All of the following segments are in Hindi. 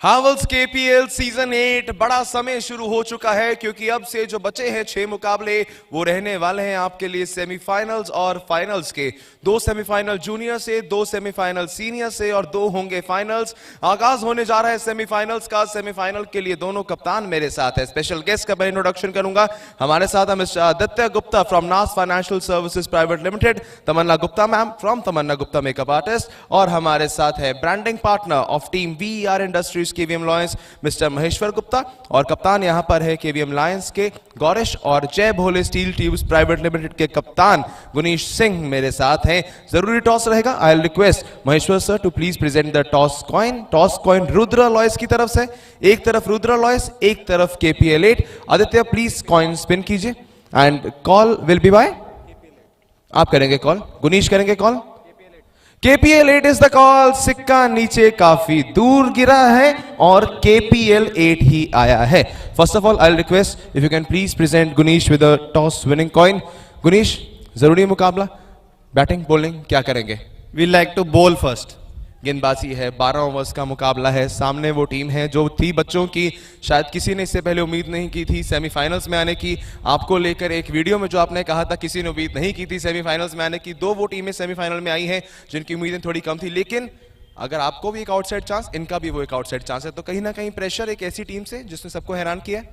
हावल्स केपीएल सीजन 8 बड़ा समय शुरू हो चुका है क्योंकि अब से जो बचे हैं 6 मुकाबले वो रहने वाले हैं आपके लिए सेमीफाइनल्स और फाइनल्स के। 2 सेमीफाइनल जूनियर से, 2 सेमीफाइनल सीनियर से और 2 होंगे फाइनल्स। आगाज होने जा रहा है सेमीफाइनल्स का। सेमीफाइनल के लिए दोनों कप्तान मेरे साथ है। स्पेशल गेस्ट का मैं इंट्रोडक्शन करूंगा। हमारे साथ है मिस्टर आदित्य गुप्ता फ्रॉम नास financial services private limited, Tamanna Gupta ma'am from Tamanna Gupta makeup artist, और हमारे साथ है branding partner of team VR industries KVM lions mister Maheshwar Gupta, और कप्तान यहां पर है केवीएम लायंस के गौरिश और Jai Bhole steel tubes private limited के कप्तान गुनीश सिंह मेरे साथ हैं। जरूरी टॉस रहेगा। I will request Maheshwar sir to please present the toss coin. Toss coin Rudra लॉयस की तरफ से, एक तरफ रुद्रा लॉयस, एक तरफ KPL 8। Aditya please coin spin कीजिए and call will be by, आप करेंगे कॉल, गुनीश करेंगे call. KPL 8 is the call. सिक्का नीचे काफी दूर गिरा है और केपीएल 8 ही आया है। First of all I request if you can please present Gunish with a toss winning coin. Gunish, जरूरी मुकाबला, बैटिंग बॉलिंग क्या करेंगे? We like to bowl first. गेंदबाजी है, 12 ओवर्स का मुकाबला है। सामने वो टीम है जो थी बच्चों की, शायद किसी ने इससे पहले उम्मीद नहीं की थी सेमीफाइनल्स में आने की। आपको लेकर एक वीडियो में जो आपने कहा था किसी ने उम्मीद नहीं की थी सेमीफाइनल्स में आने की। 2 वो टीमें सेमीफाइनल में आई हैं जिनकी उम्मीदें थोड़ी कम थी, लेकिन अगर आपको भी एक आउटसाइड चांस, इनका भी वो एक आउटसाइड चांस है, तो कहीं ना कहीं प्रेशर एक ऐसी टीम से जिसने सबको हैरान किया है।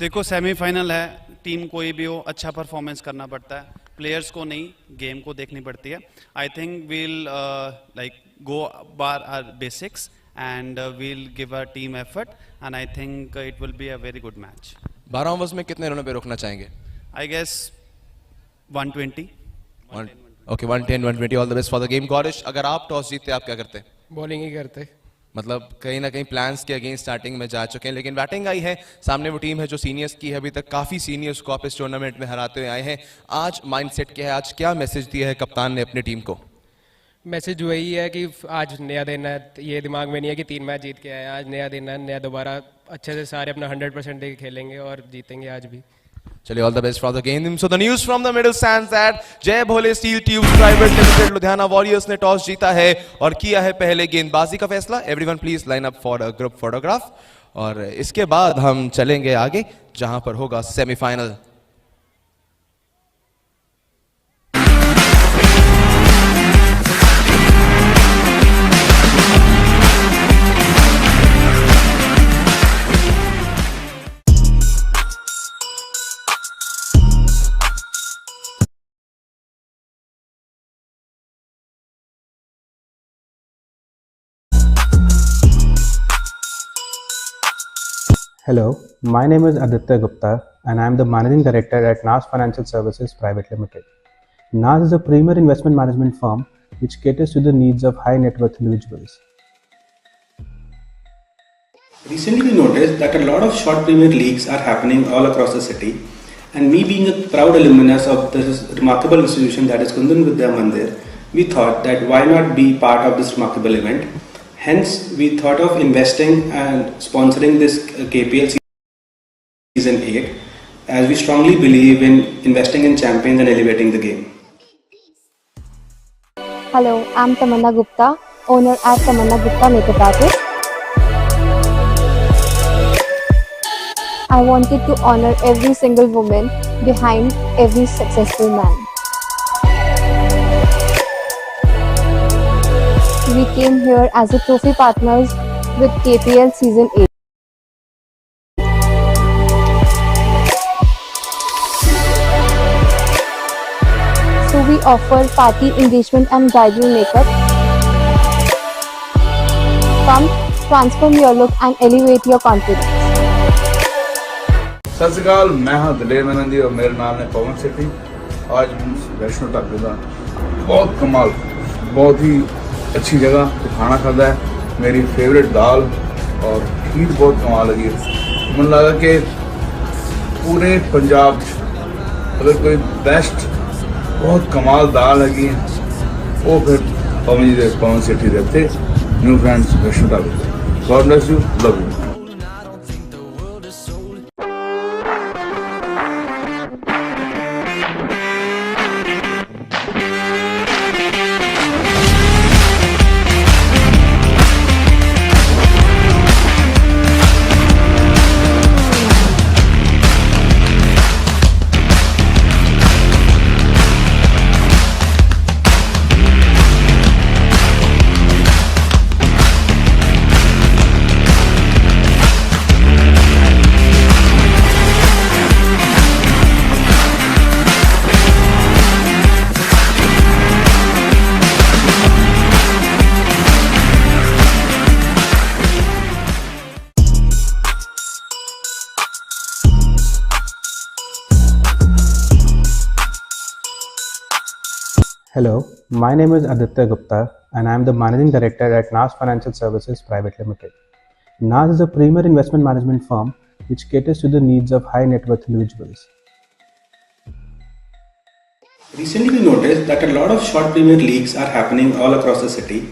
देखो, सेमीफाइनल है, टीम कोई भी हो अच्छा परफॉर्मेंस करना पड़ता है, प्लेयर्स को नहीं गेम को देखनी पड़ती है। I think we'll like go bar our basics and we'll give our team effort and I think it will be a very good match. 12 overs में कितने रनों पे रोकना चाहेंगे? I guess 120. Okay, 110 120। All the best for the game. Gaurish, अगर आप टॉस जीतते आप क्या करते? बॉलिंग ही करते। मतलब कहीं ना कहीं प्लान्स के अगेंस्ट स्टार्टिंग में जा चुके हैं, लेकिन बैटिंग आई है। सामने वो टीम है जो सीनियर्स की है, अभी तक काफी सीनियर्स को आप इस टूर्नामेंट में हराते हुए आए हैं। आज माइंडसेट क्या है? आज क्या मैसेज दिया है कप्तान ने अपनी टीम को? मैसेज वही है कि आज नया दिन है, ये दिमाग में नहीं है कि 3 मैच जीत के आए। आज नया दिन है, नया दोबारा अच्छे से सारे अपना 100% दे के खेलेंगे और जीतेंगे आज भी। चलिए, all the best for the game. So the news from the middle stands that Jai Bhole steel tubes private limited Ludhiana warriors ने टॉस जीता है और किया है पहले गेंदबाजी का फैसला। Everyone please line up for a group photograph, और इसके बाद हम चलेंगे आगे जहां पर होगा semifinal. Hello, my name is Aditya Gupta and I am the Managing Director at NAS Financial Services Private Limited. NAS is a premier investment management firm which caters to the needs of high net worth individuals. Recently we noticed that a lot of short Premier Leagues are happening all across the city, and me being a proud alumnus of this remarkable institution that is Kundan Vidya Mandir, we thought that why not be part of this remarkable event. Hence, we thought of investing and sponsoring this KPL Season 8, as we strongly believe in investing in champions and elevating the game. Hello, I'm Tamanna Gupta, owner at Tamanna Gupta Makeup Artist. I wanted to honor every single woman behind every successful man. We came here as a trophy partners with KPL Season 8. So we offer party, engagement and bridal makeup. Come, transform your look and elevate your confidence. सत श्री अकाल, मैं हाँ दलेर मेनन जी और मेरा नाम है पवन सेठी। आज वैष्णो ढाबे का बहुत कमाल, बहुत ही अच्छी जगह तो खाना खाता है। मेरी फेवरेट दाल और खीर बहुत कमाल लगी है। मन लगा कि पूरे पंजाब अगर कोई बेस्ट बहुत कमाल दाल लगी है वो फिर पवन सेठी रहते न्यू फ्रेंड्स वैष्णो ढाबे। God bless you, love you. Hello, my name is Aditya Gupta and I am the Managing Director at NAS Financial Services Private Limited. NAS is a premier investment management firm which caters to the needs of high net worth individuals. Recently, we noticed that a lot of short Premier Leagues are happening all across the city,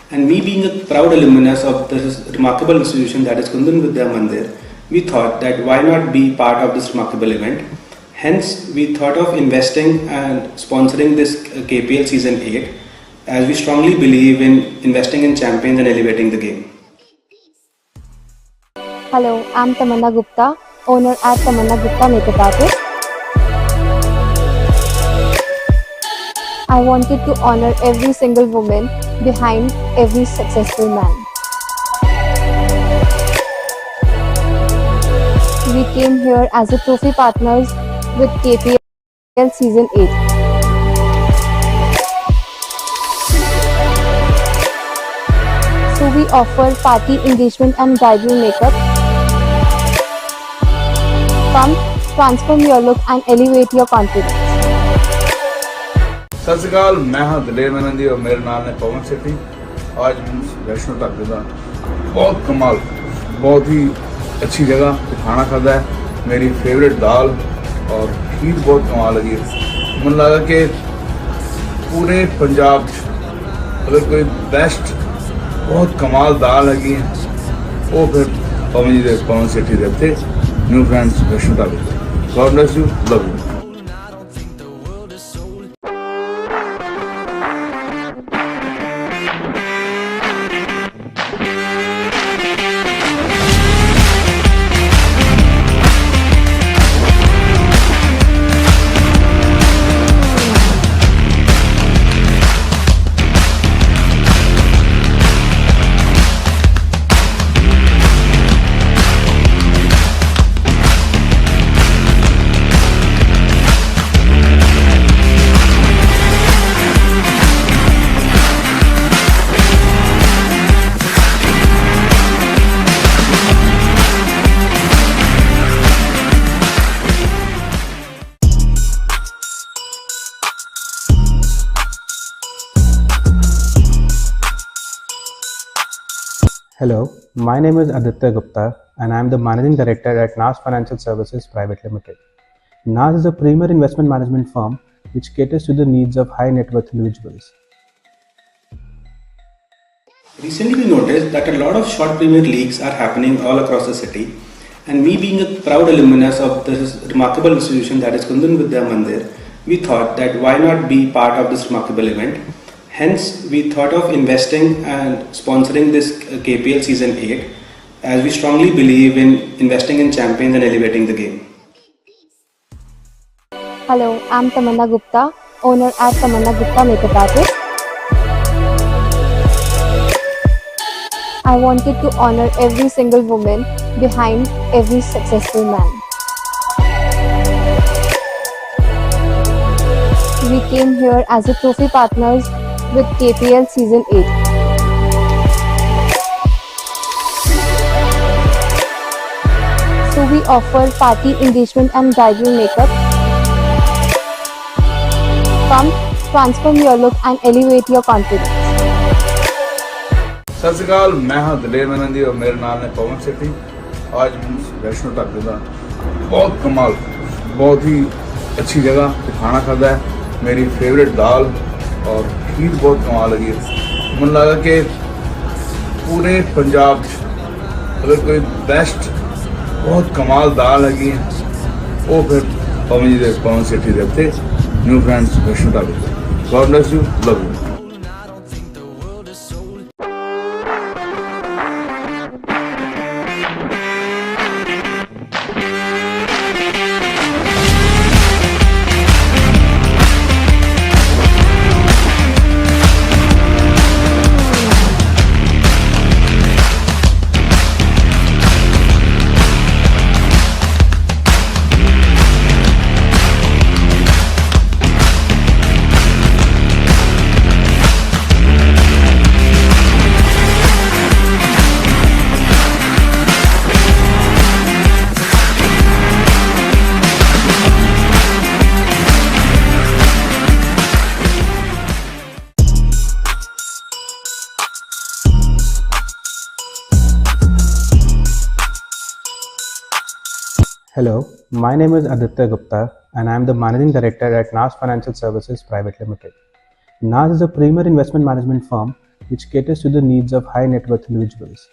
and me being a proud alumnus of this remarkable institution that is Kundan Vidya Mandir, we thought that why not be part of this remarkable event. Hence, we thought of investing and sponsoring this KPL Season 8, as we strongly believe in investing in champions and elevating the game. Hello, I'm Tamanna Gupta, owner at Tamanna Gupta Makeup Artist. I wanted to honor every single woman behind every successful man. We came here as a trophy partners with KPL Season 8. So we offer party engagement and bridal makeup. Come, transform your look and elevate your confidence. सत श्री अकाल, मैं हाँ दलेर मेहनती और मेरा नाम है पवन सेठी। आज वैष्णो ढाबे का बहुत कमाल, बहुत ही अच्छी जगह खाना खाता है। मेरी फेवरेट दाल और खीर बहुत कमाल लगी है। मन लगा कि पूरे पंजाब अगर कोई बेस्ट बहुत कमाल दाल लगी है वो फिर पवन सेठी रहते न्यू फ्रेंड्स वैष्णो ढाबे। God bless you, love you. Hello, my name is Aditya Gupta and I am the Managing Director at NAS Financial Services Private Limited. NAS is a premier investment management firm which caters to the needs of high net worth individuals. Recently, we noticed that a lot of short Premier Leagues are happening all across the city, and me being a proud alumnus of this remarkable institution that is Kundan Vidya Mandir, we thought that why not be part of this remarkable event. Hence, we thought of investing and sponsoring this KPL Season 8, as we strongly believe in investing in champions and elevating the game. Hello, I'm Tamanna Gupta, owner at Tamanna Gupta Makeup Artist. I wanted to honor every single woman behind every successful man. We came here as a trophy partners with KPL Season 8. So we offer party engagement and bridal makeup. Come, transform your look and elevate your confidence. सत श्री अकाल, मैं हाँ दलेर मेहनती और मेरा नाम है पवन सेठी। आज वैष्णो ढाबे का बहुत कमाल, बहुत ही अच्छी जगह खाना खाता है। मेरी फेवरेट दाल और खीर बहुत कमाल लगी है। मन लगा कि पूरे पंजाब अगर कोई बेस्ट बहुत कमाल दाल लगी है वो फिर पवन सेठी रहते न्यू फ्रेंड्स वैष्णो ढाबे। God bless you, love you. Hello, my name is Aditya Gupta and I am the Managing Director at NAS Financial Services Private Limited. NAS is a premier investment management firm which caters to the needs of high net worth individuals.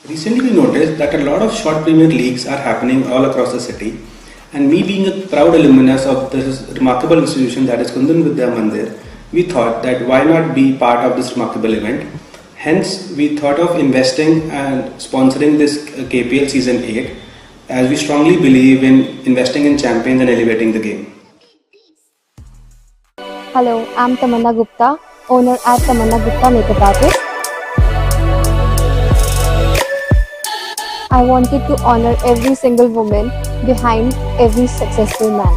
Recently, we noticed that a lot of short Premier Leagues are happening all across the city, and me being a proud alumnus of this remarkable institution that is Kundan Vidya Mandir, we thought that why not be part of this remarkable event. Hence, we thought of investing and sponsoring this KPL Season 8, as we strongly believe in investing in champions and elevating the game. Hello, I'm Tamanna Gupta, owner at Tamanna Gupta Makeup Artist. I wanted to honor every single woman behind every successful man.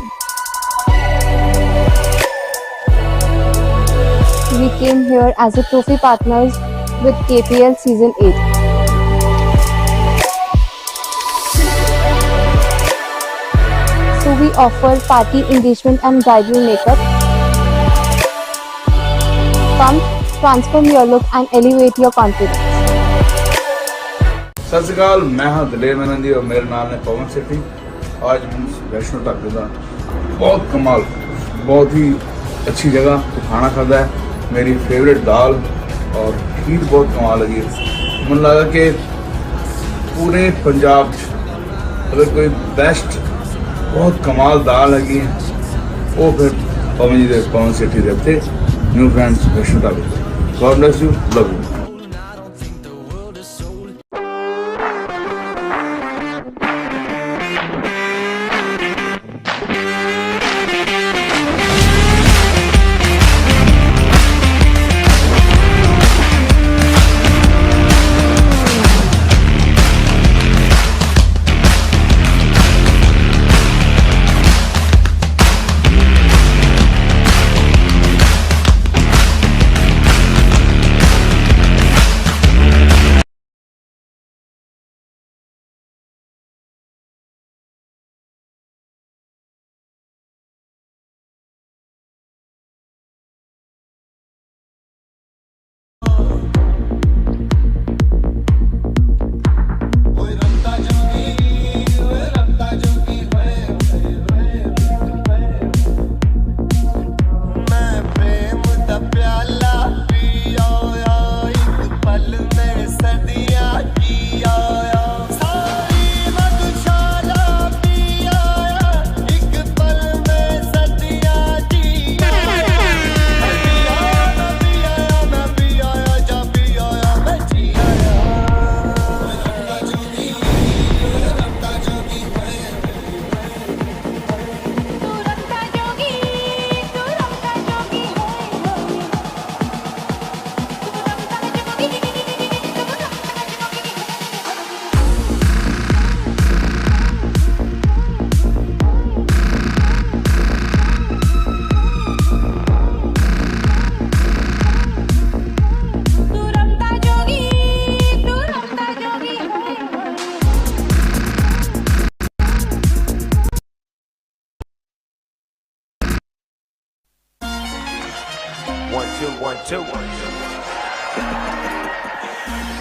We came here as a trophy partners with KPL Season 8. So we offer party engagement and bridal makeup. Come, transform your look and elevate your confidence. सत श्री अकाल, मैं हाँ दलेर मेहनती और मेरा नाम है पवन सेठी। आज वैष्णो ढाबे का बहुत कमाल, बहुत ही अच्छी जगह तो खाना खाता है। मेरी फेवरेट दाल और खीर बहुत कमाल लगी। मन लगा कि पूरे पंजाब अगर कोई बेस्ट बहुत कमाल दाल लगी है वो फिर पवन सेठी रहते न्यू फ्रेंड्स वैष्णो ढाबे। God bless you, love you.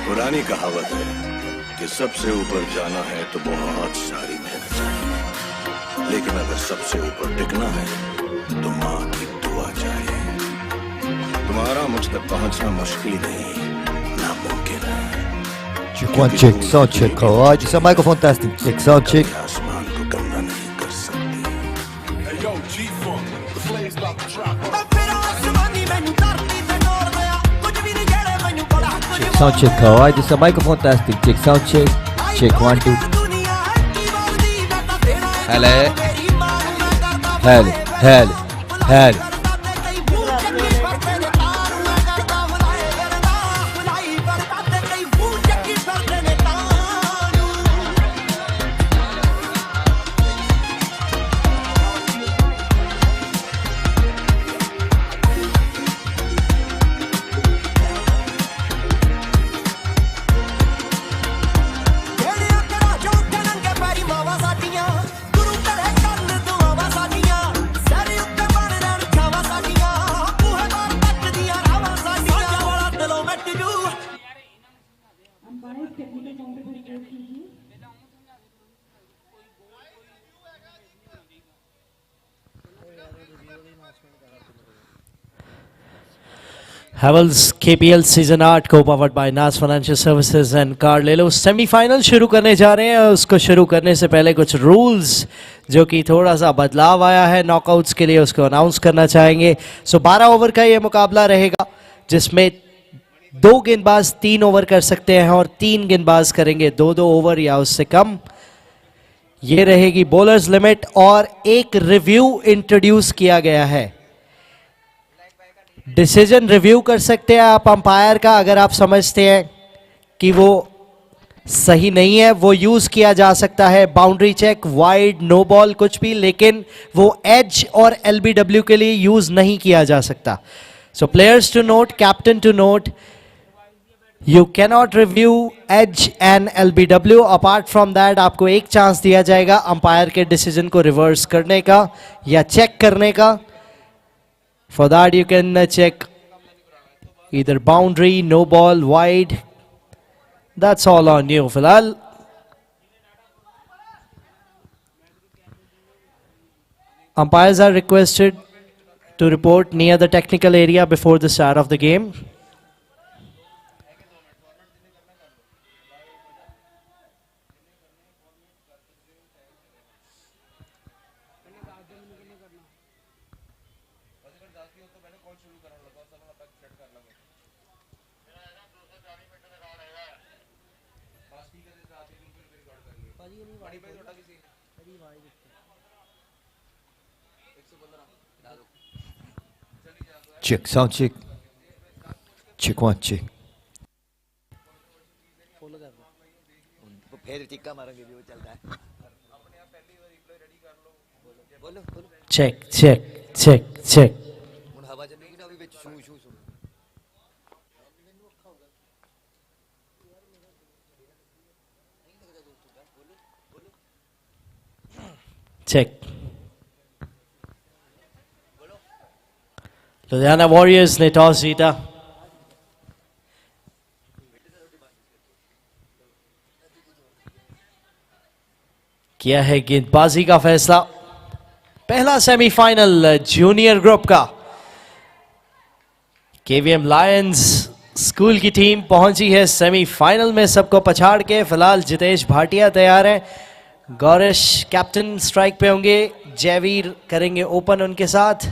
पुरानी कहावत है कि सबसे ऊपर जाना है तो बहुत सारी मेहनत चाहिए, लेकिन अगर सबसे ऊपर टिकना है तो माँ की दुआ चाहिए। तुम्हारा मुझ तक पहुंचना मुश्किल नहीं, नामुमकिन है। Check one, check, sound check. Alright, this is a microphone testing. Check, sound check. आसमान को गंदा नहीं कर सकते। Check, sound check. Alright, this is a microphone testing. Check, sound check. Check, 1, 2. Hello. Hello. Hello. Hello. Havells KPL season 8 को पावर्ड बाय नाज फाइनेंशियल सर्विसेज एंड कार ले लो सेमीफाइनल शुरू करने जा रहे हैं। उसको शुरू करने से पहले कुछ रूल्स जो कि थोड़ा सा बदलाव आया है नॉकआउट्स के लिए, उसको अनाउंस करना चाहेंगे। 12 ओवर का ये मुकाबला रहेगा जिसमें 2 गेंदबाज 3 ओवर कर सकते हैं और 3 गेंदबाज करेंगे 2-2 ओवर या उससे कम। ये रहेगी बॉलर्स लिमिट और एक रिव्यू इंट्रोड्यूस किया गया है। डिसीजन रिव्यू कर सकते हैं आप अंपायर का, अगर आप समझते हैं कि वो सही नहीं है वो यूज किया जा सकता है। Boundary check, wide, no ball, कुछ भी, लेकिन वो एज और एलबीडब्ल्यू के लिए यूज नहीं किया जा सकता। So players to note, captain to note, you cannot review edge and LBW. Apart from that आपको एक चांस दिया जाएगा अंपायर के डिसीजन को रिवर्स करने का या चेक करने का। For that you can check either boundary, no ball, wide. That's all on you. फिलहाल umpires are requested to report near the technical area before the start of the game. Check, sound check. Check 1, check. Check, check, check, check. Check. Ludhiana warriors ने टॉस जीता। किया है गेंदबाजी का फैसला। पहला सेमीफाइनल जूनियर ग्रुप का केवीएम लायंस स्कूल की टीम पहुंची है सेमीफाइनल में सबको पछाड़ के। फिलहाल जितेश भाटिया तैयार है, गौरेश कैप्टन स्ट्राइक पे होंगे, जयवीर करेंगे ओपन उनके साथ।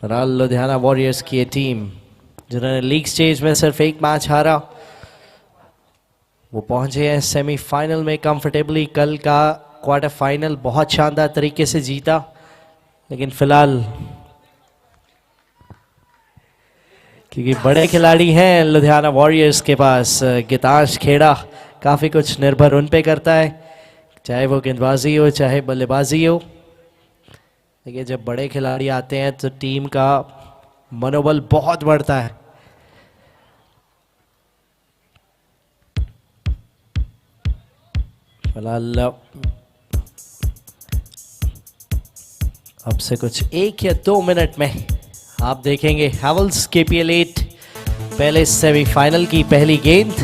फिलहाल लुधियाना वॉरियर्स की ये टीम जिन्होंने लीग स्टेज में सिर्फ एक मैच हारा, वो पहुंचे हैं सेमीफाइनल में कंफर्टेबली। कल का क्वार्टर फाइनल बहुत शानदार तरीके से जीता, लेकिन फिलहाल क्योंकि बड़े खिलाड़ी हैं लुधियाना वॉरियर्स के पास, गीतांश खेड़ा, काफ़ी कुछ निर्भर उन पे करता है, चाहे वो गेंदबाजी हो चाहे बल्लेबाजी हो। देखिए जब बड़े खिलाड़ी आते हैं तो टीम का मनोबल बहुत बढ़ता है। फिलहाल अब से कुछ 1 या 2 मिनट में आप देखेंगे हैवेल्स केपीएल 8 पहले सेमीफाइनल की पहली गेंद।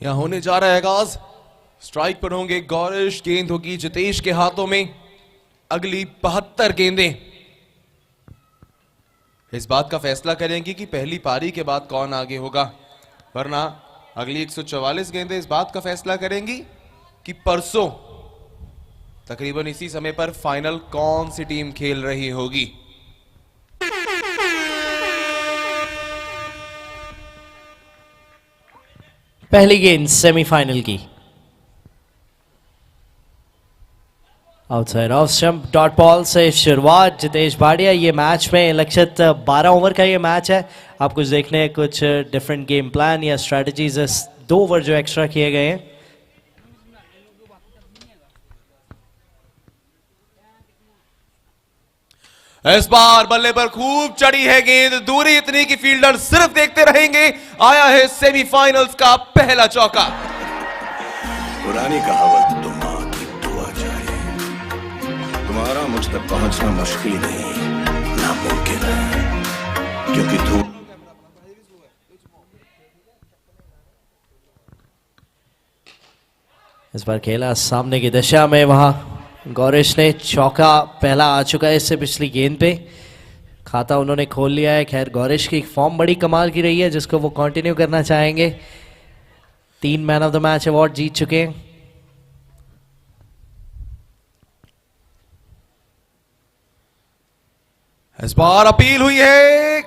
यहां होने जा रहा है आगाज। स्ट्राइक पर होंगे गौरेश, गेंद होगी जितेश के हाथों में। अगली 72 गेंदें इस बात का फैसला करेंगी कि पहली पारी के बाद कौन आगे होगा, वरना अगली 144 गेंदें इस बात का फैसला करेंगी कि परसों तकरीबन इसी समय पर फाइनल कौन सी टीम खेल रही होगी। पहली गेंद सेमीफाइनल की outside off stump dot ball से शुरुआत जितेश भाटिया। ये मैच में लक्षित 12 ओवर का ये मैच है। आप कुछ देखने हैं कुछ डिफरेंट गेम प्लान या स्ट्रेटजीज 2 ओवर जो एक्स्ट्रा किए गए हैं। इस बार बल्ले पर खूब चढ़ी है गेंद, दूरी इतनी कि फील्डर सिर्फ देखते रहेंगे। आया है सेमीफाइनल्स का पहला चौका। पुरानी कहावत तो मां की दुआ चाहिए। तुम्हारा मुझ तक पहुंचना मुश्किल नहीं, नामुमकिन है, क्योंकि धूप इस बार खेला सामने की दिशा में, वहां गौरेश ने चौका पहला आ चुका है इससे पिछली गेंद पे, खाता उन्होंने खोल लिया है। खैर गौरेश की फॉर्म बड़ी कमाल की रही है जिसको वो कंटिन्यू करना चाहेंगे। 3 man of the match award जीत चुके हैं। इस बार अपील हुई है,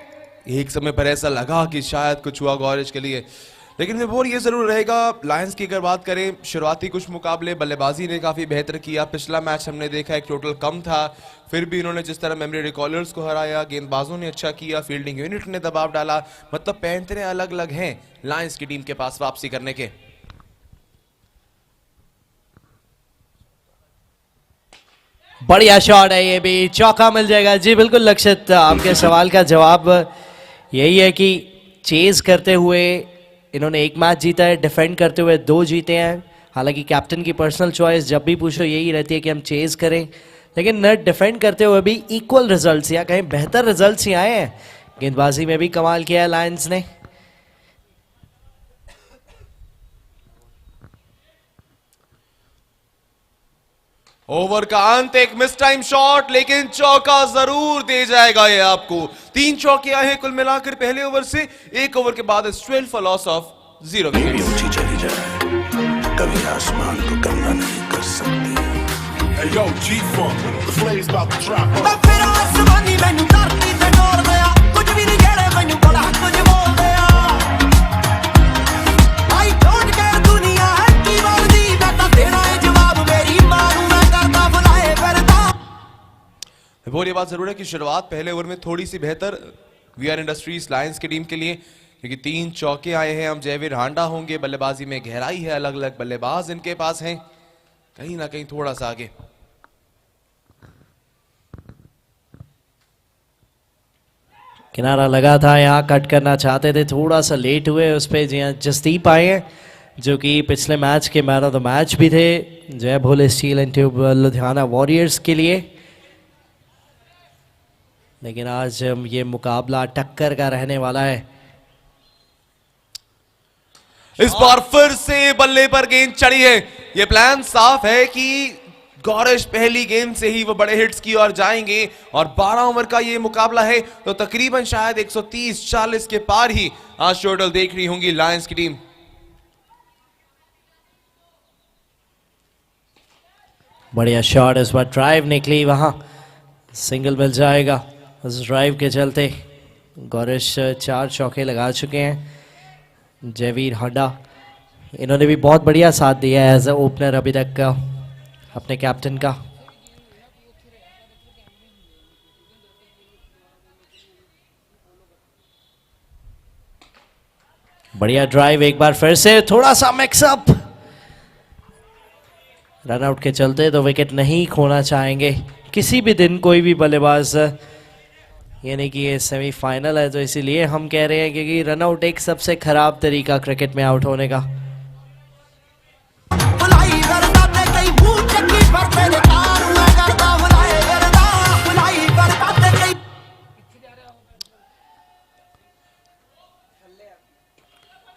एक समय पर ऐसा लगा कि शायद कुछ हुआ गौरेश के लिए, लेकिन वो ये जरूर रहेगा। लायंस की अगर बात करें, शुरुआती कुछ मुकाबले बल्लेबाजी ने काफी बेहतर किया। पिछला मैच हमने देखा एक टोटल कम था, फिर भी इन्होंने जिस तरह मेमोरी रिकॉलर्स को हराया, गेंदबाजों ने अच्छा किया, फील्डिंग यूनिट ने दबाव डाला, मतलब पैंतरे अलग अलग हैं लायंस की टीम के पास वापसी करने के। बढ़िया शॉट है, ये भी चौका मिल जाएगा। जी बिल्कुल लक्षित, आपके सवाल का जवाब यही है कि चेज करते हुए इन्होंने 1 मैच जीता है, डिफेंड करते हुए 2 जीते हैं। हालांकि कैप्टन की पर्सनल चॉइस जब भी पूछो यही रहती है कि हम चेज करें, लेकिन नेट डिफेंड करते हुए भी इक्वल रिजल्ट्स या कहीं बेहतर रिजल्ट्स ही आए हैं। गेंदबाजी में भी कमाल किया है लायंस ने। ओवर का अंत, एक मिस टाइम शॉट, लेकिन चौका जरूर दे जाएगा ये आपको। 3 चौके आए हैं कुल मिलाकर पहले ओवर से। 1 ओवर के बाद 12 फॉर लॉस ऑफ 0 कभी ऊंची चली जाए, कभी आसमान को गंदा नहीं कर सकती। ये बात जरूर है कि शुरुआत पहले ओवर में थोड़ी सी बेहतर वीआर इंडस्ट्रीज लायंस की टीम के लिए, क्योंकि 3 चौके आए हैं। हम जयवीर हांडा होंगे, बल्लेबाजी में गहराई है, अलग अलग बल्लेबाज इनके पास हैं, कहीं ना कहीं थोड़ा सा आगे। किनारा लगा था, यहाँ कट करना चाहते थे, थोड़ा सा लेट हुए उस पर। जी जसदीप आए हैं जो कि पिछले मैच के मैन ऑफ द मैच भी थे, Jai Bhole steel and tube Ludhiana warriors के लिए। लेकिन आज ये मुकाबला टक्कर का रहने वाला है। इस बार फिर से बल्ले पर गेंद चढ़ी है। ये प्लान साफ है कि गौरेश पहली गेंद से ही वो बड़े हिट्स की ओर जाएंगे, और 12 ओवर का ये मुकाबला है तो तकरीबन शायद 130-40 के पार ही आज टोटल देख रही होंगी लायंस की टीम। बढ़िया शॉट, इस बार ड्राइव निकली, वहां सिंगल मिल जाएगा। उस ड्राइव के चलते गौरेश 4 चौके लगा चुके हैं। जयवीर हांडा इन्होंने भी बहुत बढ़िया साथ दिया है एज ए ओपनर अभी तक का अपने कैप्टन का। बढ़िया ड्राइव, एक बार फिर से थोड़ा सा मिक्सअप, रन आउट के चलते तो विकेट नहीं खोना चाहेंगे किसी भी दिन कोई भी बल्लेबाज। यानी कि ये सेमीफाइनल है तो इसीलिए हम कह रहे हैं क्योंकि रन आउट एक सबसे खराब तरीका क्रिकेट में आउट होने का।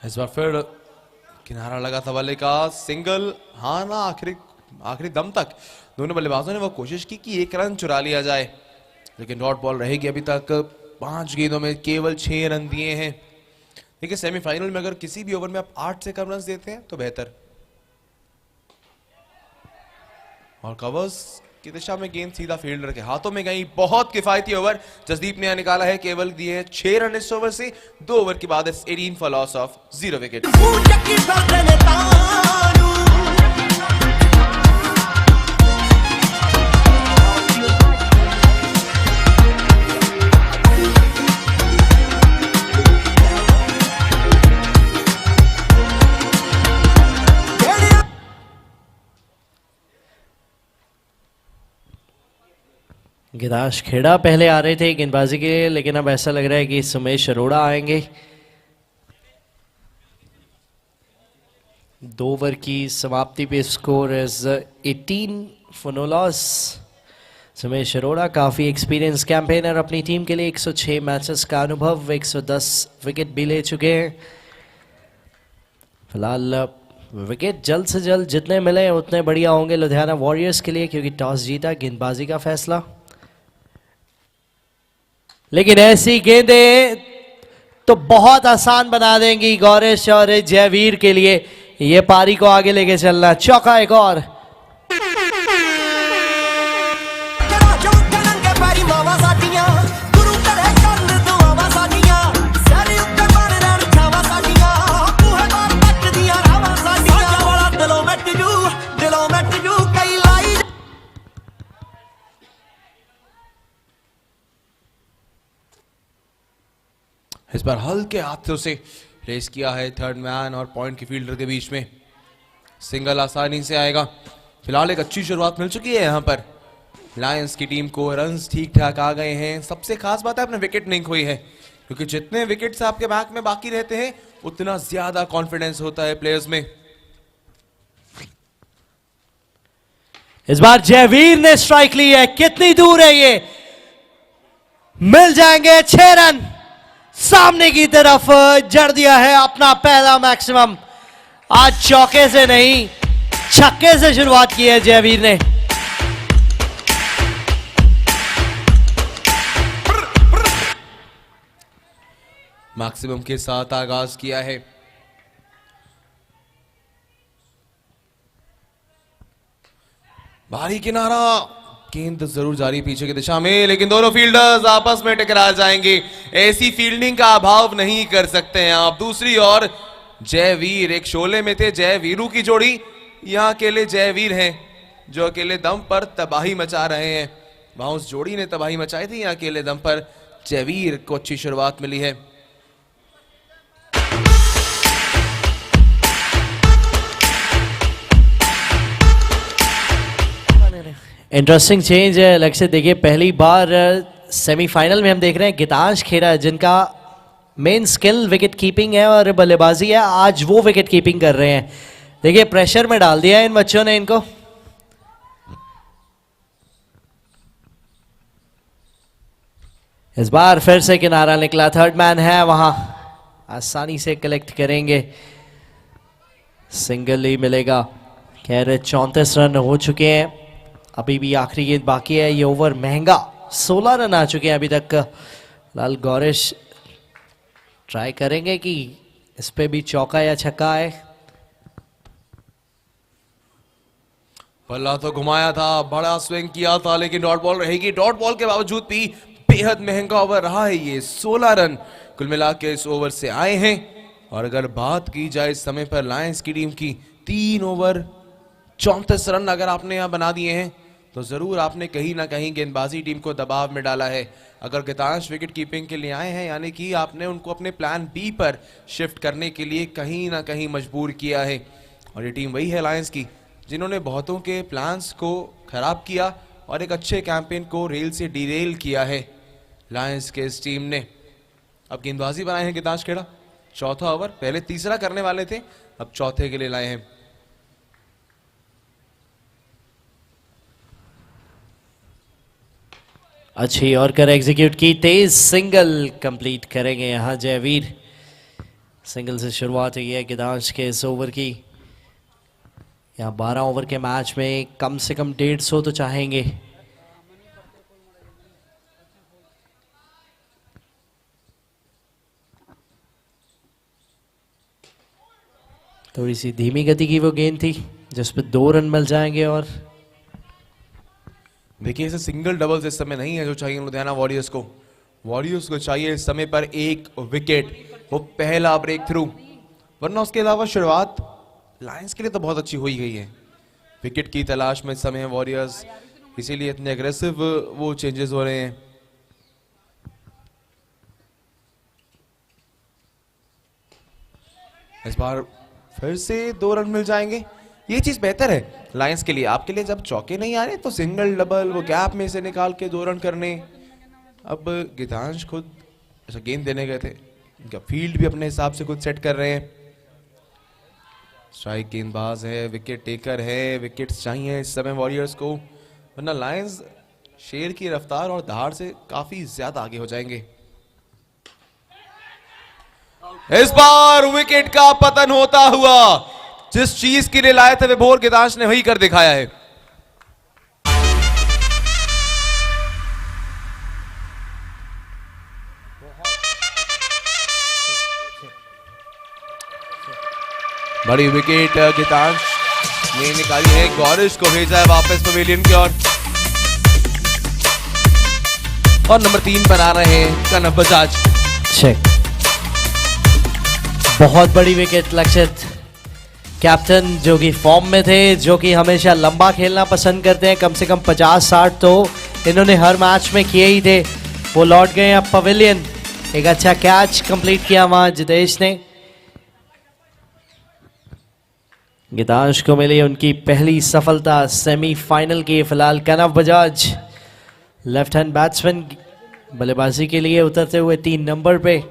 इस बार फिर किनारा लगा था बल्ले का, सिंगल, हाँ ना, आखिरी दम तक दोनों बल्लेबाजों ने वो कोशिश की कि 1 रन चुरा लिया जाए, लेकिन डॉट बॉल रहेगी। अभी तक 5 गेंदों में केवल 6 रन दिए हैं। देखिए सेमीफाइनल में अगर किसी भी ओवर में आप 8 से कम रन देते हैं तो बेहतर। और कवर्स की दिशा में गेंद सीधा फील्डर के हाथों में गई। बहुत किफायती ओवर जसदीप ने निकाला है, केवल दिए 6 रन इस ओवर से। 2 ओवर के बाद 18 for loss of 0 wicket. Gidash Kheda पहले आ रहे थे गेंदबाजी के लिए, लेकिन अब ऐसा लग रहा है कि सुमेश अरोड़ा आएंगे। 2 ओवर की समाप्ति पे score is 18 for no loss. Sumesh Arora काफ़ी एक्सपीरियंस कैंपेनर अपनी टीम के लिए, 106 मैचेस का अनुभव, 110 विकेट भी ले चुके हैं। फिलहाल विकेट जल्द से जल्द जितने मिले उतने बढ़िया होंगे लुधियाना वॉरियर्स के लिए, क्योंकि टॉस जीता, गेंदबाजी का फैसला। लेकिन ऐसी गेंदें तो बहुत आसान बना देंगी गौरेश और जयवीर के लिए ये पारी को आगे लेके चलना। चौका एक और। इस बार हल्के हाथों से रेस किया है थर्ड मैन और पॉइंट की फील्डर के बीच में। सिंगल आसानी से आएगा। फिलहाल एक अच्छी शुरुआत मिल चुकी है यहां पर लायंस की टीम को। रन्स ठीक ठाक आ गए हैं। सबसे खास बात है आपने विकेट नहीं खोई है, क्योंकि जितने विकेट्स आपके बैक में बाकी रहते हैं उतना ज्यादा कॉन्फिडेंस होता है प्लेयर्स में। इस बार जयवीर ने स्ट्राइक ली है। कितनी दूर है ये? मिल जाएंगे 6 रन। सामने की तरफ जड़ दिया है अपना पहला मैक्सिमम। आज चौके से नहीं छक्के से शुरुआत की है जयवीर ने। मैक्सिमम के साथ आगाज किया है। भारी किनारा, गेंद जरूर जारी पीछे की दिशा में, लेकिन दोनों फील्डर्स आपस में टकरा जाएंगे। ऐसी फील्डिंग का अभाव नहीं कर सकते हैं आप। दूसरी ओर जयवीर एक शोले में थे, जयवीरू की जोड़ी। यहां अकेले जयवीर हैं जो अकेले दम पर तबाही मचा रहे हैं। वहां उस जोड़ी ने तबाही मचाई थी, यहां अकेले दम पर जयवीर को अच्छी शुरुआत मिली है। इंटरेस्टिंग चेंज है अलग से। देखिए पहली बार सेमीफाइनल में हम देख रहे हैं गीतांश खेड़ा, जिनका मेन स्किल विकेट कीपिंग है और बल्लेबाजी है, आज वो विकेट कीपिंग कर रहे हैं। देखिए प्रेशर में डाल दिया है इन बच्चों ने इनको। इस बार फिर से किनारा निकला, थर्ड मैन है वहां, आसानी से कलेक्ट करेंगे, सिंगल ही मिलेगा। खैर 34 रन हो चुके हैं, अभी भी आखिरी गेंद बाकी है। ये ओवर महंगा, 16 रन आ चुके हैं अभी तक। लाल गौरेश ट्राई करेंगे कि इस पे भी चौका या छक्का आए। बल्ला तो घुमाया था, बड़ा स्विंग किया था, लेकिन डॉट बॉल रहेगी। डॉट बॉल के बावजूद भी बेहद महंगा ओवर रहा है ये। 16 रन कुल मिला के इस ओवर से आए हैं। और अगर बात की जाए इस समय पर लायंस की टीम की, 3 ओवर 34 रन अगर आपने यहां बना दिए हैं तो जरूर आपने कहीं ना कहीं गेंदबाजी टीम को दबाव में डाला है। अगर गीतांश विकेट कीपिंग के लिए आए हैं, यानी कि आपने उनको अपने प्लान बी पर शिफ्ट करने के लिए कहीं ना कहीं मजबूर किया है। और ये टीम वही है लायंस की जिन्होंने बहुतों के प्लान्स को खराब किया और एक अच्छे कैंपेन को रेल से डीरेल किया है लायंस के इस टीम ने। अब गेंदबाजी बनाए हैं गीतांश खेड़ा, चौथा ओवर, पहले तीसरा करने वाले थे, अब चौथे के लिए लाए हैं। अच्छी और कर एग्जीक्यूट की, तेज सिंगल कंप्लीट करेंगे यहां जयवीर। सिंगल से शुरुआत हुई है गीतांश के इस ओवर की। यहाँ 12 ओवर के मैच में कम से कम 150 तो चाहेंगे। थोड़ी सी धीमी गति की वो गेंद थी जिस पे 2 रन मिल जाएंगे। और देखिए इसे सिंगल डबल्स इस समय नहीं है जो चाहिए लुधियाना वॉरियर्स को। वॉरियर्स को चाहिए इस समय पर एक विकेट, वो पहला ब्रेक थ्रू, वरना उसके अलावा शुरुआत लायंस के लिए तो बहुत अच्छी हुई गई है। विकेट की तलाश में इस समय वॉरियर्स, इसीलिए इतने अग्रेसिव वो चेंजेस हो रहे हैं। इस बार फिर से 2 रन मिल जाएंगे, ये चीज बेहतर है लायंस के लिए। आपके लिए जब चौके नहीं आ रहे तो सिंगल डबल वो गैप में से निकाल के 2 रन करने। अब गीतांश खुद ऐसा गेंद देने गए थे, उनका फील्ड भी अपने हिसाब से खुद सेट कर रहे हैं। स्ट्राइक गेंदबाज है, विकेट टेकर है, विकेट्स चाहिए इस समय वॉरियर्स को, वरना लायंस शेर की रफ्तार और धार से काफी ज्यादा आगे हो जाएंगे। इस बार विकेट का पतन होता हुआ जिस चीज के लिए लाए थे विभोर गीतांश ने वही कर दिखाया है। बड़ी विकेट गीतांश ने निकाली है, गौरिश को भेजा है वापस पवेलियन की ओर और नंबर 3 पर आ रहे हैं कनव बजाज। चेक, बहुत बड़ी विकेट लक्षित। कैप्टन जो कि फॉर्म में थे, जो कि हमेशा लंबा खेलना पसंद करते हैं, कम से कम 50-60 तो इन्होंने हर मैच में किए ही थे। वो लौट गए अब पवेलियन। एक अच्छा कैच कंप्लीट किया वहां जितेश ने। गीतांश को मिली उनकी पहली सफलता सेमीफाइनल की। फिलहाल कनव बजाज लेफ्ट हैंड बैट्समैन बल्लेबाजी के लिए उतरते हुए 3 नंबर पे।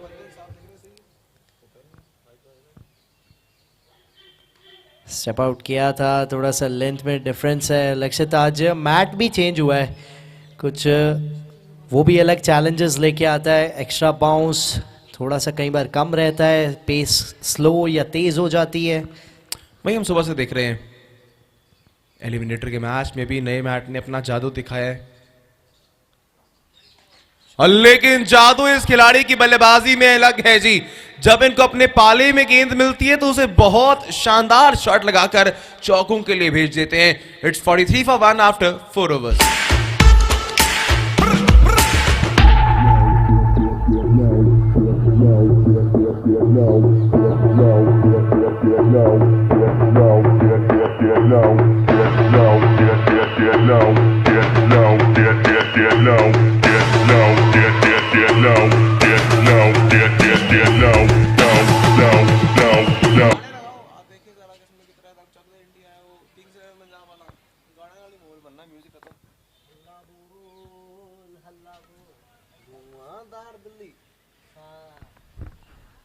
स्टेप आउट किया था, थोड़ा सा लेंथ में डिफरेंस है। लक्षित आज मैट भी चेंज हुआ है कुछ, वो भी अलग चैलेंजेस लेके आता है। एक्स्ट्रा बाउंस थोड़ा सा कई बार कम रहता है, पेस स्लो या तेज हो जाती है। वही हम सुबह से देख रहे हैं, एलिमिनेटर के मैच में भी नए मैट ने अपना जादू दिखाया है, लेकिन जादू इस खिलाड़ी की बल्लेबाजी में अलग है जी। जब इनको अपने पाले में गेंद मिलती है तो उसे बहुत शानदार शॉट लगाकर चौकों के लिए भेज देते हैं। It's 43 for 1 after 4 overs।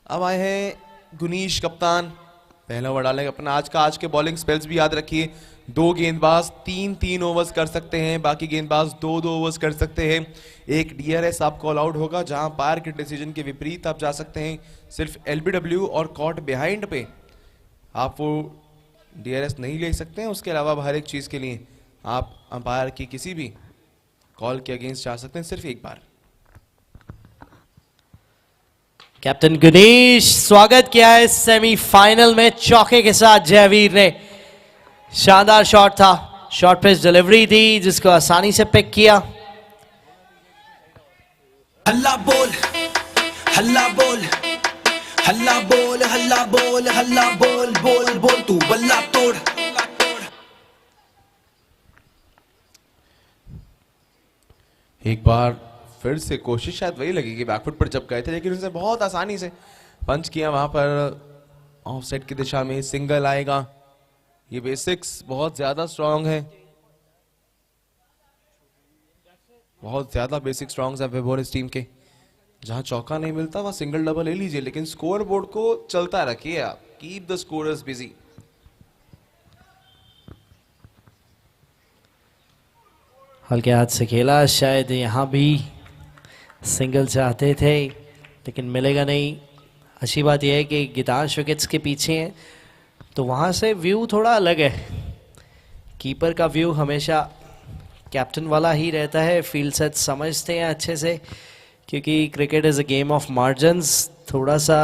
अब आए हैं गुनीश कप्तान, पहला ओवर डालेंगे अपना आज के बॉलिंग स्पेल्स भी याद रखिए। 2 गेंदबाज 3-3 ओवर्स कर सकते हैं, बाकी गेंदबाज 2-2 ओवर्स कर सकते हैं। एक DRS आपको ऑल आउट होगा, जहां अंपायर के डिसीजन के विपरीत आप जा सकते हैं। सिर्फ LBW और कॉट बिहाइंड पे आप वो DRS नहीं ले सकते हैं, उसके अलावा हर एक चीज के लिए आप अंपायर की किसी भी कॉल के अगेंस्ट जा सकते हैं, सिर्फ एक बार। कैप्टन गुनीश स्वागत किया है सेमीफाइनल में चौके के साथ। जयवीर ने शानदार शॉट था, शॉर्ट पिच डिलीवरी थी जिसको आसानी से पिक किया। हल्ला बोल हल्ला बोल हल्ला बोल हल्ला बोल हल्ला बोल बोल बोल तू बल्ला तोड़। एक बार फिर से कोशिश शायद वही लगेगी बैकफुट पर जब गए थे, लेकिन उसने बहुत आसानी से पंच किया। वहां पर ऑफसेट की दिशा में सिंगल आएगा। ये बेसिक्स बहुत ज्यादा स्ट्रांग है, बहुत ज्यादा बेसिक स्ट्रांग है विभोर इस टीम के। जहां चौका नहीं मिलता वहां सिंगल डबल ले लीजिए, लेकिन स्कोर बोर्ड को चलता रखिए आप। Keep the scorers busy. हल्के हाथ से खेला, शायद यहाँ भी सिंगल चाहते थे लेकिन मिलेगा नहीं। अच्छी बात यह है कि गीतांश विकेट्स के पीछे हैं तो वहाँ से व्यू थोड़ा अलग है। कीपर का व्यू हमेशा कैप्टन वाला ही रहता है। फील्ड सेट समझते हैं अच्छे से, क्योंकि cricket is a game of margins. थोड़ा सा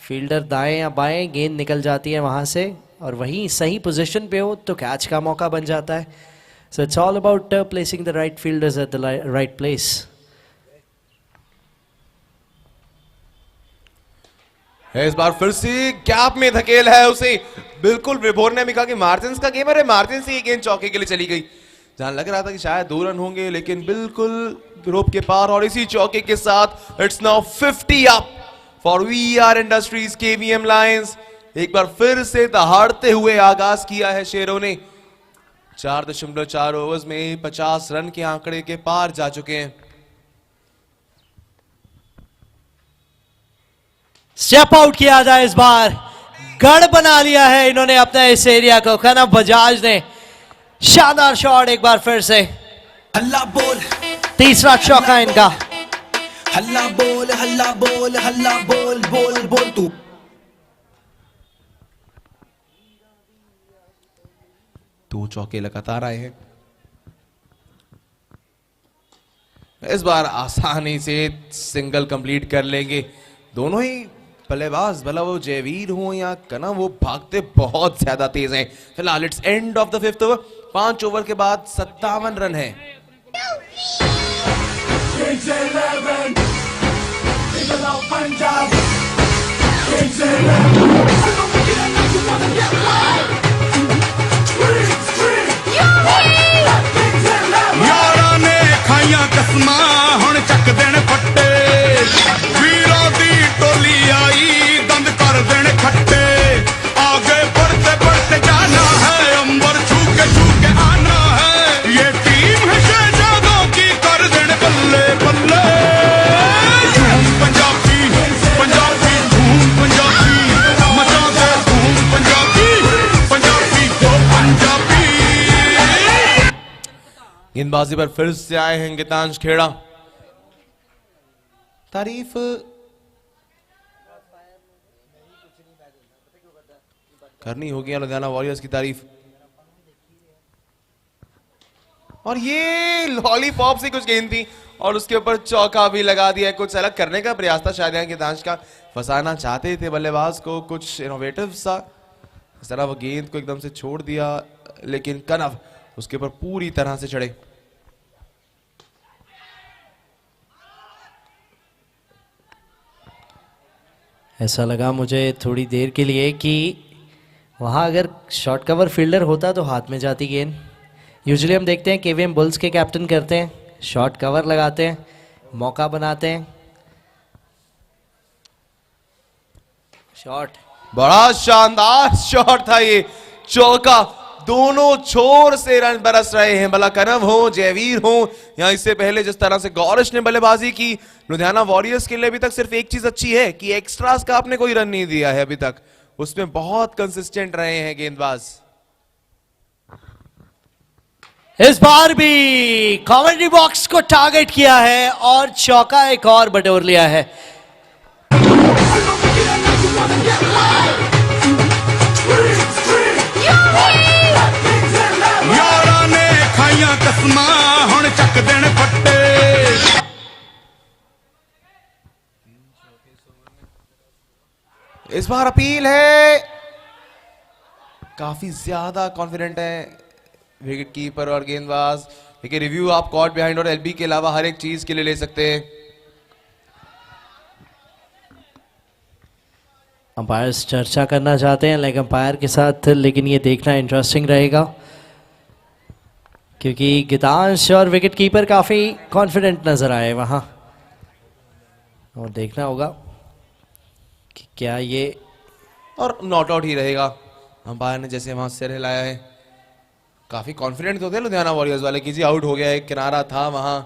फील्डर दाएं या बाएं, गेंद निकल जाती है वहाँ से, और वहीं सही पोजीशन पे हो तो कैच का मौका बन जाता है। So it's all about placing the right fielders at the right place. इस बार फिर से गैप में धकेल है उसे। बिल्कुल विभोर ने भी कहा कि मार्जिन्स का गेम है, मार्जिन से ये गेंद चौके के लिए चली गई। जहां लग रहा था कि शायद 2 रन होंगे, लेकिन बिल्कुल रोप के पार, और इसी चौके के साथ it's now 50 up for VR industries KVM Lions. एक बार फिर से दहाड़ते हुए आगाज किया है शेरों ने। 4.4 ओवर्स में 50 रन के आंकड़े के पार जा चुके हैं। स्टेप आउट किया था इस बार, गढ़ बना लिया है इन्होंने अपना इस एरिया को। कनव बजाज ने शानदार शॉट एक बार फिर से। हल्ला बोल, तीसरा चौका इनका। हल्ला बोल हल्ला बोल हल्ला बोल बोल बोल तू। 2 चौके लगातार आए हैं। इस बार आसानी से सिंगल कंप्लीट कर लेंगे दोनों ही बल्लेबाज, भला वो जयवीर हो या कना, वो भागते बहुत ज्यादा तेज हैं। फिलहाल it's end of the 5th over. 5 over के बाद 57 रन है। यारा ने खाइया कसमा हुण चक देण फट्टे, वीरों दी टोली आई दंद कर देण खट्टे। आगे बढ़ते बढ़ते जाना है, अंबर छू के आना है। ये टीम है शहजादों की, कर देण बल्ले बल्ले। झूम पंजाबी पंजाबी झूम पंजाबी, मचा दे धूम पंजाबी, पंजाबी को पंजाबी। गेंदबाजी पर फिर से आए हैं गीतांश खेड़ा। तारीफ करनी होगी लुधियाना वॉरियर्स की तारीफ। और ये लॉलीपॉप से कुछ गेंद थी और उसके ऊपर चौका भी लगा दिया। कुछ अलग करने का प्रयास था शायद यहाँ गीतांश का, फंसाना चाहते थे बल्लेबाज को, कुछ इनोवेटिव सा। इस तरह वो गेंद को एकदम से छोड़ दिया, लेकिन कनव उसके ऊपर पूरी तरह से चढ़े। ऐसा लगा मुझे थोड़ी देर के लिए कि वहाँ अगर शॉर्ट कवर फील्डर होता तो हाथ में जाती गेंद। यूजुअली हम देखते हैं केवीएम बुल्स के कैप्टन करते हैं, शॉर्ट कवर लगाते हैं, मौका बनाते हैं। शॉट, बड़ा शानदार शॉट था ये, चौका। दोनों छोर से रन बरस रहे हैं, भला कनव हो जयवीर हो या इससे पहले जिस तरह से गौरिश ने बल्लेबाजी की। लुधियाना वॉरियर्स के लिए अभी तक सिर्फ एक चीज अच्छी है कि एक्स्ट्रास का आपने कोई रन नहीं दिया है अभी तक, उसमें बहुत कंसिस्टेंट रहे हैं गेंदबाज। इस बार भी कमेंट्री बॉक्स को टारगेट किया है और चौका एक और बटोर लिया है। यारा ने खाइया कसमा हुण चक देण फट्टे। इस बार अपील है, काफी ज्यादा कॉन्फिडेंट है विकेट कीपर और गेंदबाज। देखिए रिव्यू आप कॉट बिहाइंड और एलबी के अलावा हर एक चीज के लिए ले सकते हैं। अंपायर्स चर्चा करना चाहते हैं लेग अंपायर के साथ, लेकिन ये देखना इंटरेस्टिंग रहेगा क्योंकि गीतांश और विकेट कीपर काफ़ी कॉन्फिडेंट नज़र आए वहाँ, और देखना होगा कि क्या ये और नॉट आउट ही रहेगा। अंपायर ने जैसे वहां सिर हिलाया है, काफी कॉन्फिडेंट होते हैं लुधियाना वॉरियर्स वाले कि जी आउट हो गया है, किनारा था वहां,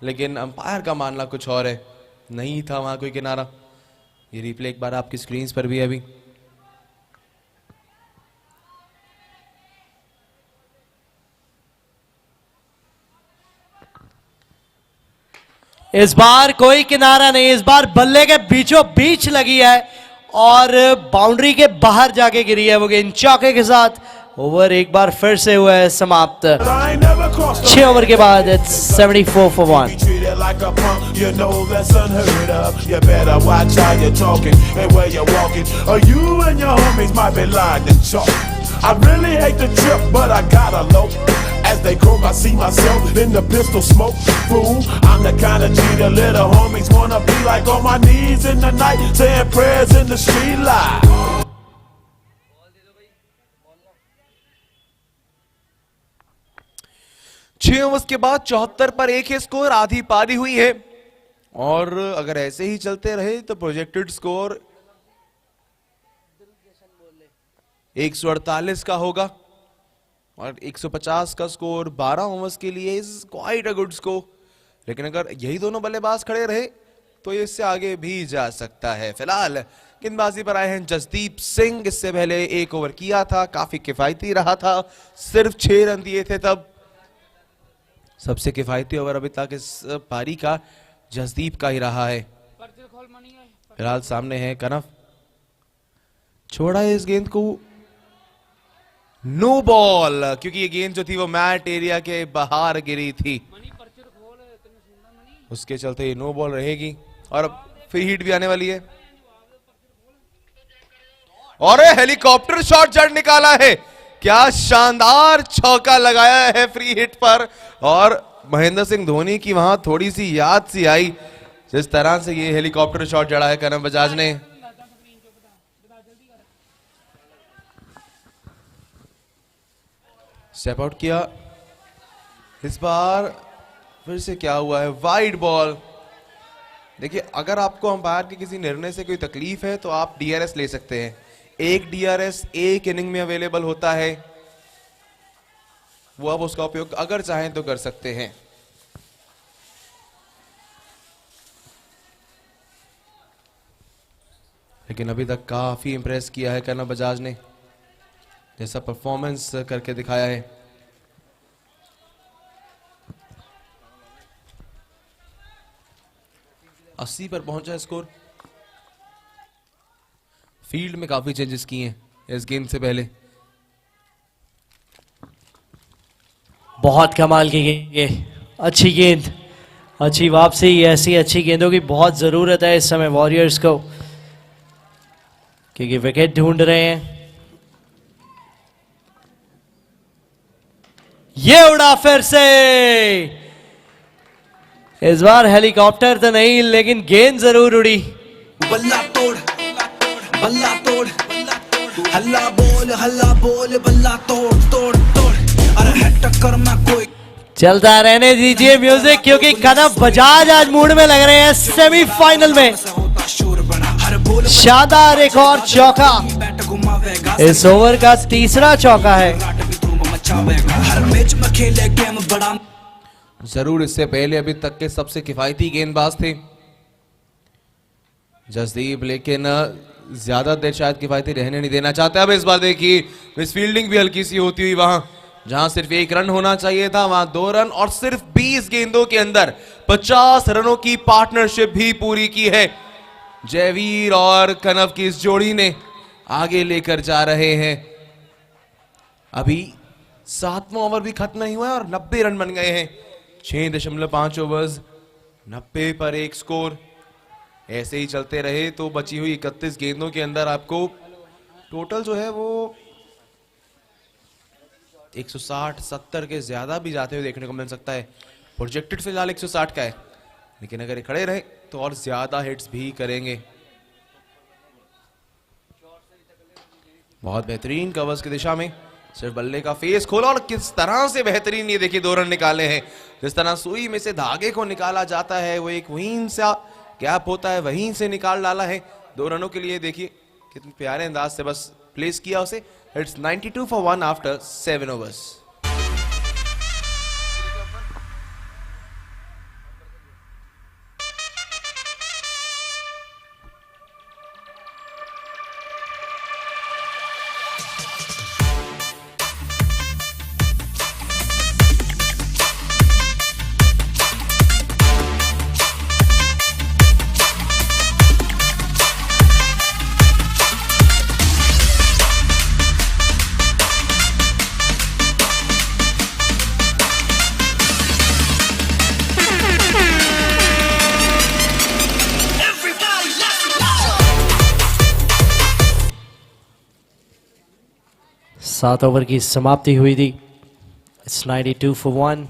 लेकिन अंपायर का मानना कुछ और है, नहीं था वहां कोई किनारा। ये रिप्ले एक बार आपकी स्क्रीन पर भी है अभी। इस बार कोई किनारा नहीं, इस बार बल्ले के बीचों बीच लगी है और बाउंड्री के बाहर जाके गिरी है वो गेंद चौके के साथ। ओवर एक बार फिर से हुआ है समाप्त। 6 ओवर के बाद 74 for 1। Like a punk, you know that's unheard of. You better watch how you're talking and where you're walking, or you and your homies might be lying to chalk. I really hate the trip, but I gotta low. As they croak, I see myself in the pistol smoke. Fool, I'm the kind of G the little homies wanna be like, on my knees in the night, saying prayers in the street light. 6 overs के बाद 74 पर 1 है स्कोर, आधी पारी हुई है और अगर ऐसे ही चलते रहे तो प्रोजेक्टेड स्कोर 148 का होगा और 150 का स्कोर 12 ओवर्स के लिए is quite a good score. लेकिन अगर यही दोनों बल्लेबाज खड़े रहे तो ये इससे आगे भी जा सकता है। फिलहाल गेंदबाजी पर आए हैं जसदीप सिंह, इससे पहले 1 ओवर किया था, काफी किफायती रहा था, सिर्फ 6 रन दिए थे तब। सबसे किफायती ओवर अभी तक इस पारी का जसदीप का ही रहा है। फिलहाल सामने है कनव, छोड़ा है इस गेंद को नो बॉल, क्योंकि ये गेंद जो थी वो मैट एरिया के बाहर गिरी थी, उसके चलते ये नो बॉल रहेगी। और अब फ्री हिट भी आने वाली है। और हेलीकॉप्टर शॉट जड़ निकाला है, क्या शानदार चौका लगाया है फ्री हिट पर। और महेंद्र सिंह धोनी की वहां थोड़ी सी याद सी आई, जिस तरह से ये हेलीकॉप्टर शॉट जड़ा है कनम बजाज ने। स्टेप आउट किया, इस बार फिर से क्या हुआ है, वाइड बॉल। देखिए, अगर आपको अंपायर के किसी निर्णय से कोई तकलीफ है तो आप डीआरएस ले सकते हैं। एक डीआरएस एक इनिंग में अवेलेबल होता है, वो आप उसका उपयोग अगर चाहें तो कर सकते हैं। लेकिन अभी तक काफी इंप्रेस किया है कनम बजाज ने, जैसा परफॉर्मेंस करके दिखाया है। अस्सी पर पहुंचा स्कोर। फील्ड में काफी चेंजेस किए हैं इस गेंद से पहले। बहुत कमाल की गेंद, अच्छी गेंद, अच्छी वापसी। ऐसी अच्छी गेंदों की बहुत जरूरत है इस समय वॉरियर्स को, क्योंकि विकेट ढूंढ रहे हैं। ये उड़ा फिर से, इस बार हेलीकॉप्टर तो नहीं लेकिन गेंद जरूर उड़ी। बल्ला तोड़, बल्ला तोड़, हल्ला बोल बल्ला तोड़ तोड़ तोड़। अरे है टक्कर में कोई, चलता रहने दीजिए म्यूजिक, क्योंकि कनम बजाज आज मूड में लग रहे हैं। सेमीफाइनल में शानदार एक और चौका, इस ओवर का तीसरा चौका है। हर मैच में खेले गेम बड़ा, जरूर इससे पहले अभी तक के सबसे किफायती गेंदबाज थे जसदीप, लेकिन ज्यादा देर शायद किफायती रहने नहीं देना चाहते। अब इस बार देखिए, मिस फील्डिंग भी हल्की सी होती हुई, वहां जहां सिर्फ 1 रन होना चाहिए था वहां 2 रन, और सिर्फ 20 गेंदों के अंदर 50 रनों की पार्टनरशिप भी पूरी की है। जयवीर और कनव की इस जोड़ी ने आगे लेकर जा रहे हैं। अभी 7वां ओवर भी खत्म नहीं हुआ है और 90 रन बन गए हैं। 6.5 ओवर्स, 90 पर 1 स्कोर। ऐसे ही चलते रहे तो बची हुई 31 गेंदों के अंदर आपको टोटल जो है वो 160-70 के ज्यादा भी जाते हुए देखने को मिल सकता है। प्रोजेक्टेड फिलहाल 160 का है, लेकिन अगर ये खड़े रहे तो और ज्यादा हिट्स भी करेंगे। बहुत बेहतरीन कवर्स की दिशा में सिर्फ बल्ले का फेस खोला, और किस तरह से बेहतरीन ये देखिए 2 रन निकाले हैं। जिस तरह सुई में से धागे को निकाला जाता है, वो एक वहीं सा गैप होता है, वहीं से निकाल डाला है 2 रनों के लिए। देखिए कितने प्यारे अंदाज से बस प्लेस किया उसे। It's 92 for 1 after 7 overs। सात ओवर की समाप्ति हुई थी। It's 92 for 1।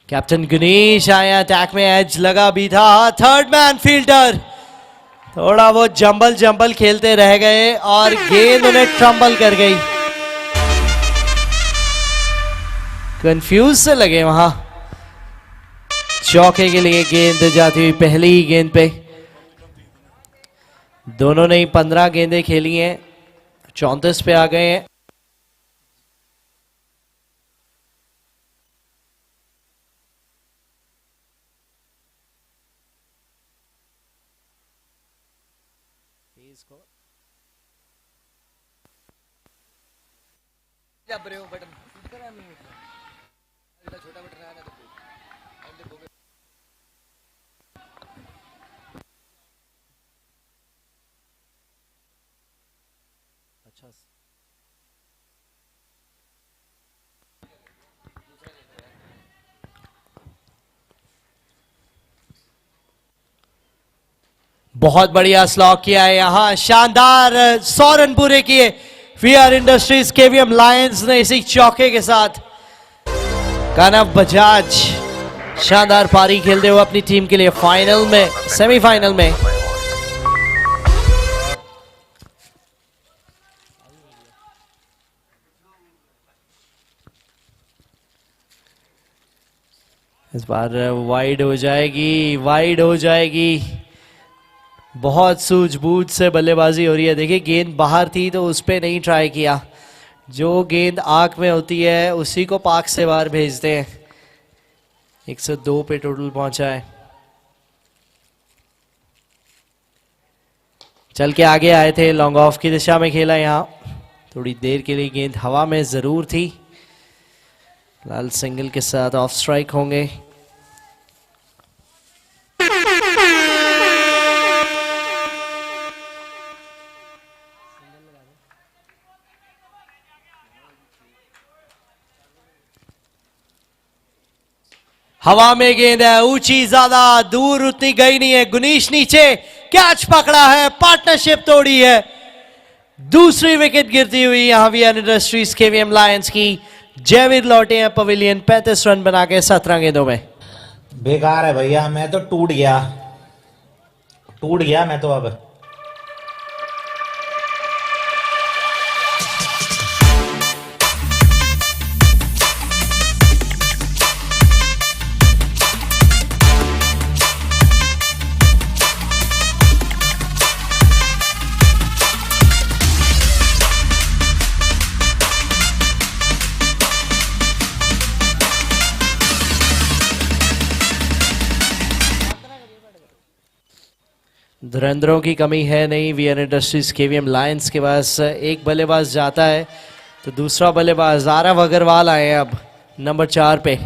कैप्टन गणेश आया अटैक में, एज लगा भी था। थर्ड मैन फील्डर थोड़ा वो जंबल खेलते रह गए और गेंद उन्हें ट्रम्बल कर गई, कंफ्यूज से लगे वहां। चौके के लिए गेंद जाती हुई पहली ही गेंद पे। दोनों ने 15 गेंदें खेली हैं, 34 पे आ गए हैं। बहुत बढ़िया स्लॉक किया है यहां, शानदार 100 रन पूरे किए वीआर इंडस्ट्रीज केवीएम लायंस ने इसी चौके के साथ। कनव बजाज शानदार पारी खेलते हुए अपनी टीम के लिए फाइनल में, सेमीफाइनल में। इस बार वाइड हो जाएगी, वाइड हो जाएगी। बहुत सूझबूझ से बल्लेबाजी हो रही है। देखिए गेंद बाहर थी तो उस पर नहीं ट्राई किया, जो गेंद आंख में होती है उसी को पाक से बाहर भेजते हैं। 102 पे टोटल पहुंचा है। चल के आगे आए थे, लॉन्ग ऑफ की दिशा में खेला। यहाँ थोड़ी देर के लिए गेंद हवा में जरूर थी। लाल सिंगल के साथ ऑफ स्ट्राइक होंगे। हवा में गेंद है, ऊंची ज्यादा, दूर उतनी गई नहीं है। गुनीश नीचे कैच पकड़ा है, पार्टनरशिप तोड़ी है। दूसरी विकेट गिरती हुई यहां वीआर इंडस्ट्रीज केवीएम लायंस की। जयवीर लौटे हैं पवेलियन 35 रन बना के 17 गेंदों में। बेकार है भैया, मैं तो टूट गया मैं तो अब। धुरंधरों की कमी है नहीं वीआर इंडस्ट्रीज केवीएम लायंस के पास। एक बल्लेबाज जाता है तो दूसरा बल्लेबाज आरव अग्रवाल आए हैं अब नंबर 4 पे।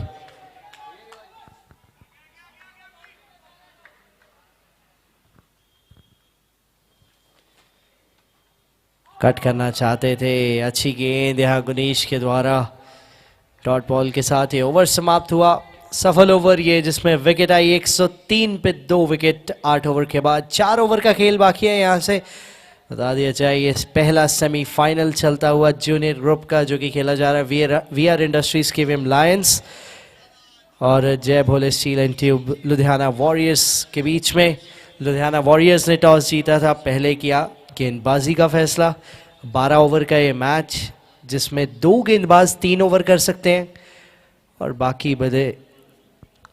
कट करना चाहते थे, अच्छी गेंद यहाँ गुनीश के द्वारा। डॉट बॉल के साथ ये ओवर समाप्त हुआ। सफल ओवर ये जिसमें विकेट आई 103 पे 2 विकेट 8 ओवर के बाद। 4 ओवर का खेल बाकी है। यहाँ से बता दिया जाए ये पहला सेमीफाइनल चलता हुआ जूनियर ग्रुप का जो कि खेला जा रहा है वीआर इंडस्ट्रीज केवीएम लायंस और Jai Bhole steel and tube Ludhiana warriors के बीच में। लुधियाना वॉरियर्स ने टॉस जीता था, पहले किया गेंदबाजी का फैसला। 12 ओवर का ये मैच जिसमें 2 गेंदबाज 3 ओवर कर सकते हैं और बाकी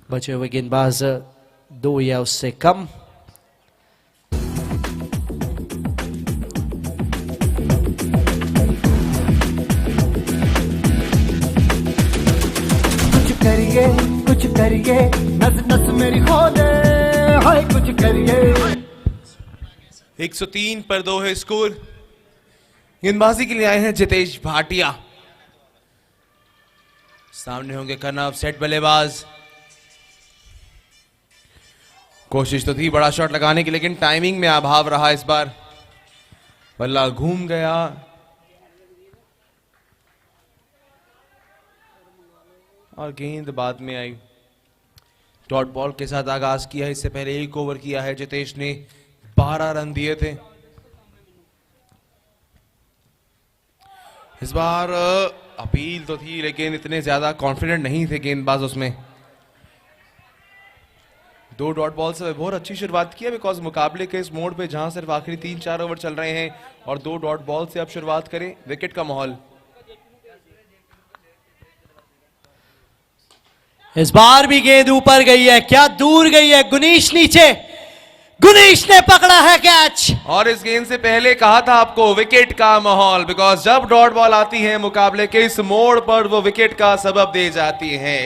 बचे हुए गेंदबाज 2 या उससे कम। कुछ करिए नस नस मेरी खोले, हाय कुछ करिए। 103 पर 2 है स्कोर। गेंदबाजी के लिए आए हैं जितेश भाटिया, सामने होंगे कनव सेट बल्लेबाज। कोशिश तो थी बड़ा शॉट लगाने की लेकिन टाइमिंग में अभाव रहा इस बार। बल्ला घूम गया। और गेंद बाद में आई। डॉट बॉल के साथ आगाज किया। इससे पहले 1 ओवर किया है जितेश ने, 12 रन दिए थे। इस बार अपील तो थी लेकिन इतने ज्यादा कॉन्फिडेंट नहीं थे गेंदबाज उसमें। 2 डॉट बॉल से बहुत अच्छी शुरुआत की है बिकॉज मुकाबले के इस मोड पे जहां सिर्फ आखिरी 3-4 ओवर चल रहे हैं और 2 डॉट बॉल से अब शुरुआत करें, विकेट का माहौल। इस बार भी गेंद ऊपर गई है, क्या दूर गई है। गुनीश नीचे, गुनीश ने पकड़ा है कैच। और इस गेंद से पहले कहा था आपको विकेट का माहौल, बिकॉज जब डॉट बॉल आती है मुकाबले के इस मोड़ पर वो विकेट का सबब दे जाती है।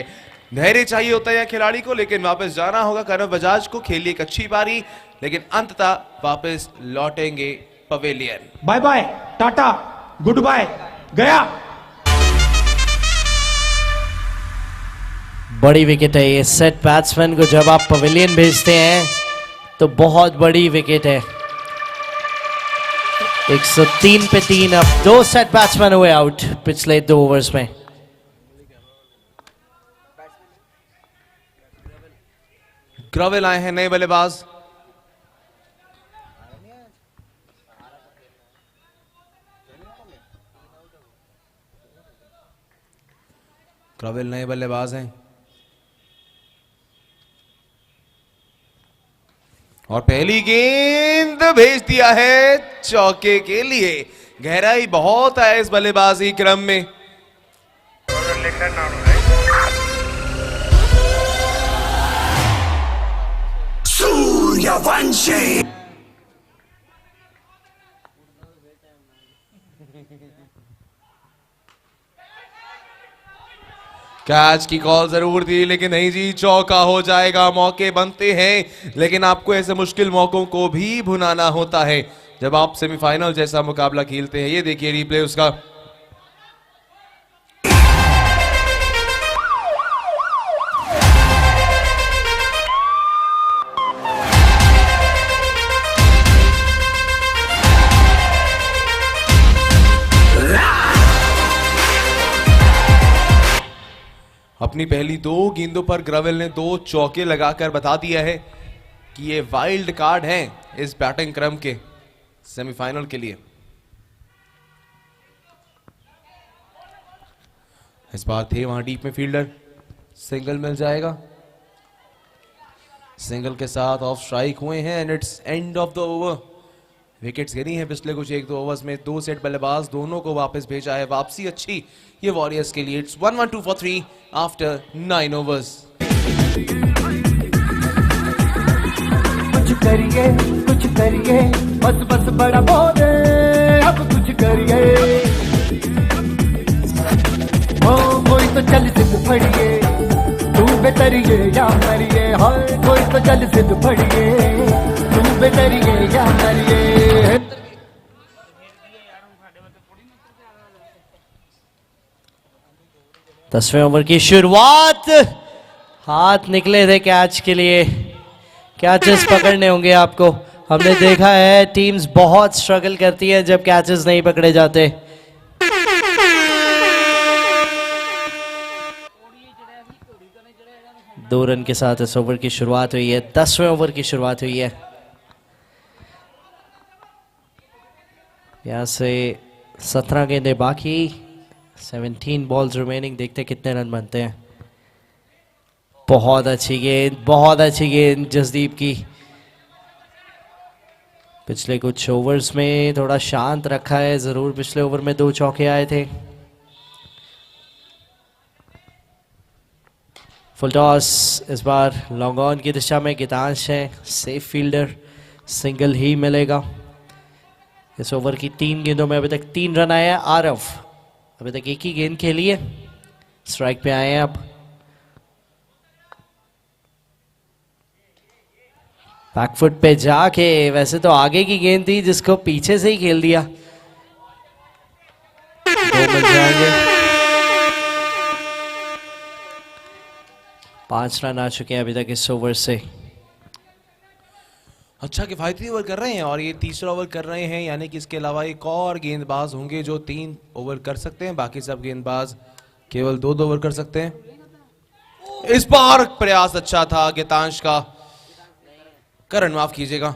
धैर्य चाहिए होता है खिलाड़ी को, लेकिन वापस जाना होगा। कनव बजाज को खेली एक अच्छी पारी लेकिन अंततः वापस लौटेंगे pavilion. Bye bye, tata, good bye, गया। बड़ी विकेट है ये। सेट बैट्समैन को जब आप पवेलियन भेजते हैं तो बहुत बड़ी विकेट है। 103 पे 3। अब 2 सेट बैट्समैन हुए आउट पिछले 2 ओवर्स में। ग्रवेल आए हैं नए बल्लेबाज। ग्रवेल नए बल्लेबाज हैं और पहली गेंद भेज दिया है चौके के लिए। गहराई बहुत है इस बल्लेबाजी क्रम में। सूर्यवंशी कैच की कॉल जरूर दी लेकिन नहीं जी, चौका हो जाएगा। मौके बनते हैं लेकिन आपको ऐसे मुश्किल मौकों को भी भुनाना होता है जब आप सेमीफाइनल जैसा मुकाबला खेलते हैं। ये देखिए रिप्ले उसका। अपनी पहली 2 गेंदों पर ग्रवेल ने 2 चौके लगाकर बता दिया है कि ये वाइल्ड कार्ड हैं इस बैटिंग क्रम के सेमीफाइनल के लिए। इस बार थे वहां डीप में फील्डर, सिंगल मिल जाएगा। सिंगल के साथ ऑफ स्ट्राइक हुए हैं and it's end of the over. Wickets गिरी हैं पिछले कुछ 1-2 ओवर्स में। 2 सेट बल्लेबाज दोनों को वापस भेजा है। वापसी अच्छी ये वॉरियर्स के लिए। It's 1-1-2 for 3 after 9 overs. कुछ करिए बस बस बड़ा बोले अब कुछ करिए। ओ कोई तो चल जिद फड़िए, तू बेतरिए या मरिए। हाय कोई तो चल जिद फड़िए, तू बेतरिए या मरिए। 10वें ओवर की शुरुआत। हाथ निकले थे कैच के लिए। कैचेस पकड़ने होंगे आपको। हमने देखा है टीम्स बहुत स्ट्रगल करती है जब कैचेस नहीं पकड़े जाते। दो रन के साथ इस ओवर की शुरुआत हुई है। 10वें ओवर की शुरुआत हुई है। यहां से 17 गेंदें बाकी, 17 बॉल्स रिमेनिंग। देखते कितने रन बनते हैं। बहुत अच्छी गेंद, बहुत अच्छी गेंद जसदीप की। पिछले कुछ ओवर्स में थोड़ा शांत रखा है जरूर। पिछले ओवर में 2 चौके आए थे। फुल टॉस इस बार लॉन्ग ऑन की दिशा में गीतांश है। सेफ फील्डर, सिंगल ही मिलेगा। इस ओवर की 3 गेंदों में अभी तक 3 रन आए हैं। आरव अभी तक एक ही गेंद खेली है, स्ट्राइक पे आए हैं अब। बैकफुट पे जाके, वैसे तो आगे की गेंद थी जिसको पीछे से ही खेल दिया। 2 मिल जाएंगे। 5 रन आ चुके हैं अभी तक इस ओवर से। अच्छा किफायती ओवर कर रहे हैं और ये तीसरा ओवर कर रहे हैं, यानी कि इसके अलावा एक और गेंदबाज होंगे जो 3 ओवर कर सकते हैं। बाकी सब गेंदबाज केवल 2 ओवर कर सकते हैं। इस बार प्रयास अच्छा था गीतांश का। करण माफ कीजिएगा,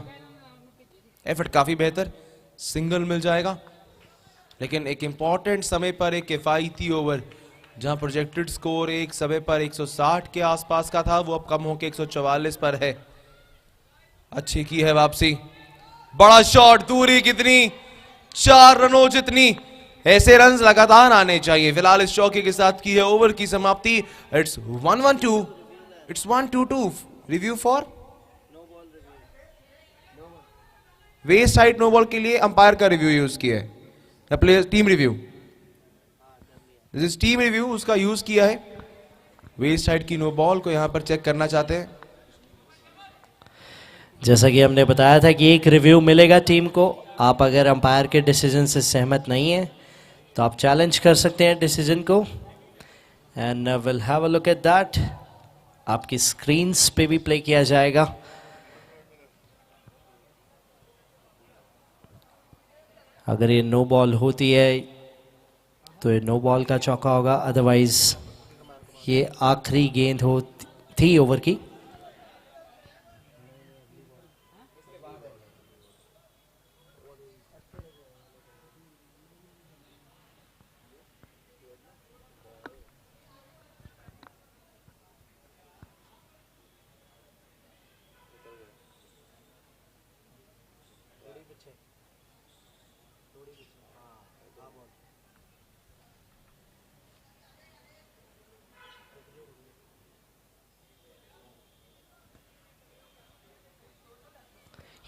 एफर्ट काफी बेहतर। सिंगल मिल जाएगा लेकिन एक इंपॉर्टेंट समय पर एक किफायती ओवर जहां प्रोजेक्टेड स्कोर एक समय पर 160 के आसपास का था, वो अब कम होकर 144 पर है। अच्छी की है वापसी। बड़ा शॉट, दूरी कितनी, 4 रनों जितनी। ऐसे रन्स लगातार आने चाहिए। फिलहाल इस चौके के साथ की है ओवर की समाप्ति। It's 1-1-2, it's 1-2-2। Review for west side no ball के लिए अंपायर का रिव्यू यूज किया है। Player team review, this is team review, उसका यूज किया है। वेस्ट साइड की नो बॉल को यहां पर चेक करना चाहते हैं। जैसा कि हमने बताया था कि एक रिव्यू मिलेगा टीम को। आप अगर अंपायर के डिसीजन से सहमत नहीं है तो आप चैलेंज कर सकते हैं डिसीजन को। And will have a look at that. आपकी स्क्रीन्स पे भी प्ले किया जाएगा। अगर ये नो बॉल होती है तो ये नो बॉल का चौका होगा, अदरवाइज ये आखिरी गेंद हो थी ओवर की।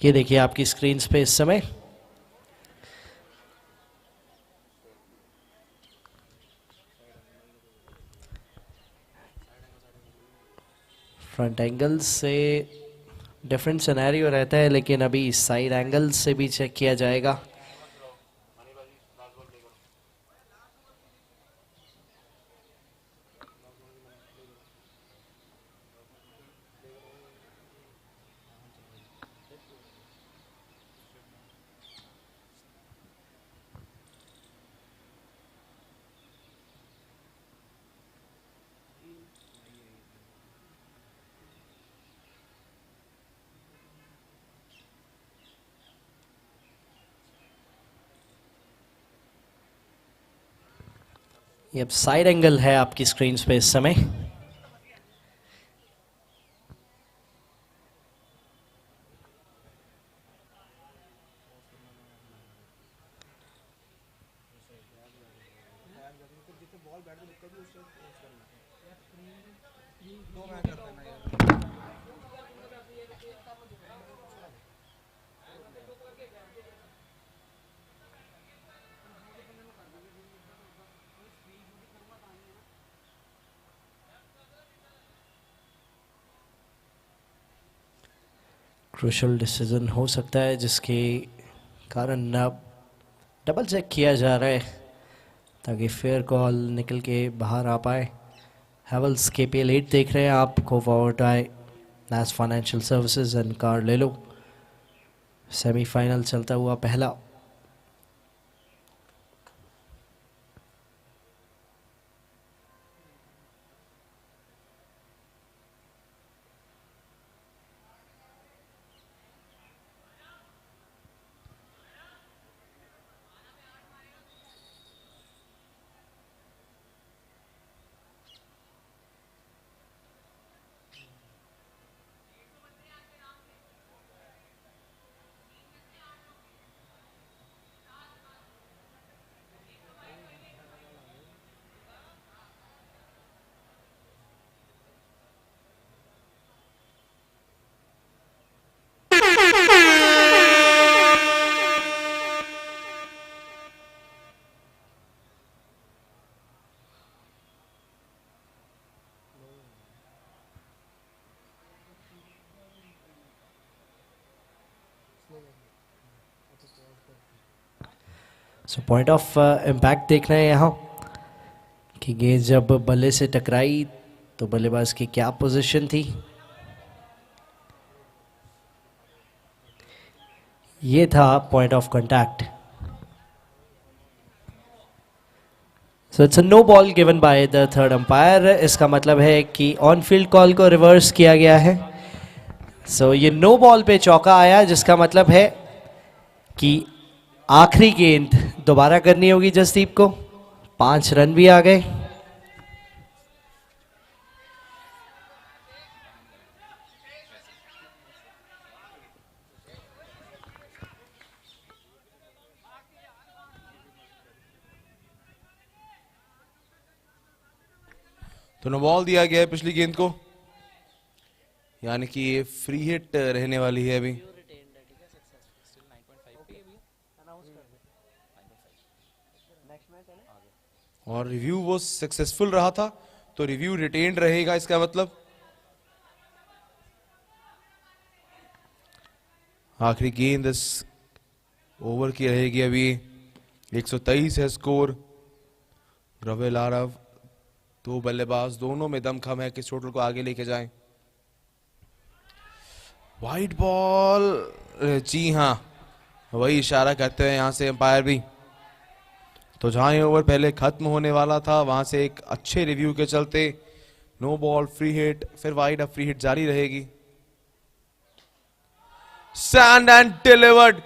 ये देखिए आपकी स्क्रीन पे इस समय फ्रंट एंगल से डिफरेंट सिनेरियो रहता है, लेकिन अभी साइड एंगल से भी चेक किया जाएगा। ये अब साइड एंगल है आपकी स्क्रीन पे इस समय। क्रूशल डिसीजन हो सकता है जिसके कारण अब डबल चेक किया जा रहा है ताकि फेयर कॉल निकल के बाहर आ पाए। हैवल्स KPL 8 देख रहे हैं आप, को फॉरवर्ड आए नास फाइनेंशियल सर्विसेज एंड कार ले लो। सेमीफाइनल चलता हुआ पहला पॉइंट ऑफ इम्पैक्ट देख रहे हैं यहाँ कि गेंद जब बल्ले से टकराई तो बल्लेबाज की क्या पोजीशन थी। ये था point of contact. So it's a no ball given by the third umpire. इसका मतलब है कि ऑन फील्ड कॉल को रिवर्स किया गया है। सो ये नो बॉल पे चौका आया, जिसका मतलब है कि आखिरी गेंद दोबारा करनी होगी जसदीप को। 5 रन भी आ गए। तो नो बॉल दिया गया है पिछली गेंद को, यानी कि ये फ्री हिट रहने वाली है अभी। और रिव्यू वो सक्सेसफुल रहा था तो रिव्यू रिटेन्ड रहेगा, इसका मतलब आखिरी गेंद इस ओवर की रहेगी अभी। 123 है स्कोर। रवेल आरव, 2 बल्लेबाज, दोनों में दमखम है किस टोटल को आगे लेके जाएं। वाइड बॉल, जी हां, वही इशारा करते हैं यहां से अंपायर भी। तो जहां ये ओवर पहले खत्म होने वाला था वहां से एक अच्छे रिव्यू के चलते नो बॉल, फ्री हिट, फिर वाइड, अब फ्री हिट जारी रहेगी। सैंड एंड डिलीवर्ड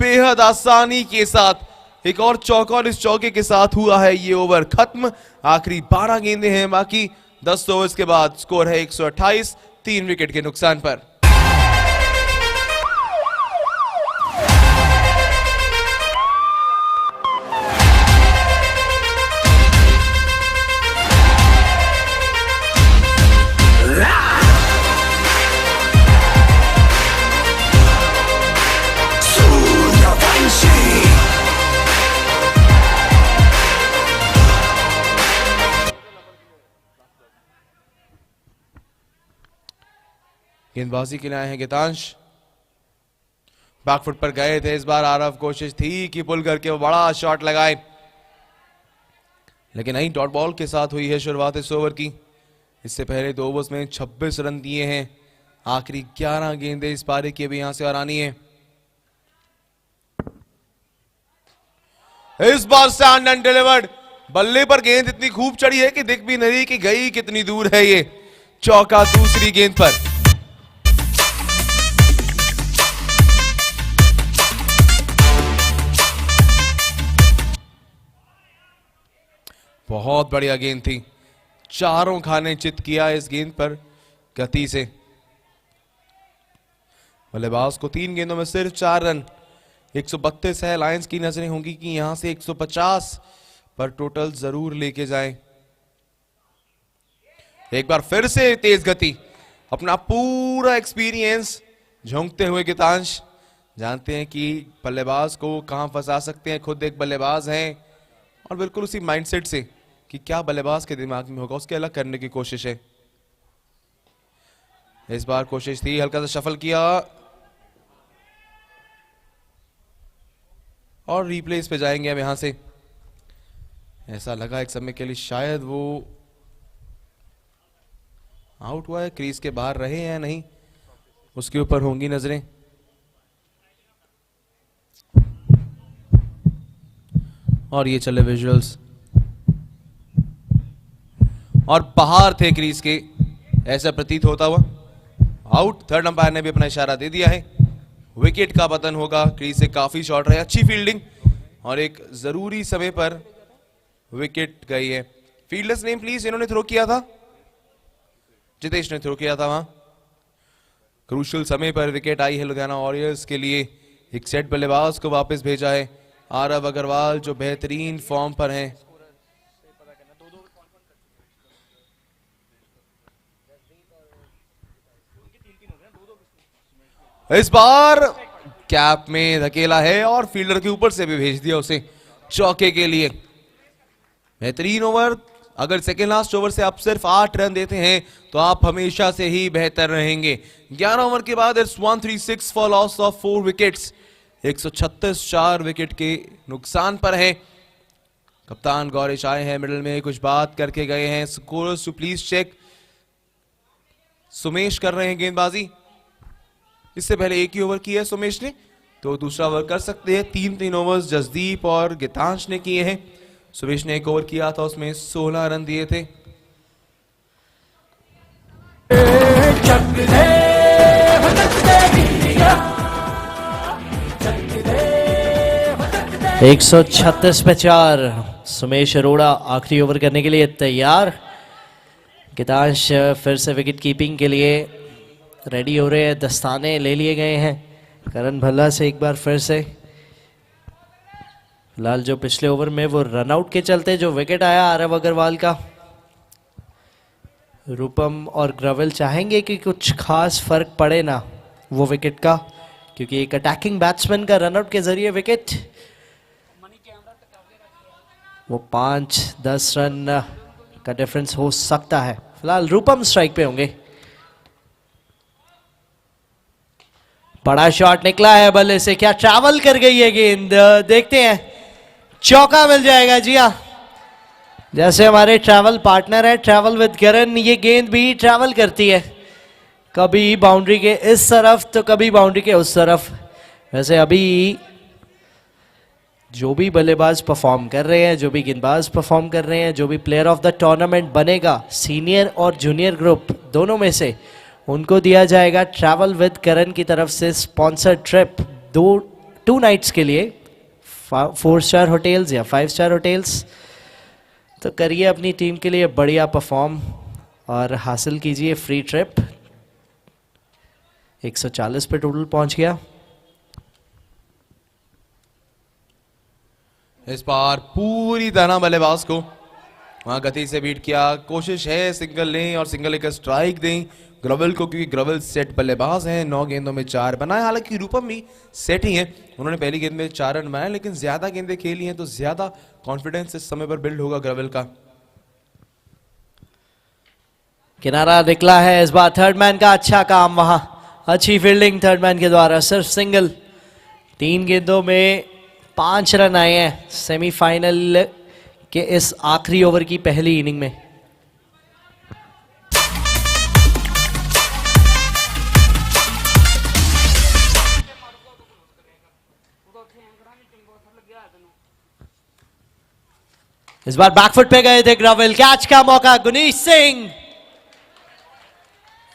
बेहद आसानी के साथ एक और चौका, और इस चौके के साथ हुआ है ये ओवर खत्म। आखिरी 12 गेंदें हैं बाकी 10 ओवर्स के बाद। स्कोर है 128, 3 विकेट के नुकसान पर। गेंदबाजी के लिए आए हैं गीतांश। बैकफुट पर गए थे इस बार आरव, कोशिश थी कि पुल करके वो बड़ा शॉट लगाए, लेकिन नहीं, डॉट बॉल के साथ हुई है शुरुआत इस ओवर की। इससे पहले 2 ओवर्स में 26 रन दिए हैं। आखिरी 11 गेंदें इस पारी की भी यहां से और आनी है। इस बार स्टैंड एंड डिलीवर्ड, बल्ले पर गेंद इतनी खूब चढ़ी है कि दिख भी नहीं कि गई कितनी दूर है ये। चौका दूसरी गेंद पर। बहुत बढ़िया गेंद थी, चारों खाने चित किया इस गेंद पर गति से। बल्लेबाज को 3 गेंदों में सिर्फ 4 रन। 132 है। लायंस की नजरें होंगी कि यहां से 150 पर टोटल जरूर लेके जाएं। एक बार फिर से तेज गति, अपना पूरा एक्सपीरियंस झोंकते हुए गीतांश जानते हैं कि बल्लेबाज को कहां फंसा सकते हैं। खुद एक बल्लेबाज हैं और बिल्कुल उसी माइंडसेट से कि क्या बल्लेबाज के दिमाग में होगा उसके अलग करने की कोशिश है। इस बार कोशिश थी, हल्का सा शफल किया और रिप्लेस पे जाएंगे अब यहां से। ऐसा लगा एक समय के लिए शायद वो आउट हुआ है, क्रीज के बाहर रहे हैं नहीं, उसके ऊपर होंगी नजरें। और ये चले विजुअल्स, और बाहर थे क्रीज के, ऐसा प्रतीत होता हुआ आउट। थर्ड अंपायर ने भी अपना इशारा दे दिया है, विकेट का पतन होगा। क्रीज से काफी शॉट रहे, अच्छी फील्डिंग और एक जरूरी समय पर विकेट गई है। फील्डर्स नेम प्लीज, इन्होंने थ्रो किया था, जितेश ने थ्रो किया था वहां। क्रूशियल समय पर विकेट आई है लुधियाना वॉरियर्स के लिए। एक सेट बल्लेबाज को वापस भेजा है, आरव अग्रवाल जो बेहतरीन फॉर्म पर हैं। इस बार कैप में धकेला है और फील्डर के ऊपर से भी भेज दिया उसे चौके के लिए। बेहतरीन ओवर। अगर सेकेंड लास्ट ओवर से आप सिर्फ 8 रन देते हैं तो आप हमेशा से ही बेहतर रहेंगे। 11 ओवर के बाद it's 136 for loss of 4 wickets. 136 4 wicket के नुकसान पर है। कप्तान गौरीश आए हैं मिडिल में, कुछ बात करके गए हैं। Scorers to please check. Sumesh कर रहे हैं गेंदबाजी। इससे पहले एक ही ओवर किया है सुमेश ने, तो दूसरा ओवर कर सकते हैं। 3 ओवर्स जसदीप और गीतांश ने किए हैं। सुमेश ने एक ओवर किया था, उसमें 16 रन दिए थे। एक 136 पे 4। सुमेश अरोड़ा आखिरी ओवर करने के लिए तैयार। गीतांश फिर से विकेट कीपिंग के लिए रेडी हो रहे हैं। दस्ताने ले लिए गए हैं करण भल्ला से एक बार फिर से। फिलहाल जो पिछले ओवर में वो रनआउट के चलते जो विकेट आया आरव अग्रवाल का, रूपम और ग्रवेल चाहेंगे कि कुछ खास फर्क पड़े ना वो विकेट का, क्योंकि एक अटैकिंग बैट्समैन का रनआउट के जरिए विकेट, वो 5-10 रन का डिफरेंस हो सकता है। फिलहाल रूपम स्ट्राइक पे होंगे। बड़ा शॉट निकला है बल्ले से, क्या ट्रैवल कर गई है गेंद, देखते हैं चौका मिल जाएगा। जी हाँ, जैसे हमारे ट्रैवल पार्टनर है ट्रैवल विद किरण, ये गेंद भी ट्रैवल करती है, कभी बाउंड्री के इस तरफ तो कभी बाउंड्री के उस तरफ। वैसे अभी जो भी बल्लेबाज परफॉर्म कर रहे हैं, जो भी गेंदबाज परफॉर्म कर रहे हैं, जो भी प्लेयर ऑफ द टूर्नामेंट बनेगा सीनियर और जूनियर ग्रुप दोनों में से, उनको दिया जाएगा ट्रैवल विद करण की तरफ से स्पॉन्सर ट्रिप 2 नाइट्स के लिए 4 स्टार होटल्स या 5 स्टार होटल्स। तो करिए अपनी टीम के लिए बढ़िया परफॉर्म और हासिल कीजिए फ्री ट्रिप। 140 पे टोटल पहुंच गया। इस बार पूरी तरह बल्लेबाज को वहां गति से बीट किया। कोशिश है सिंगल लें और सिंगल लेकर स्ट्राइक दें ग्रवल को, क्योंकि ग्रवल सेट बल्लेबाज हैं। 9 गेंदों में 4 बनाए। हालांकि रूपम भी सेट ही है, उन्होंने पहली गेंद में 4 रन बनाए, लेकिन ज्यादा गेंदें खेली हैं तो ज्यादा कॉन्फिडेंस इस समय पर बिल्ड होगा ग्रवल का। किनारा निकला है इस बार थर्ड मैन का। अच्छा काम वहां, अच्छी फील्डिंग थर्ड मैन के द्वारा। सिर्फ सिंगल, 3 गेंदों में 5 रन आए हैं सेमीफाइनल के इस आखिरी ओवर की पहली इनिंग में। इस बार बैकफुट पे गए थे ग्रवल। कैच का मौका, गुनीश सिंह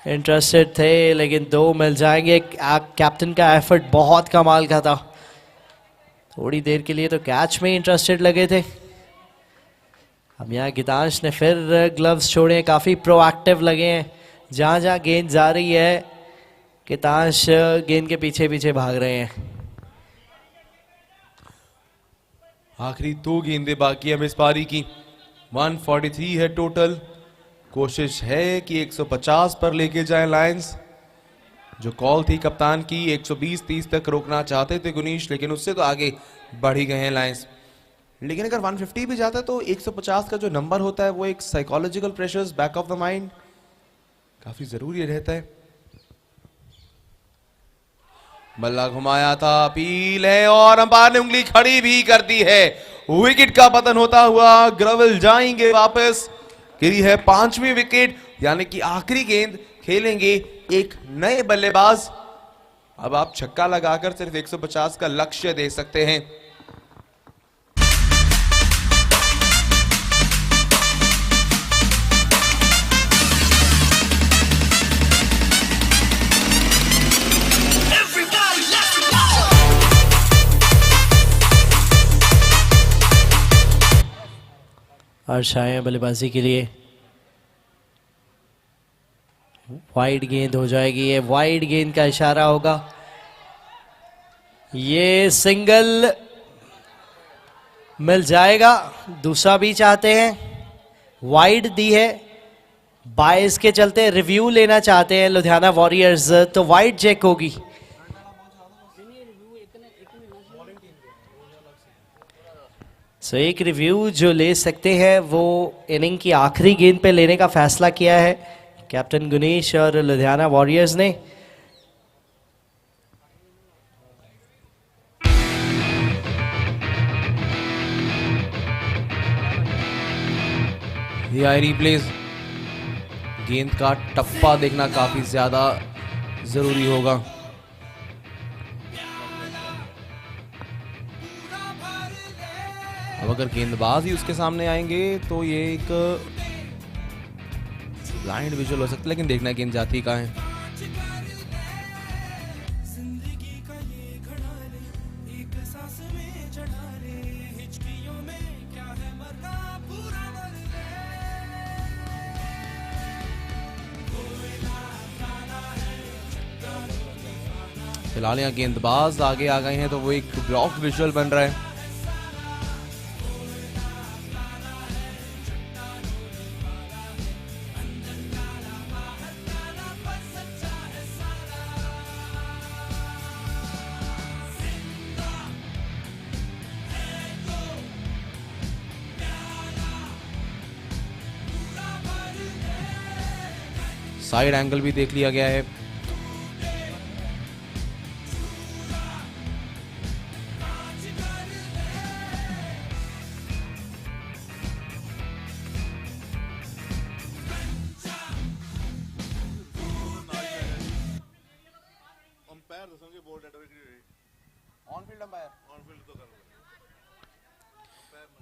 इंटरेस्टेड थे लेकिन 2 मिल जाएंगे। कैप्टन का एफर्ट बहुत कमाल का था। थोड़ी देर के लिए तो कैच में इंटरेस्टेड लगे थे। अब यहाँ गीतांश ने फिर ग्लव्स छोड़े, काफी प्रोएक्टिव लगे हैं। जहां जहां गेंद जा रही है गीतांश गेंद के पीछे पीछे भाग रहे हैं। आखिरी 2 गेंदें बाकी है इस पारी की। 143 है टोटल। कोशिश है कि 150 पर लेके जाएं लायंस। जो कॉल थी कप्तान की 120-30 तक रोकना चाहते थे गुनीश, लेकिन उससे तो आगे बढ़ ही गए हैं लायंस। लेकिन अगर 150 भी जाता है तो 150 का जो नंबर होता है वो एक psychological pressures back of the mind काफी जरूरी रहता है। बल्ला घुमाया था, अपील है और अंपायर ने उंगली खड़ी भी कर दी है। विकेट का पतन होता हुआ ग्रवल जाएंगे वापस। गिरी है 5वीं विकेट, यानी कि आखिरी गेंद खेलेंगे एक नए बल्लेबाज। अब आप छक्का लगाकर सिर्फ 150 का लक्ष्य दे सकते हैं। अर्श आए हैं बल्लेबाजी के लिए। वाइड गेंद हो जाएगी, ये वाइड गेंद का इशारा होगा। ये सिंगल मिल जाएगा। दूसरा भी चाहते हैं, वाइड दी है, बाइस के चलते रिव्यू लेना चाहते हैं लुधियाना वॉरियर्स, तो वाइड चेक होगी। सो एक रिव्यू जो ले सकते हैं वो इनिंग की आखिरी गेंद पे लेने का फैसला किया है कैप्टन गुनीश और लुधियाना वॉरियर्स ने। ये आई रिप्लेस, गेंद का टप्पा देखना काफी ज्यादा जरूरी होगा। अब अगर गेंदबाज ही उसके सामने आएंगे तो ये एक ब्लाइंड विजुअल हो सकता है, लेकिन देखना गेंद जाती कहाँ है। फिलहाल यहाँ गेंदबाज आगे आ गए हैं तो वो एक ब्लॉक विजुअल बन रहा है। साइड एंगल भी देख लिया गया है।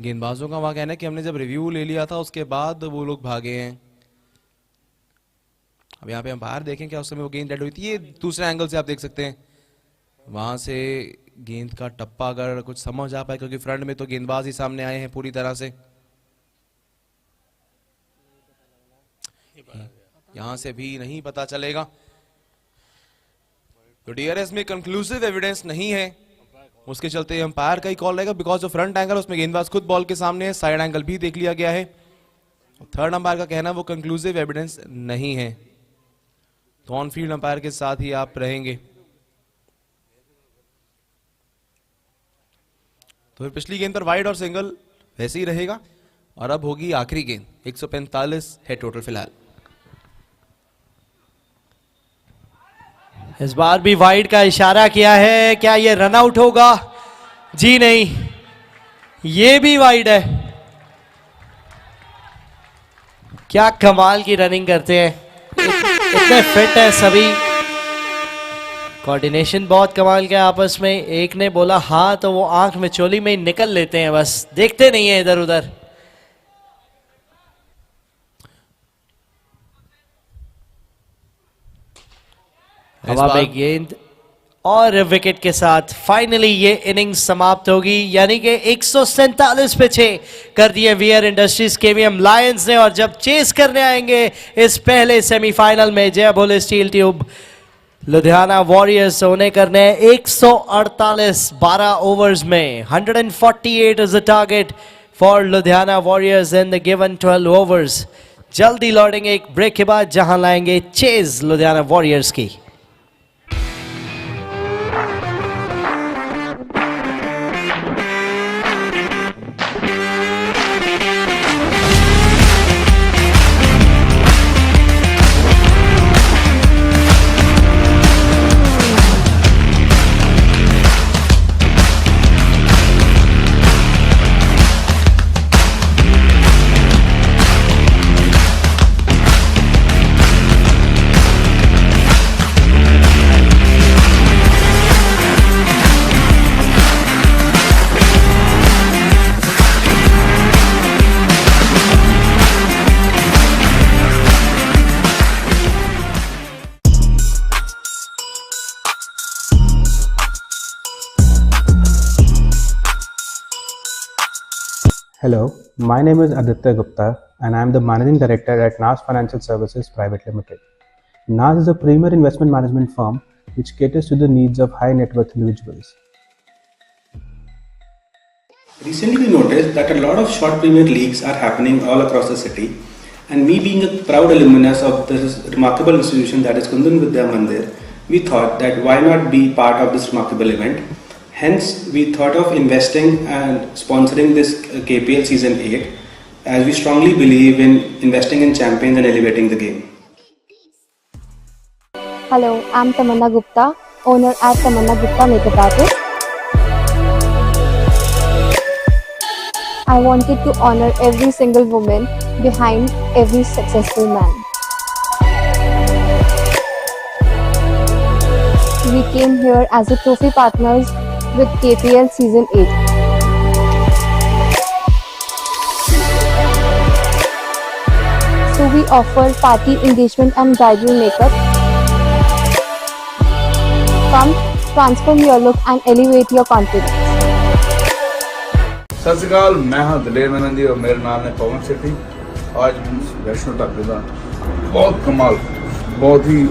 गेंदबाजों का वहां कहना है कि हमने जब रिव्यू ले लिया था उसके बाद वो लोग भागे हैं। अब यहाँ पे हम बाहर देखें क्या उस समय वो गेंद डेड हुई थी। ये दूसरे एंगल से आप देख सकते हैं, वहां से गेंद का टप्पा अगर कुछ समझ आ पाए, क्योंकि फ्रंट में तो गेंदबाज ही सामने आए हैं पूरी तरह से। यहां से भी नहीं पता चलेगा। तो डीआरएस में कंक्लूसिव एविडेंस नहीं है, उसके चलते अंपायर का ही कॉल रहेगा, बिकॉज जो फ्रंट एंगल उसमें गेंदबाज खुद बॉल के सामने है, साइड एंगल भी देख लिया गया है। थर्ड अंपायर का कहना वो कंक्लूसिव एविडेंस नहीं है, तो ऑन फील्ड अंपायर के साथ ही आप रहेंगे। तो फिर पिछली गेंद पर वाइड और सिंगल वैसे ही रहेगा, और अब होगी आखिरी गेंद। 145 है टोटल फिलहाल। इस बार भी वाइड का इशारा किया है, क्या ये रन आउट होगा? जी नहीं, ये भी वाइड है। क्या कमाल की रनिंग करते हैं, इतने फिट है सभी। कोऑर्डिनेशन बहुत कमाल का आपस में। एक ने बोला हाँ तो वो आंख में चोली में ही निकल लेते हैं, बस देखते नहीं है इधर उधर। हवा में गेंद और विकेट के साथ फाइनली ये इनिंग्स समाप्त होगी, यानी कि 147 पे 6 कर दिए वीआर इंडस्ट्रीज केवीएम लायंस ने। और जब चेस करने आएंगे इस पहले सेमीफाइनल में जय Bhole steel tube Ludhiana warriors होने करने 148 12 ओवर्स में। 148 is the target for Ludhiana warriors in the given 12 overs. जल्दी लौटेंगे एक ब्रेक के बाद, जहां लाएंगे चेज लुधियाना वॉरियर्स की। Hello, my name is Aditya Gupta and I am the Managing Director at NAS Financial Services Private Limited. NAS is a premier investment management firm which caters to the needs of high net worth individuals. Recently, we noticed that a lot of short Premier Leagues are happening all across the city, and me being a proud alumnus of this remarkable institution that is Kundan Vidya Mandir, we thought that why not be part of this remarkable event. Hence, we thought of investing and sponsoring this KPL Season 8, as we strongly believe in investing in champions and elevating the game. Hello, I'm Tamanna Gupta, owner at Tamanna Gupta Makeup Artist. I wanted to honor every single woman behind every successful man. We came here as a trophy partners with KPL Season 8. So we offer party engagement and bridal makeup. Come, transform your look and elevate your confidence. सत श्री अकाल, मैं हाँ दलेर मेहनती और मेरा नाम है पवन सेठी। आज वैष्णो ढाबे का बहुत कमाल, बहुत ही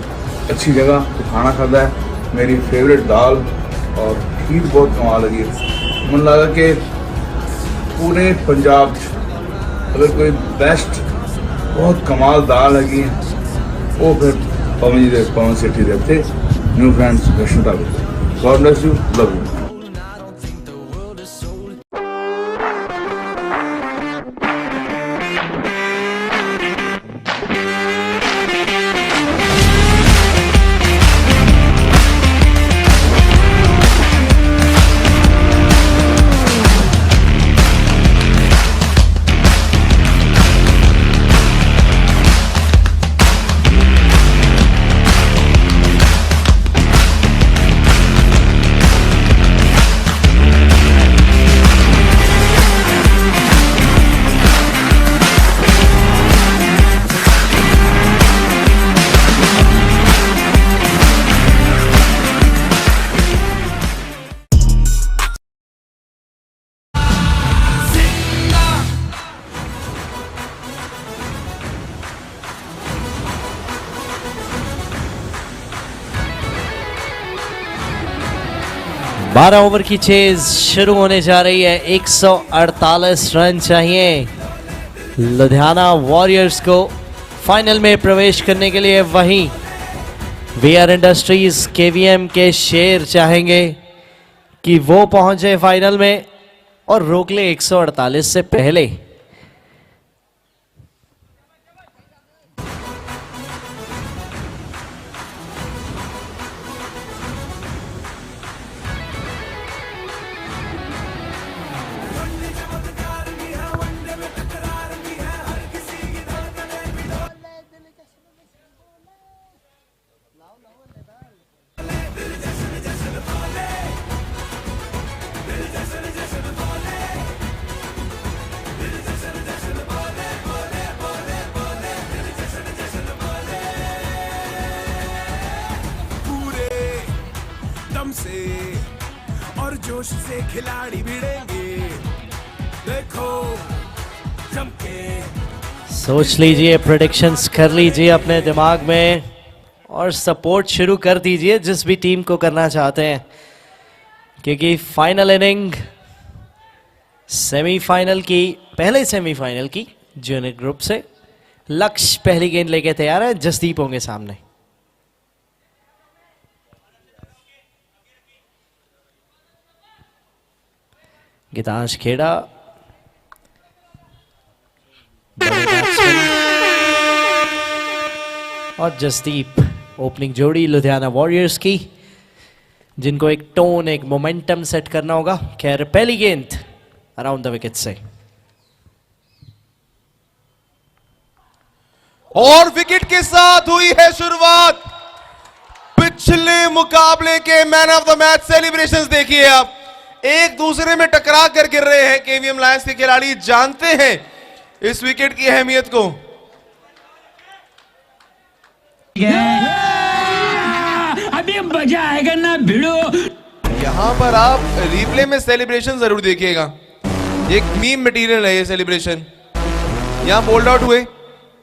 अच्छी जगह खाना खाता है। मेरी फेवरेट दाल और खीर बहुत कमाल लगी। मन लगा कि पूरे पंजाब अगर कोई बेस्ट बहुत कमाल दाल लगी वो फिर पवन सेठी रहते न्यू फ्रेंड्स वैष्णो ढाबे। God bless you, love you. 12 over की चेज शुरू होने जा रही है। 148 रन चाहिए लुधियाना वॉरियर्स को फाइनल में प्रवेश करने के लिए। वहीं वीआर इंडस्ट्रीज केवीएम के शेर चाहेंगे कि वो पहुंचे फाइनल में और रोक ले 148 से पहले। से और जोश से खिलाड़ी भिड़ेंगे, देखो चमके। सोच लीजिए, प्रेडिक्शंस कर लीजिए अपने दिमाग में और सपोर्ट शुरू कर दीजिए जिस भी टीम को करना चाहते हैं, क्योंकि फाइनल इनिंग सेमीफाइनल की, पहले सेमीफाइनल की जूनियर ग्रुप से लक्ष्य पहली गेंद लेके तैयार है। जसदीप होंगे सामने। गीतांश खेड़ा और जसदीप ओपनिंग जोड़ी लुधियाना वॉरियर्स की, जिनको एक टोन, एक मोमेंटम सेट करना होगा। खैर पहली गेंद अराउंड द विकेट से और विकेट के साथ हुई है शुरुआत पिछले मुकाबले के man of the match celebrations. देखिए आप, एक दूसरे में टकरा कर गिर रहे हैं। केवीएम लायंस के खिलाड़ी जानते हैं इस विकेट की अहमियत को। अभी मजा आएगा ना भिड़ो। यहां पर आप रिप्ले में सेलिब्रेशन जरूर देखिएगा, एक मीम मटेरियल है ये सेलिब्रेशन। यहां बोल्ड आउट हुए,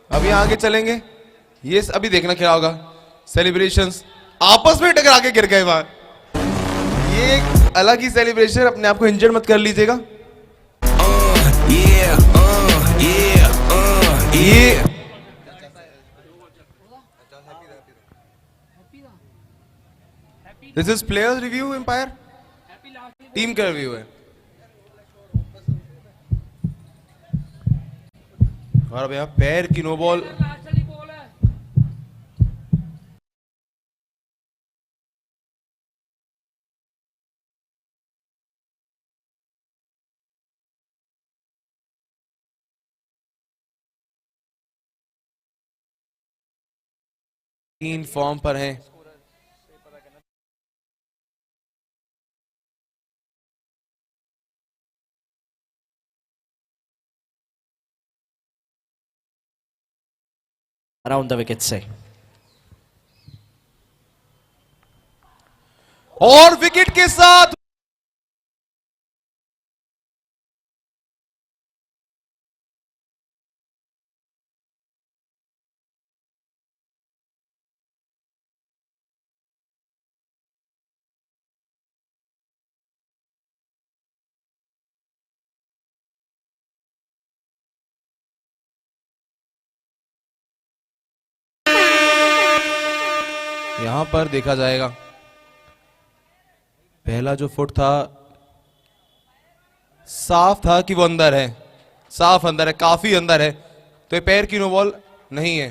अभी आगे चलेंगे, ये अभी देखना क्या होगा। सेलिब्रेशंस आपस में टकरा के गिर गए बाहर, ये एक अलग ही सेलिब्रेशन। अपने आप को इंजर्ड मत कर लीजिएगा। ये this is players review umpire, team का रिव्यू है। और अब यहाँ पैर की नो बॉल, तीन फॉर्म पर हैं। अराउंड द विकेट से और विकेट के साथ यहां पर देखा जाएगा, पहला जो फुट था साफ था कि वो अंदर है, साफ अंदर है, काफी अंदर है, तो ये पैर की नो बॉल नहीं है।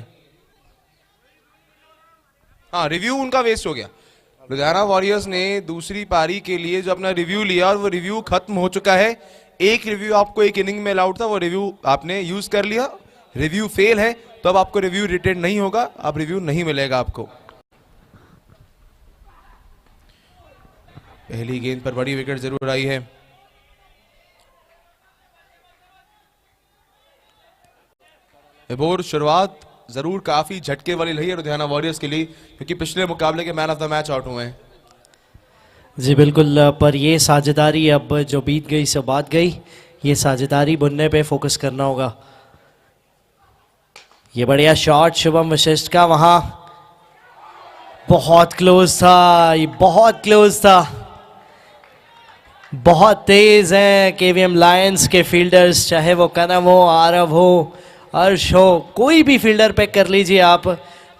हाँ, रिव्यू उनका वेस्ट हो गया। लुधियाना वॉरियर्स ने दूसरी पारी के लिए जो अपना रिव्यू लिया और वो रिव्यू खत्म हो चुका है। एक रिव्यू आपको एक इनिंग में अलाउड था, वो रिव्यू आपने यूज कर लिया, रिव्यू फेल है, तो अब आपको रिव्यू रिटेन नहीं होगा, अब रिव्यू नहीं मिलेगा आपको। पहली गेंद पर बड़ी विकेट जरूर आई है। एबोर शुरुआत जरूर काफी झटके वाली रही है लुधियाना वॉरियर्स के लिए, क्योंकि पिछले मुकाबले के man of the match out हुए हैं। जी बिल्कुल, पर ये साझेदारी अब जो बीत गई सो बात गई, ये साझेदारी बुनने पे फोकस करना होगा। ये बढ़िया शॉट शुभम वशिष्ठ का, वहां बहुत क्लोज था, ये बहुत क्लोज था। बहुत तेज हैं केवीएम लायंस के फील्डर्स, चाहे वो कनम हो, आरव हो, अर्श हो, कोई भी फील्डर पे कर लीजिए आप,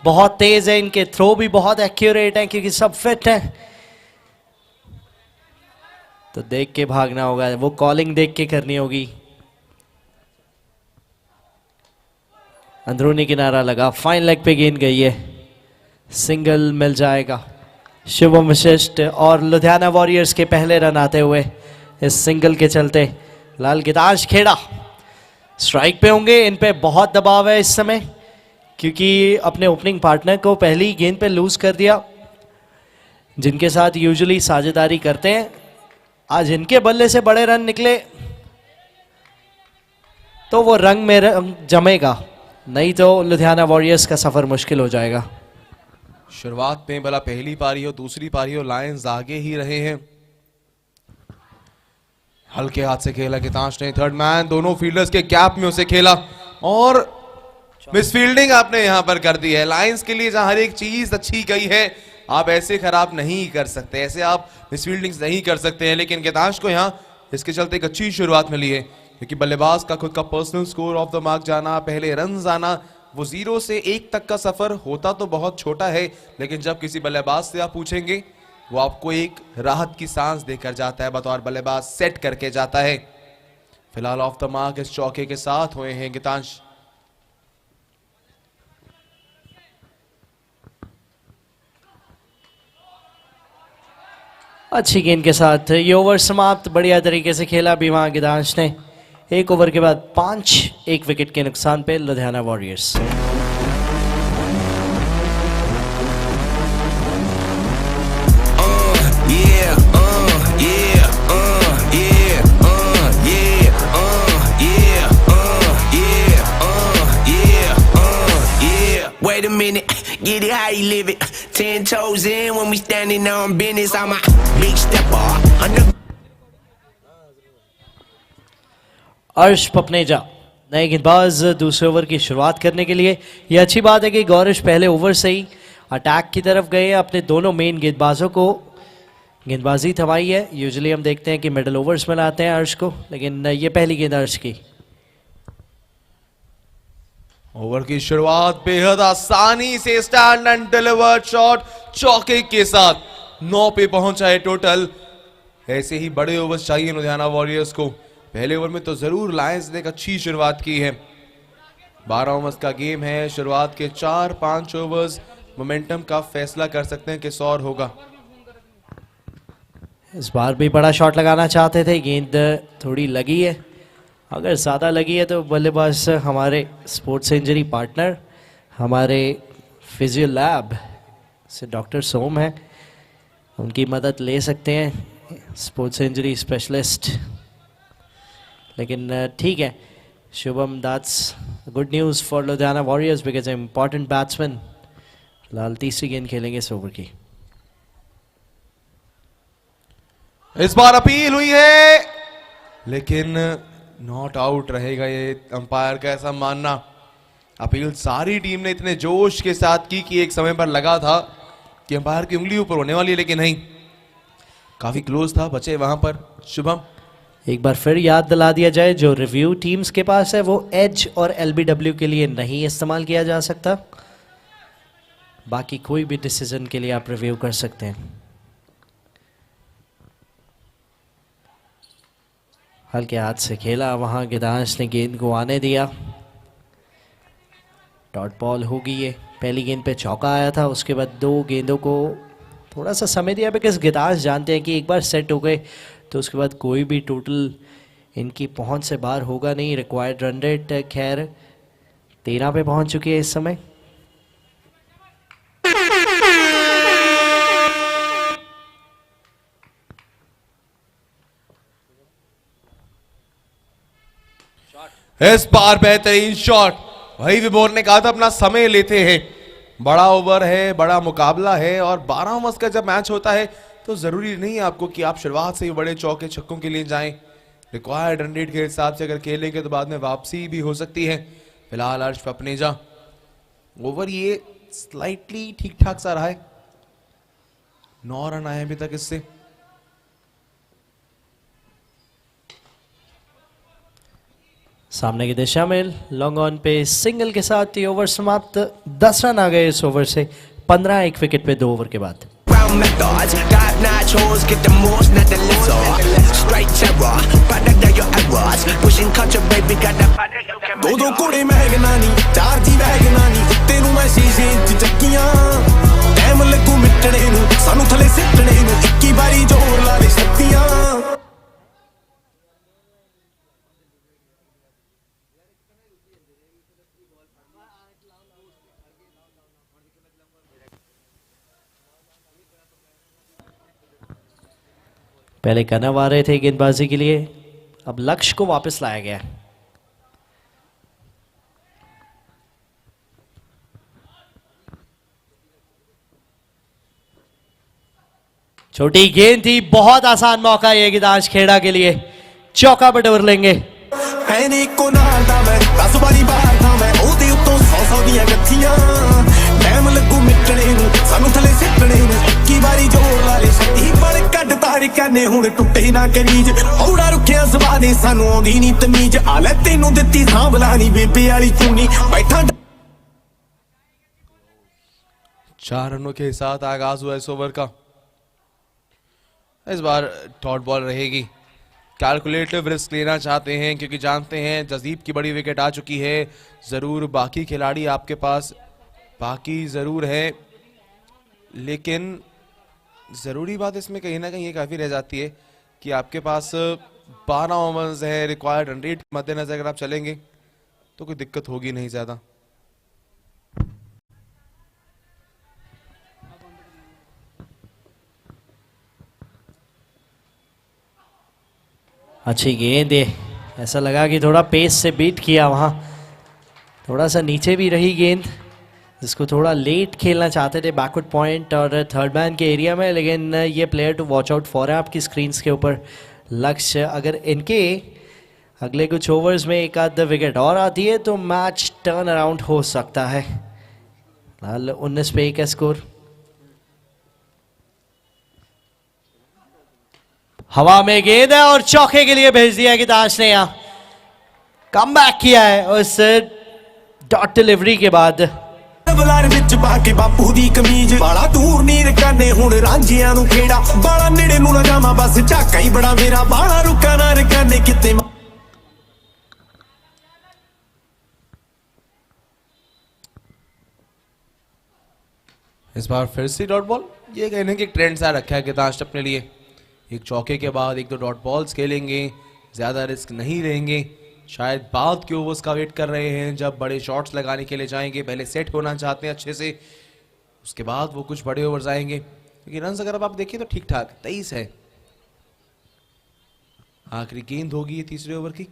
बहुत तेज है। इनके थ्रो भी बहुत एक्यूरेट हैं क्योंकि सब फिट हैं। तो देख के भागना होगा, वो कॉलिंग देख के करनी होगी। अंदरूनी किनारा लगा, फाइन लेग पे गेंद गई है, सिंगल मिल जाएगा शुभम वशिष्ठ। और लुधियाना वॉरियर्स के पहले रन आते हुए इस सिंगल के चलते लाल गिदांश खेड़ा स्ट्राइक पे होंगे। इन पे बहुत दबाव है इस समय क्योंकि अपने ओपनिंग पार्टनर को पहली गेंद पे लूज कर दिया, जिनके साथ यूजुअली साझेदारी करते हैं। आज इनके बल्ले से बड़े रन निकले तो वो रंग में रंग जमेगा, नहीं तो लुधियाना वॉरियर्स का सफर मुश्किल हो जाएगा। शुरुआत में भला पहली पारी हो दूसरी पारी हो, लायंस आगे ही रहे हैं। हल्के हाथ से खेला गितांश ने, थर्ड मैन दोनों फील्डर्स के गैप में उसे खेला और मिसफील्डिंग आपने यहां पर कर दी है। लायंस के लिए जहां हर एक चीज अच्छी गई है, आप ऐसे खराब नहीं कर सकते, ऐसे आप मिसफील्डिंग नहीं कर सकते हैं। लेकिन गितांश को यहां इसके चलते एक अच्छी शुरुआत मिली है क्योंकि बल्लेबाज का खुद का personal score of the mark जाना, पहले रन आना, वो 0 से 1 तक का सफर होता तो बहुत छोटा है, लेकिन जब किसी बल्लेबाज से आप पूछेंगे वो आपको एक राहत की सांस देकर जाता है, बतौर बल्लेबाज सेट करके जाता है। फिलहाल ऑफ द मार्क इस चौके के साथ हुए हैं गितांश। अच्छी गेंद के साथ ये ओवर समाप्त, बढ़िया तरीके से खेला भी वहां गिदांश ने। एक ओवर के बाद 5, 1 विकेट के नुकसान पे Ludhiana warriors. Wait a minute, get it how you live it. 10 toes in when we standing on business. I'm a big stepper. अर्श पपनेजा नए गेंदबाज दूसरे ओवर की शुरुआत करने के लिए। यह अच्छी बात है कि गौरिश पहले ओवर से ही अटैक की तरफ गए, अपने दोनों मेन गेंदबाजों को गेंदबाजी थमाई है। यूजुअली हम देखते हैं कि मिडल ओवर्स में लाते हैं अर्श को, लेकिन ये पहली गेंद अर्श की। ओवर की शुरुआत बेहद आसानी से स्टैंड एंड डिलीवर्ड शॉट चौके के साथ 9 पे पहुंचा है टोटल। ऐसे ही बड़े ओवर्स चाहिए लुधियाना वॉरियर्स को। पहले ओवर में तो जरूर लायंस ने एक अच्छी शुरुआत की है। 12 ओवर्स का गेम है, शुरुआत के 4-5 ओवर्स मोमेंटम का फैसला कर सकते हैं कि 100 होगा। इस बार भी बड़ा शॉट लगाना चाहते थे, गेंद थोड़ी लगी है। अगर ज़्यादा लगी है तो बल्लेबाज हमारे स्पोर्ट्स इंजरी पार्टनर, हमारे फिजियो लैब से डॉक्टर सोम है, उनकी मदद ले सकते हैं, स्पोर्ट्स इंजरी स्पेशलिस्ट। लेकिन ठीक है Shubham, that's good news for Ludhiana warriors because important batsman. फिलहाल तीसरी गेंद खेलेंगे इस ओवर की। इस बार अपील हुई है लेकिन नॉट आउट रहेगा, ये अंपायर का ऐसा मानना। अपील सारी टीम ने इतने जोश के साथ की कि एक समय पर लगा था कि अंपायर की उंगली ऊपर होने वाली है, लेकिन नहीं, काफी क्लोज था, बचे वहां पर। शुभम एक बार फिर याद दिला दिया जाए, जो रिव्यू टीम्स के पास है वो एज और एलबीडब्ल्यू के लिए नहीं इस्तेमाल किया जा सकता, बाकी कोई भी डिसीजन के लिए आप रिव्यू कर सकते हैं। हल्के हाथ से खेला, वहां गिदांश ने गेंद को आने दिया। डॉट बॉल होगी ये। पहली गेंद पे चौका आया था, उसके बाद 2 गेंदों को थोड़ा सा समय दिया बिकॉज गिदांश जानते हैं कि एक बार सेट हो गए तो उसके बाद कोई भी टोटल इनकी पहुंच से बाहर होगा नहीं। रिक्वायर्ड रन रेट खैर 13 पे पहुंच चुकी है इस समय। इस बार बेहतरीन शॉट, वही विबोर ने कहा था अपना समय लेते हैं। बड़ा ओवर है, बड़ा मुकाबला है और 12 ओवर्स का जब मैच होता है तो जरूरी नहीं है आपको कि आप शुरुआत से ही बड़े चौके छक्कों के लिए जाएं। रिक्वायर्ड रन रेट के हिसाब से अगर खेलेंगे तो बाद में वापसी भी हो सकती है। फिलहाल अर्श पपनेजा ओवर ये स्लाइटली ठीक ठाक सा रहा है, 9 रन आए अभी तक इससे। सामने की दिशा में लॉन्ग ऑन पे सिंगल के साथ ये ओवर समाप्त। 10 रन आ गए इस ओवर से। 15 एक विकेट पे 2 ओवर के बाद। दो कुड़े महगनानी चार जी वैगनानी तेनू मैं शीशे च चक्कियां टाइम लगू मिटने नू सानू थले सिटने नू 21 बारी जोर ला दे शक्तियां। पहले कनव आ रहे थे गेंदबाजी के लिए, अब लक्ष्य को वापस लाया गया। छोटी गेंद थी, बहुत आसान मौका ये गिदांश खेड़ा के लिए। चौका बटोर लेंगे। ऐने को नाल दा मैं 10 बारी बाहर था मैं ओदे उत्तों 100 दियां गत्थियां टाइम लगू मिटने नू सानू थले सिटने नू 21 बारी जोर ला ले शक्ति बड़ कट तार कने हुण टुੱਟੇ ना करीज औड़ा रुखिया सवादे सानू आउंदी नी तमीज आ ले तेनू दित्ती सांभलानी बेबे वाली चूनी बैठा। 4 रनों के साथ आगाज हुआ इस ओवर का। इस बार डॉट बॉल रहेगी। कैलकुलेटिव रिस्क लेना चाहते हैं क्योंकि जानते हैं जजीब की बड़ी विकेट आ चुकी है। ज़रूर बाकी खिलाड़ी आपके पास बाकी ज़रूर है, लेकिन ज़रूरी बात इसमें कहीं ना कहीं ये काफ़ी रह जाती है कि आपके पास 12 ओवर्स है। रिक्वायर्ड रन रेट मद्देनजर अगर आप चलेंगे तो कोई दिक्कत होगी नहीं ज़्यादा। अच्छी गेंद है, ऐसा लगा कि थोड़ा पेस से बीट किया, वहाँ थोड़ा सा नीचे भी रही गेंद, जिसको थोड़ा लेट खेलना चाहते थे बैकवर्ड पॉइंट और थर्ड मैन के एरिया में। लेकिन ये player to watch out for है आपकी स्क्रीन्स के ऊपर। लक्ष्य अगर इनके अगले कुछ ओवर्स में एक आध विकेट और आती है तो मैच टर्न अराउंड हो सकता है। 19 पे 1 स्कोर। हवा में गेंद है और चौके के लिए भेज दिया गिदांश ने। यहाँ कम बैक किया है उस डॉट डिलीवरी के बाद। विच बाके बापू दी कमीज बाला दूर नी रकाने हुण रांझियां नू खेड़ा बाला नेड़े नू ना जावां बस झाका ही बड़ा मेरा बाला रुका ना रकाने किते। इस बार फिर से डॉट बॉल। ये कहने की ट्रेंड सा रखा है गिदांश अपने लिए। एक चौके के बाद 1-2 डॉट बॉल्स खेलेंगे, ज़्यादा रिस्क नहीं लेंगे। शायद बाद के ओवर्स का वेट कर रहे हैं जब बड़े शॉट्स लगाने के लिए जाएंगे। पहले सेट होना चाहते हैं अच्छे से, उसके बाद वो कुछ बड़े ओवर्स आएंगे। क्योंकि रन्स अगर आप देखिए तो ठीक ठाक 23 है। आखिरी गेंद होगी ये तीसरे ओवर की।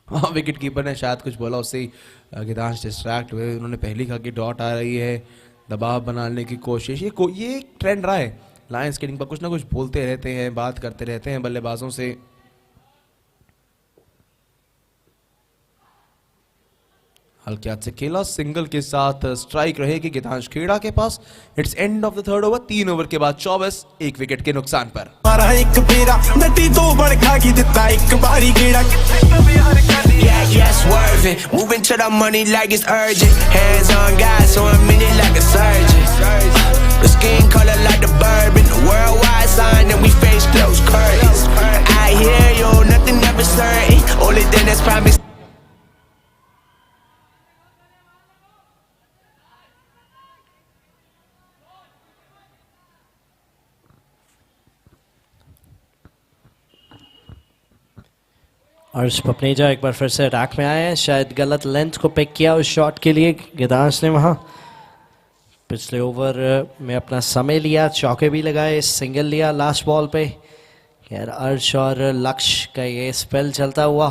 हाँ, विकेट कीपर ने शायद कुछ बोला, उससे ही गिदांश डिस्ट्रैक्ट हुए। उन्होंने पहली कहा कि डॉट आ रही है, दबाव बनाने की कोशिश। ये एक ट्रेंड रहा है लायंस स्केटिंग पर, कुछ ना कुछ बोलते रहते हैं, बात करते रहते हैं बल्लेबाजों से। हल्के हाथ से खेला, सिंगल के साथ स्ट्राइक रहेगी गिदांश खेड़ा के पास। It's end of the third over. 3 over के बाद 24, 1 विकेट के नुकसान पर। मारा एक फेरा नटी 2 बड़ खा के दिता एक बारी गेड़ा। Yeah, swerving, moving to the money like it's urgent. Hands on God, so I'm in it like a surgeon. The skin color like the bourbon, the worldwide sign, and we face close curtains. I hear you, nothing ever certain. Only thing that's promised. अर्श पपनेजा एक बार फिर से अटैक में आए हैं। शायद गलत लेंथ को पिक किया उस शॉट के लिए गिदांश ने। वहाँ पिछले ओवर में अपना समय लिया, चौके भी लगाए, सिंगल लिया लास्ट बॉल पे। खैर अर्श और लक्ष्य का ये स्पेल चलता हुआ,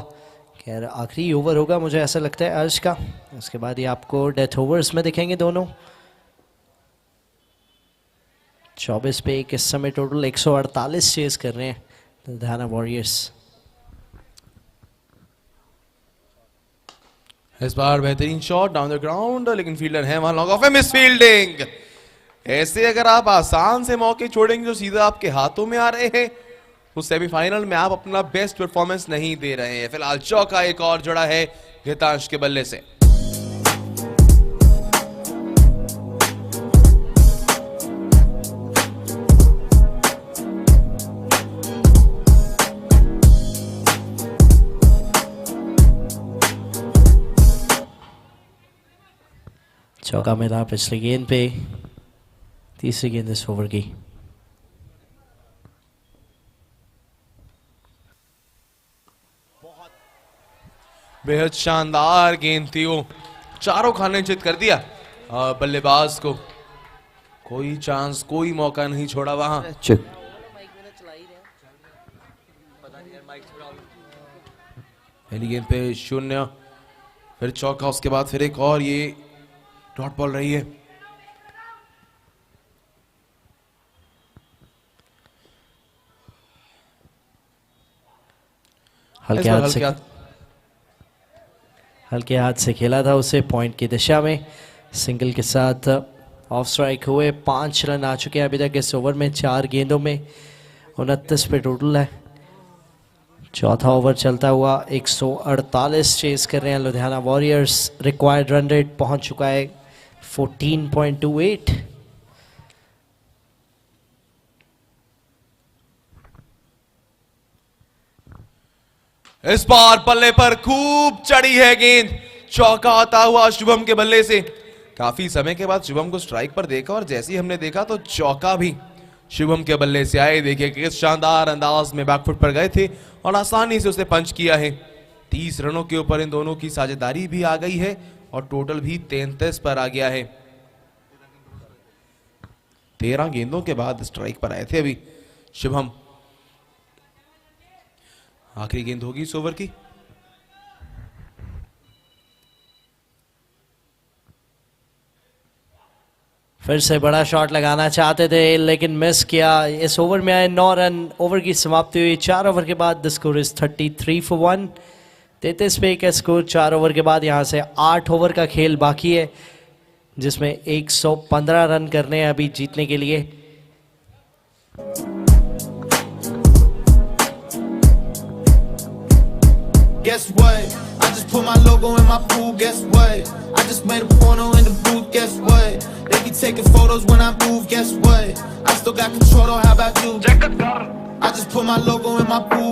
खैर आखिरी ओवर होगा मुझे ऐसा लगता है अर्श का। उसके बाद ये आपको डेथ ओवर्स में दिखेंगे दोनों। 24 पे 1 इस समय टोटल 148 चेस कर रहे हैं लुधियाना वॉरियर्स। इस बार बेहतरीन शॉट डाउन द ग्राउंड, लेकिन फील्डर है वहां, लॉन्ग ऑफ है, मिस फील्डिंग। ऐसे अगर आप आसान से मौके छोड़ेंगे जो सीधा आपके हाथों में आ रहे हैं उस सेमीफाइनल में आप अपना बेस्ट परफॉर्मेंस नहीं दे रहे हैं। फिलहाल चौका एक और जुड़ा है गीतांश के बल्ले से। चौका मिला पिछली गेंद पे, तीसरी गेंद इस ओवर की। बेहद शानदार गेंद थी वो, चारों खाने चित कर दिया बल्लेबाज को। कोई चांस, कोई मौका नहीं छोड़ा वहां। पहली गेंद पे 0, फिर चौका, उसके बाद फिर एक और, ये डॉट बॉल रही है। हल्के हाथ से खेला था उसे पॉइंट की दिशा में। सिंगल के साथ ऑफ स्ट्राइक हुए, 5 रन आ चुके हैं अभी तक इस ओवर में। 4 गेंदों में 29 पे टोटल है। चौथा ओवर चलता हुआ 148 चेस कर रहे हैं Ludhiana warriors. Required run rate पहुंच चुका है 14.28। इस बार बल्ले पर खूब चढ़ी है गेंद, चौका आता हुआ शुभम के बल्ले से। काफी समय के बाद शुभम को स्ट्राइक पर देखा और जैसे ही हमने देखा तो चौका भी शुभम के बल्ले से आए। देखिए किस शानदार अंदाज में बैकफुट पर गए थे और आसानी से उसे पंच किया है। 30 रनों के ऊपर इन दोनों की साझेदारी भी आ गई है और टोटल भी 33 पर आ गया है। 13 गेंदों के बाद स्ट्राइक पर आए थे अभी शुभम। आखिरी गेंद होगी इस ओवर की। फिर से बड़ा शॉट लगाना चाहते थे लेकिन मिस किया। इस ओवर में आए 9 रन। ओवर की समाप्ति हुई 4 ओवर के बाद। The score is 33 for 1। 33 पे का स्कोर 4 ओवर के बाद। यहां से 8 ओवर का खेल बाकी है जिसमें 115 रन करने हैं अभी जीतने के लिए। Guess what? I just put my logo in my pool. Guess what? I just made a porno in the booth. Guess what? They be taking photos when I move. Guess what? I still got control. Though. How about you? I just put my logo in my pool.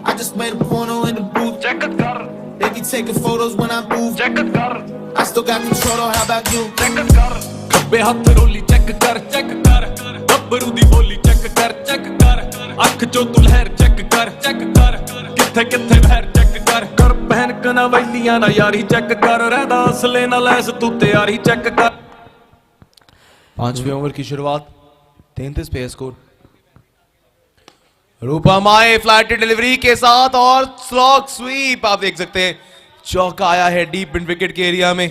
I just made a porno in the booth. They be taking photos when I move. I still got control. Though. How about you? ਖੱਬੇ ਹੱਥ ਰੋਲੀ ਚੈੱਕ ਕਰ ਗੱਭਰੂ ਦੀ ਬੋਲੀ ਚੈੱਕ ਕਰ ਅੱਖ ਚੋਂ ਤੂੰ ਲਹਿਰ ਚੈੱਕ ਕਰ ਕਿੱਥੇ ਕਿੱਥੇ ਬਹਿਰ ਚੈੱਕ ਕਰ ਪਹਿਨ ਕਨਾ ਵੈਲੀਆਂ ਨਾ ਯਾਰੀ ਚੈੱਕ ਕਰ ਰਹਿਦਾ ਅਸਲੇ ਨਾਲ ਲੈਸ ਤੂੰ ਤਿਆਰੀ ਚੈੱਕ ਕਰ। 5वें ओवर की शुरुआत 33 पे स्कोर। रूपम आए फ्लैटेड डिलीवरी के साथ और स्लॉग स्वीप। आप देख सकते हैं चौका आया है डीप मिड विकेट के एरिया में।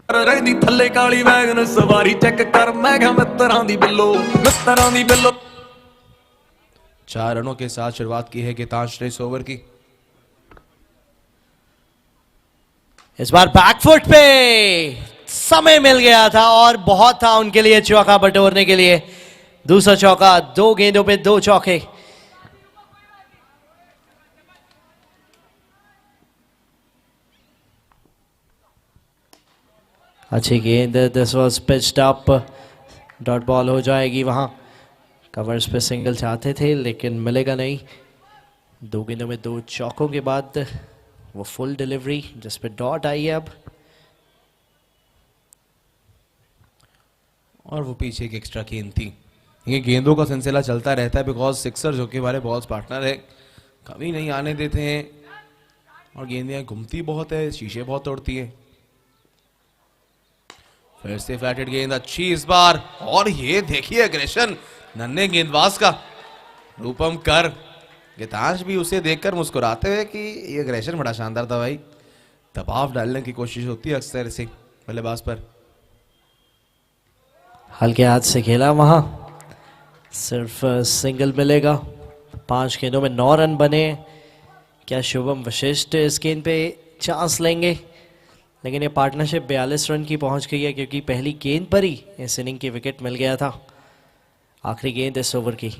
ਰਹਿੰਦੀ ਥੱਲੇ ਕਾਲੀ ਵੈਗਨ ਸਵਾਰੀ ਚੈੱਕ ਕਰ ਮੈਂ ਕਿਹਾ ਮਿੱਤਰਾਂ ਦੀ ਬਿੱਲੋ 4 रनों के साथ शुरुआत की है गीतांश ने इस ओवर की। इस बार बैकफुट पे समय मिल गया था और बहुत था उनके लिए चौका बटोरने के लिए। दूसरा चौका, 2 गेंदों पे 2 चौके। अच्छी गेंद, this was pitched up, dot ball हो जाएगी वहां। कवर्स पे सिंगल चाहते थे लेकिन मिलेगा नहीं। 2 गेंदों में 2 चौकों के बाद वो फुल डिलीवरी जिस पे डॉट आई है अब। और वो पीछे एक एक्स्ट्रा गेंद थी। ये गेंदों का सिलसिला चलता रहता है बिकॉज सिक्सर जो कि हमारे बॉल्स पार्टनर है कभी नहीं आने देते हैं और गेंदें घूमती बहुत है, शीशे बहुत तोड़ती है। फिर से फ्लैटेड गेंद अच्छी इस बार और ये देखिए एग्रेशन नन्हे गेंदबाज का रूपम कर। गीतांश भी उसे देखकर मुस्कुराते हुए कि ये एग्रेशन बड़ा शानदार था भाई। दबाव डालने की कोशिश होती है अक्सर इसे बल्लेबाज पर। हल्के हाथ से खेला वहां, सिर्फ सिंगल मिलेगा। 5 गेंदों में 9 रन बने। क्या शुभम वशिष्ठ इस गेंद पे चांस लेंगे? लेकिन ये पार्टनरशिप 42 रन की पहुंच गई है क्योंकि पहली गेंद पर ही इस इनिंग की विकेट मिल गया था। आखिरी गेंद इस ओवर की।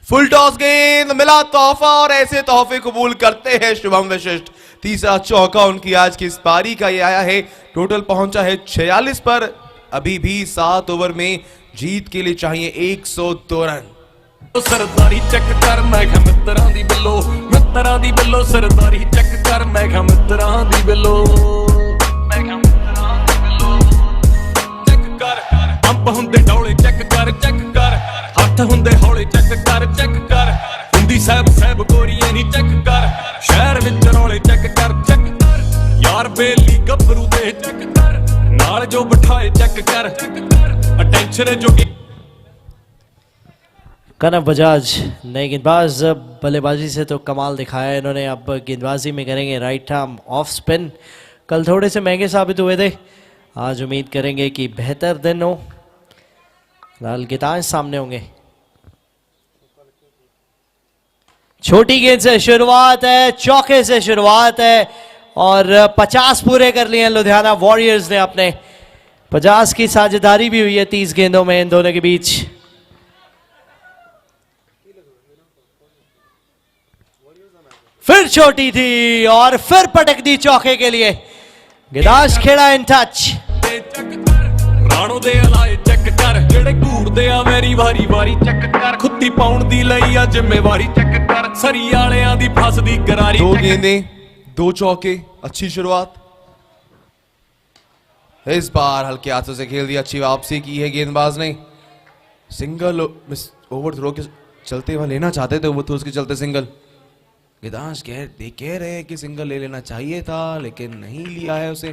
फुल टॉस गेंद, मिला तोहफा और ऐसे तोहफे कबूल करते हैं शुभम वशिष्ठ। तीसरा चौका उनकी आज की इस पारी का ये आया है। टोटल पहुंचा है 46 पर। अभी भी 7 ओवर में जीत के लिए चाहिए 102 रन। सरदारी चेक कर मैं क्या मित्ਰਾਂ ਦੀ ਬਿੱਲੋ सरदारी चेक कर मैं क्या मित्ਰਾਂ ਦੀ ਬਿੱਲੋ चेक कर अंब ਹੁੰਦੇ ਡੌਲੇ चेक कर ਹੱਥ ਹੁੰਦੇ ਹੌਲੇ चेक कर ਹੁੰਦੀ ਸਹਿਬ ਗੋਰੀਏ ਨਹੀਂ चेक कर ਸ਼ਹਿਰ ਵਿੱਚ ਰੌਲੇ चेक कर ਯਾਰ ਬੇਲੀ ਗੱਭਰੂ ਦੇ चेक कर ਨਾਲ ਜੋ ਬਿਠਾਏ चेक कर अटेंशन जो कनव बजाज नए गेंदबाज, बल्लेबाजी से तो कमाल दिखाया इन्होंने। अब गेंदबाजी में करेंगे राइट आर्म ऑफ स्पिन। कल थोड़े से महंगे साबित हुए थे, आज उम्मीद करेंगे कि बेहतर दिन हो। लाल गीतांश सामने होंगे। छोटी गेंद से शुरुआत है, चौके से शुरुआत है और 50 पूरे कर लिए हैं लुधियाना वॉरियर्स ने अपने। 50 की साझेदारी भी हुई है 30 गेंदों में इन दोनों के बीच। फिर छोटी थी और फिर पटक दी चौके के लिए। गिदाश खेड़ा इन टच। ਰਾਣੋ ਦੇ ਹਲਾਏ ਚੈੱਕ ਕਰ ਜਿਹੜੇ ਘੂਰਦੇ ਆ ਮੇਰੀ ਵਾਰੀ ਚੈੱਕ ਕਰ ਖੁੱਦੀ ਪਾਉਣ ਦੀ ਲਈ ਆ ਜ਼ਿੰਮੇਵਾਰੀ ਚੈੱਕ ਕਰ ਸਰੀ ਵਾਲਿਆਂ ਦੀ ਫਸਦੀ ਗਰਾਰੀ। 2 गेंदें 2 चौके, अच्छी शुरुआत। इस बार हल्के हाथों से खेल दिया, अच्छी वापसी की है गेंदबाज ने। सिंगल ओवर थ्रो के चलते वह लेना चाहते थे, वो तो उसके चलते सिंगल। गिदांश कह रहे हैं कि सिंगल ले लेना चाहिए था लेकिन नहीं लिया है उसे।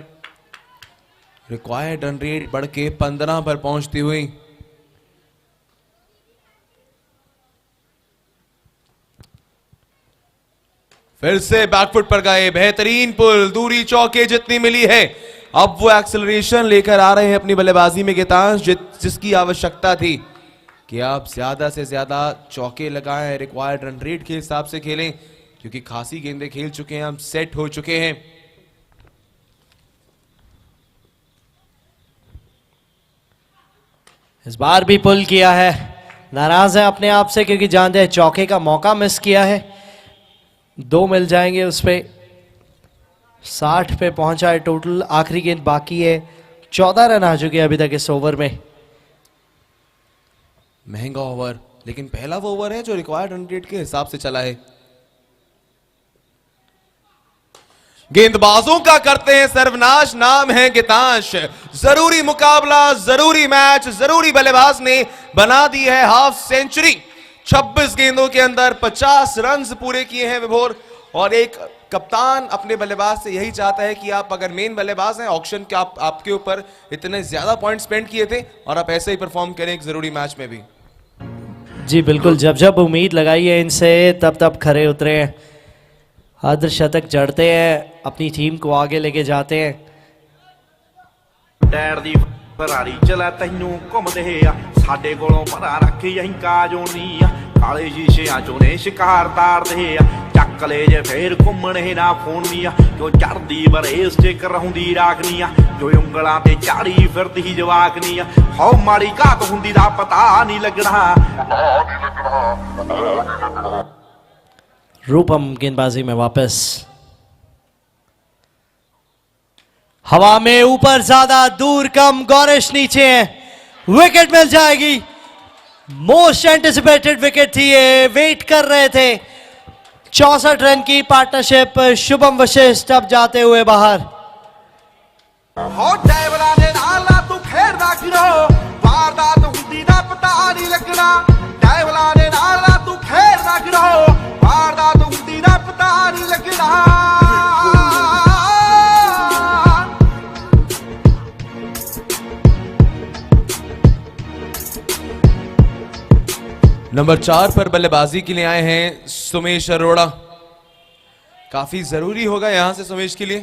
रिक्वायर्ड रन रेट बढ़ के 15 पर पहुंचती हुई। फिर से बैकफुट पर गए, बेहतरीन पुल, दूरी चौके जितनी मिली है। अब वो एक्सेलरेशन लेकर आ रहे हैं अपनी बल्लेबाजी में गिदांश, जिसकी आवश्यकता थी कि आप ज्यादा से ज्यादा चौके लगाएं, रिक्वायर्ड रन रेट के हिसाब से खेलें, क्योंकि खासी गेंदें खेल चुके हैं, हम सेट हो चुके हैं। इस बार भी पुल किया है, नाराज है अपने आप से क्योंकि जानते हैं चौके का मौका मिस किया है। 2 मिल जाएंगे उस पे। 60 पे पहुंचा है टोटल, आखिरी गेंद बाकी है। 14 रन आ चुके हैं अभी तक इस ओवर में। महंगा ओवर, लेकिन पहला वो ओवर है जो रिक्वायर्ड रन रेट के हिसाब से चला है। गेंदबाजों का करते हैं सर्वनाश, नाम है गितांश। जरूरी मुकाबला, जरूरी मैच, जरूरी बल्लेबाज ने बना दी है हाफ सेंचुरी। 26 गेंदों के अंदर 50 रन पूरे किए हैं विभोर। और एक कप्तान अपने बल्लेबाज से यही चाहता है कि आप अगर मेन बल्लेबाज हैं, ऑक्शन के आपके ऊपर इतने ज्यादा पॉइंट स्पेंड किए थे और आप ऐसे ही परफॉर्म करें एक जरूरी मैच में भी। जी बिल्कुल, जब जब उम्मीद लगाई है इनसे तब तब खरे उतरे हैं। अर्धशतक जड़ते हैं, अपनी टीम को आगे लेके जाते हैं। ਟਾਇਰ ਦੀ ਫਰਾਰੀ ਚਲਾ ਤੈਨੂੰ ਘੁੰਮਦੇ ਆ ਸਾਡੇ ਕੋਲੋਂ ਪਤਾ ਰੱਖੀ ਅਸੀਂ ਕਾਜੋਨੀ ਆ ਕਾਲੇ ਸ਼ੀਸ਼ਿਆਂ ਚੋਂ ਨੇ ਸ਼ਿਕਾਰ ਤਾਰਦੇ ਆ ਚੱਕ ਲੈ ਜੇ ਫੇਰ ਘੁੰਮਣੇ ਨਾ ਫੋਨ ਵੀ ਆ ਜੋ ਚੜਦੀ ਬਰੇਸ ਚ ਕਰਾਉਂਦੀ ਰਾਖਨੀ ਆ ਜੋ ਉਂਗਲਾਂ ਤੇ ਚਾੜੀ ਫਿਰਦੀ ਜਵਾਕਨੀ ਆ ਹਉ ਮਾੜੀ ਘਾਤ ਹੁੰਦੀ ਦਾ ਪਤਾ ਨਹੀਂ ਲੱਗਣਾ। रूपम गेंदबाजी में वापस। हवा में ऊपर ज्यादा, दूर कम, गौरिश नीचे है। विकेट मिल जाएगी। मोस्ट एंटिसिपेटेड विकेट थी ये, वेट कर रहे थे। 64 रन की पार्टनरशिप। शुभम वशिष्ठ अब जाते हुए बाहर। नंबर 4 पर बल्लेबाजी के लिए आए हैं सुमेश अरोड़ा। काफी जरूरी होगा यहां से सुमेश के लिए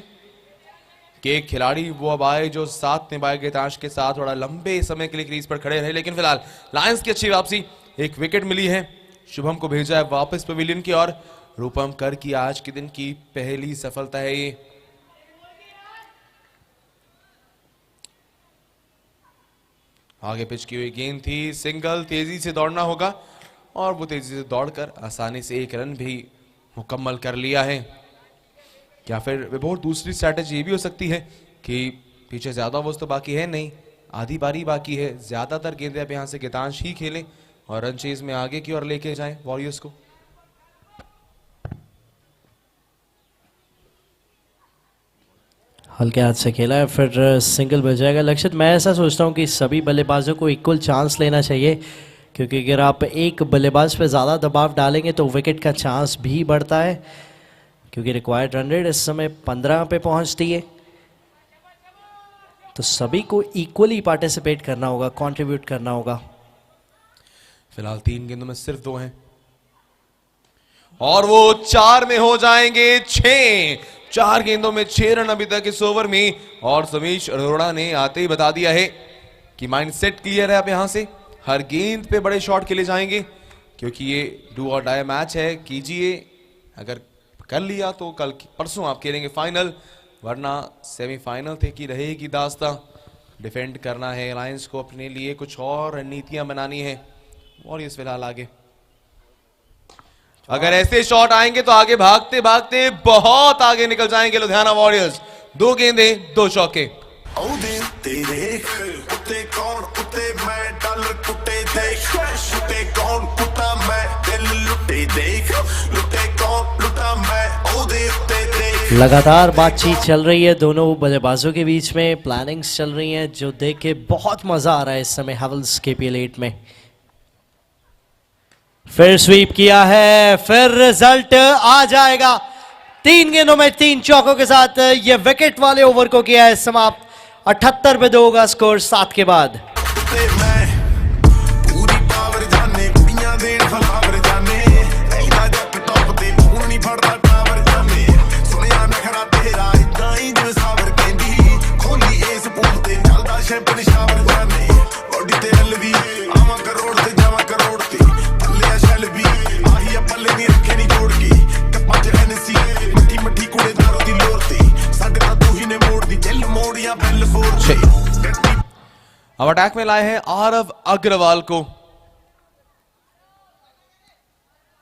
कि एक खिलाड़ी वो अब आए जो साथ निभाए गितांश के साथ थोड़ा लंबे समय के लिए क्रीज पर खड़े रहे। लेकिन फिलहाल लायंस की अच्छी वापसी, एक विकेट मिली है। शुभम को भेजा है वापस पवेलियन की ओर। रूपम कर की आज के दिन की पहली सफलता है ये। आगे पिच की हुई गेंद थी, सिंगल, तेजी से दौड़ना होगा और वो तेजी से दौड़कर आसानी से एक रन भी मुकम्मल कर लिया है। या फिर विभोर दूसरी स्ट्रैटेजी ये भी हो सकती है कि पीछे ज्यादा ओवर्स तो बाकी है नहीं, आधी बारी बाकी है, ज्यादातर गेंदें अब यहाँ से गीतांश ही खेलें और रन चेज में आगे की ओर लेके जाएं वॉरियर्स को। हल्के हाथ से खेला है, फिर सिंगल बज जाएगा। लक्षित, मैं ऐसा सोचता हूँ कि सभी बल्लेबाजों को इक्वल चांस लेना चाहिए, क्योंकि अगर आप एक बल्लेबाज पे ज़्यादा दबाव डालेंगे तो विकेट का चांस भी बढ़ता है, क्योंकि रिक्वायर्ड रन रेट इस समय 15 पे पहुँचती है। तो सभी को इक्वली पार्टिसिपेट करना होगा, कंट्रीब्यूट करना होगा। फिलहाल 3 गेंदों में सिर्फ 2 हैं और वो 4 में हो जाएंगे 6। 4 गेंदों में 6 रन अभी तक इस ओवर में, और समीश अरोड़ा ने आते ही बता दिया है कि माइंडसेट क्लियर है। अब यहां से हर गेंद पे बड़े शॉट खेले जाएंगे, क्योंकि ये डू और डाई मैच है। कीजिए, अगर कर लिया तो कल परसों आप खेलेंगे फाइनल, वरना सेमीफाइनल तक की रहेगी दास्तां। डिफेंड करना है अलायंस को, अपने लिए कुछ और रणनीतियां बनानी है, और ये फिलहाल आगे। अगर ऐसे शॉट आएंगे तो आगे भागते भागते बहुत आगे निकल जाएंगे लुधियाना वॉरियर्स। 2 गेंदें 2 चौके। लगातार बातचीत चल रही है दोनों बल्लेबाजों के बीच में, प्लानिंग्स चल रही हैं, जो देख के बहुत मजा आ रहा है इस समय हेवल्स KPL 8 में। फिर स्वीप किया है, फिर रिजल्ट आ जाएगा। 3 गेंदों में 3 चौकों के साथ ये विकेट वाले ओवर को किया है समाप्त। 78 पे 2 होगा स्कोर 7 के बाद। अब अटैक में लाए हैं आरव अग्रवाल को।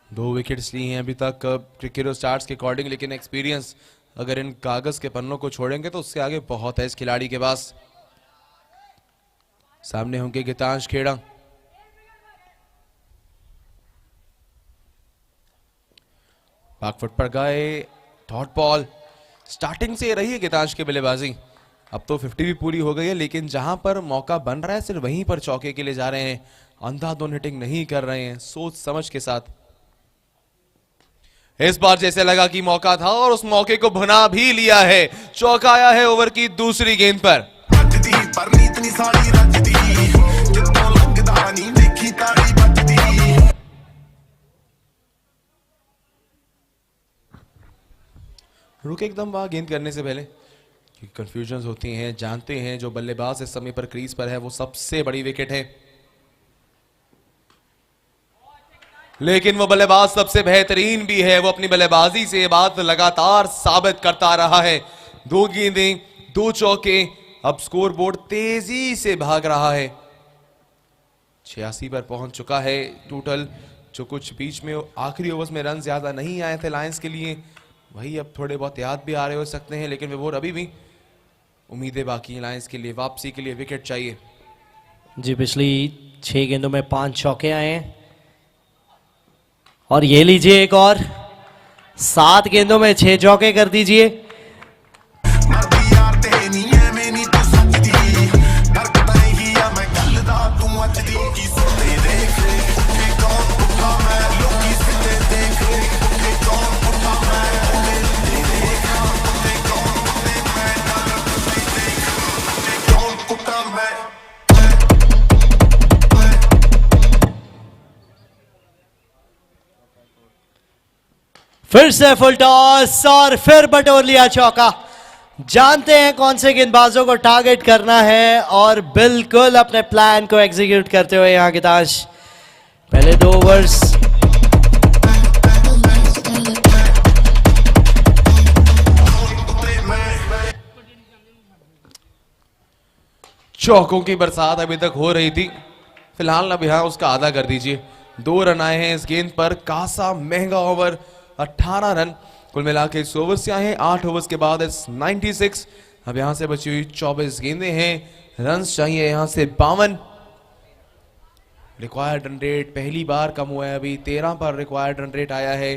2 विकेट्स ली हैं अभी तक क्रिकेट स्टार्स के अकॉर्डिंग, लेकिन एक्सपीरियंस अगर इन कागज के पन्नों को छोड़ेंगे तो उससे आगे बहुत है इस खिलाड़ी के पास। सामने होंगे गीतांश खेड़ा। बैकफुट पर गए, डॉट बॉल। स्टार्टिंग से रही है गीतांश की बल्लेबाजी, अब तो 50 भी पूरी हो गई है, लेकिन जहां पर मौका बन रहा है सिर्फ वहीं पर चौके के लिए जा रहे हैं। अंधाधुंध हिटिंग नहीं कर रहे हैं, सोच समझ के साथ। इस बार जैसे लगा कि मौका था और उस मौके को भुना भी लिया है। चौका आया है ओवर की दूसरी गेंद पर। रुके एकदम वहां गेंद करने से पहले, क्योंकि कंफ्यूजन्स होती हैं। जानते हैं जो बल्लेबाज इस समय पर क्रीज पर है वो सबसे बड़ी विकेट है, लेकिन वो बल्लेबाज सबसे बेहतरीन भी है। वो अपनी बल्लेबाजी से ये बात लगातार साबित करता रहा है। 2 गेंदें 2 चौके। अब स्कोर बोर्ड तेजी से भाग रहा है, 86 पर पहुंच चुका है टोटल। जो कुछ बीच में आखिरी ओवर्स में रन ज्यादा नहीं आए थे लायंस के लिए, वही अब थोड़े बहुत याद भी आ रहे हो सकते हैं, लेकिन वो अभी भी उम्मीदें बाकी हैं लायंस के लिए। वापसी के लिए विकेट चाहिए जी। पिछली 6 गेंदों में 5 चौके आए हैं, और ये लीजिए एक और 7 गेंदों में 6 चौके कर दीजिए। फिर से फुल टॉस और फिर बटोर लिया चौका। जानते हैं कौन से गेंदबाजों को टारगेट करना है, और बिल्कुल अपने प्लान को एग्जीक्यूट करते हुए यहां गीतांश पहले 2 ओवर्स। चौकों की बरसात अभी तक हो रही थी, फिलहाल अब यहां उसका आधा कर दीजिए। 2 रन आए हैं इस गेंद पर। कासा महंगा ओवर 18 रन कुल मिला के इस ओवर से आए हैं। 8 ओवर्स के बाद 96। अब यहां से बची हुई 24 गेंदें हैं। रन चाहिए यहां से 52। रिक्वायर्ड रन रेट पहली बार कम हुआ है, अभी 13 पर रिक्वायर्ड रन रेट आया है।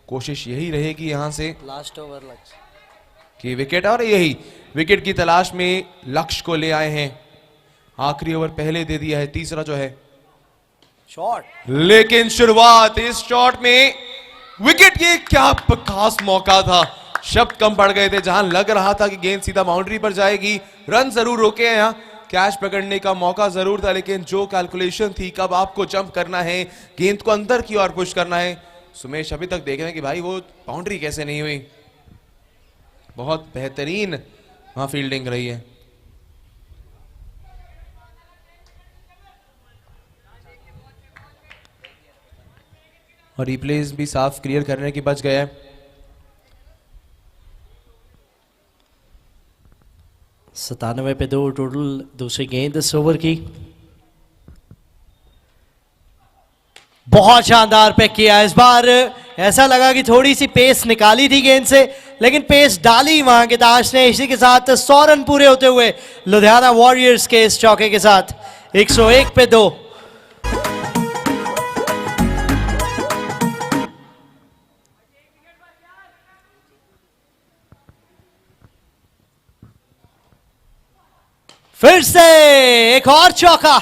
कोशिश यही रहेगी यहां से लास्ट ओवर लक्ष्य कि विकेट, और यही विकेट की तलाश में लक्ष्य को ले आए हैं। आखिरी ओवर पहले दे दिया है, तीसरा जो है शॉट, लेकिन शुरुआत इस शॉट में विकेट की क्या खास मौका था। शब्द कम पड़ गए थे, जहां लग रहा था कि गेंद सीधा बाउंड्री पर जाएगी। रन जरूर रोके हैं, यहां कैच पकड़ने का मौका जरूर था, लेकिन जो कैलकुलेशन थी कब आपको जंप करना है, गेंद को अंदर की ओर पुश करना है। सुमेश अभी तक देख रहे हैं कि भाई वो बाउंड्री कैसे नहीं हुई। बहुत बेहतरीन वहां फील्डिंग रही है। और रिप्लेस भी साफ क्लियर करने की बच गया है। 97 पे 2 टोटल दूसरी गेंद इस ओवर की। बहुत शानदार पैक किया इस बार। ऐसा लगा कि थोड़ी सी पेस निकाली थी गेंद से, लेकिन पेस डाली वहां गिताश ने। इसी के साथ 100 रन पूरे होते हुए लुधियाना वॉरियर्स के इस चौके के साथ 101 पे 2। फिर से एक और चौका।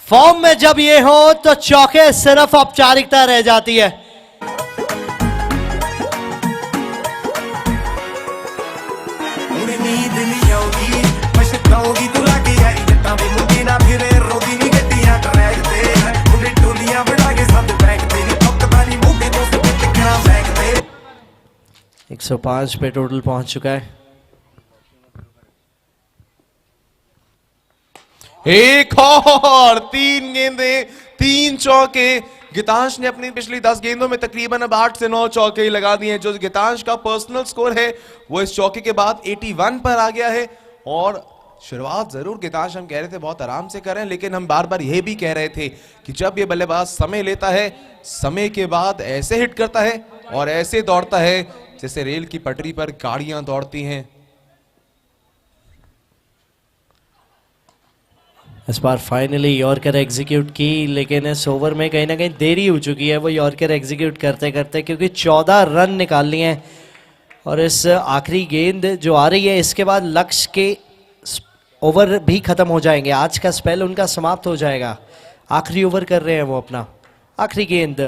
फॉर्म में जब ये हो तो चौके सिर्फ औपचारिकता रह जाती है। एक 105 पे टोटल पहुंच चुका है। एक और 3 गेंदें 3 चौके। गितांश ने अपनी पिछली 10 गेंदों में तकरीबन अब 8 से 9 चौके ही लगा दिए हैं। जो गितांश का पर्सनल स्कोर है वो इस चौके के बाद 81 पर आ गया है। और शुरुआत जरूर गितांश हम कह रहे थे बहुत आराम से करें, लेकिन हम बार बार यह भी कह रहे थे कि जब ये बल्लेबाज समय लेता है, समय के बाद ऐसे हिट करता है और ऐसे दौड़ता है जैसे रेल की पटरी पर गाड़ियां दौड़ती हैं। इस बार फाइनली यॉर्कर एग्जीक्यूट की, लेकिन इस ओवर में कहीं ना कहीं देरी हो चुकी है वो यॉर्कर एग्जीक्यूट करते करते, क्योंकि 14 रन निकालनी है। और इस आखिरी गेंद जो आ रही है इसके बाद लक्ष्य के ओवर भी खत्म हो जाएंगे। आज का स्पेल उनका समाप्त हो जाएगा। आखिरी ओवर कर रहे हैं वो अपना। आखिरी गेंद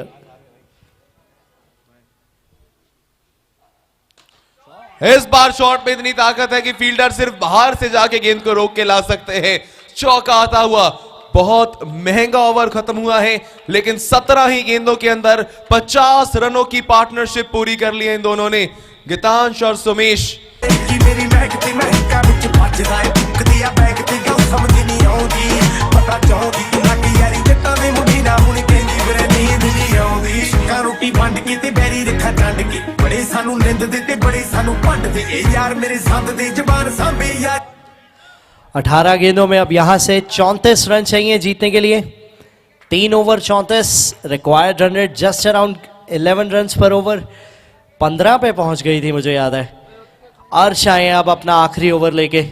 इस बार शॉट में इतनी ताकत है कि फील्डर सिर्फ बाहर से जाके गेंद को रोक के ला सकते हैं। चौका आता हुआ। बहुत महंगा ओवर खत्म हुआ है, लेकिन 17 ही गेंदों के अंदर 50 रनों की पार्टनरशिप पूरी कर ली है इन दोनों ने, गितांश और सुमेश। रोटी वंड के ते बैरी रखा डंड के, बड़े सानू निंद दे ते बड़े सानू भंड दे। यार मेरे संत दे जबान सांभे यार। 18 गेंदों में अब यहां से 34 रन चाहिए जीतने के लिए। 3 over 34, required run rate just around 11 run पर ओवर। 15 पे पहुंच गई थी मुझे याद है। अर्श आए अब अपना आखिरी ओवर लेके।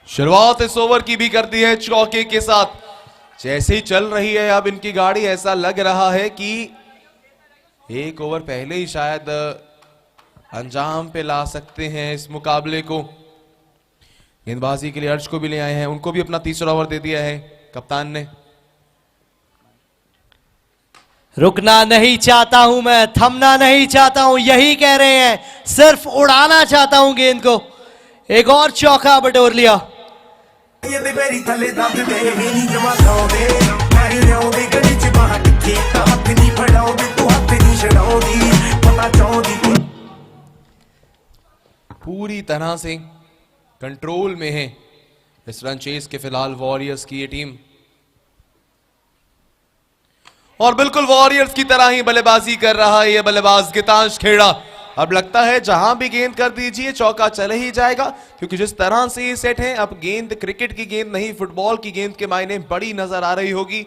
शुरुआत इस ओवर की भी कर दी है चौके के साथ। जैसे ही चल रही है अब इनकी गाड़ी, ऐसा लग रहा है कि एक ओवर पहले ही शायद अंजाम पे ला सकते हैं इस मुकाबले को। गेंदबाजी के लिए अर्श को भी ले आए हैं, उनको भी अपना तीसरा ओवर दे दिया है कप्तान ने। रुकना नहीं चाहता हूं मैं, थमना नहीं चाहता हूं, यही कह रहे हैं। सिर्फ उड़ाना चाहता हूं गेंद को। एक और चौका बटोर लिया। पूरी तरह से कंट्रोल में है इस रन चेस के फिलहाल वॉरियर्स की ये टीम। और बिल्कुल वॉरियर्स की तरह ही बल्लेबाजी कर रहा है ये बल्लेबाज गितांश खेड़ा। अब लगता है जहां भी गेंद कर दीजिए चौका चले ही जाएगा, क्योंकि जिस तरह से ये सेट है, अब गेंद क्रिकेट की गेंद नहीं फुटबॉल की गेंद के मायने बड़ी नजर आ रही होगी।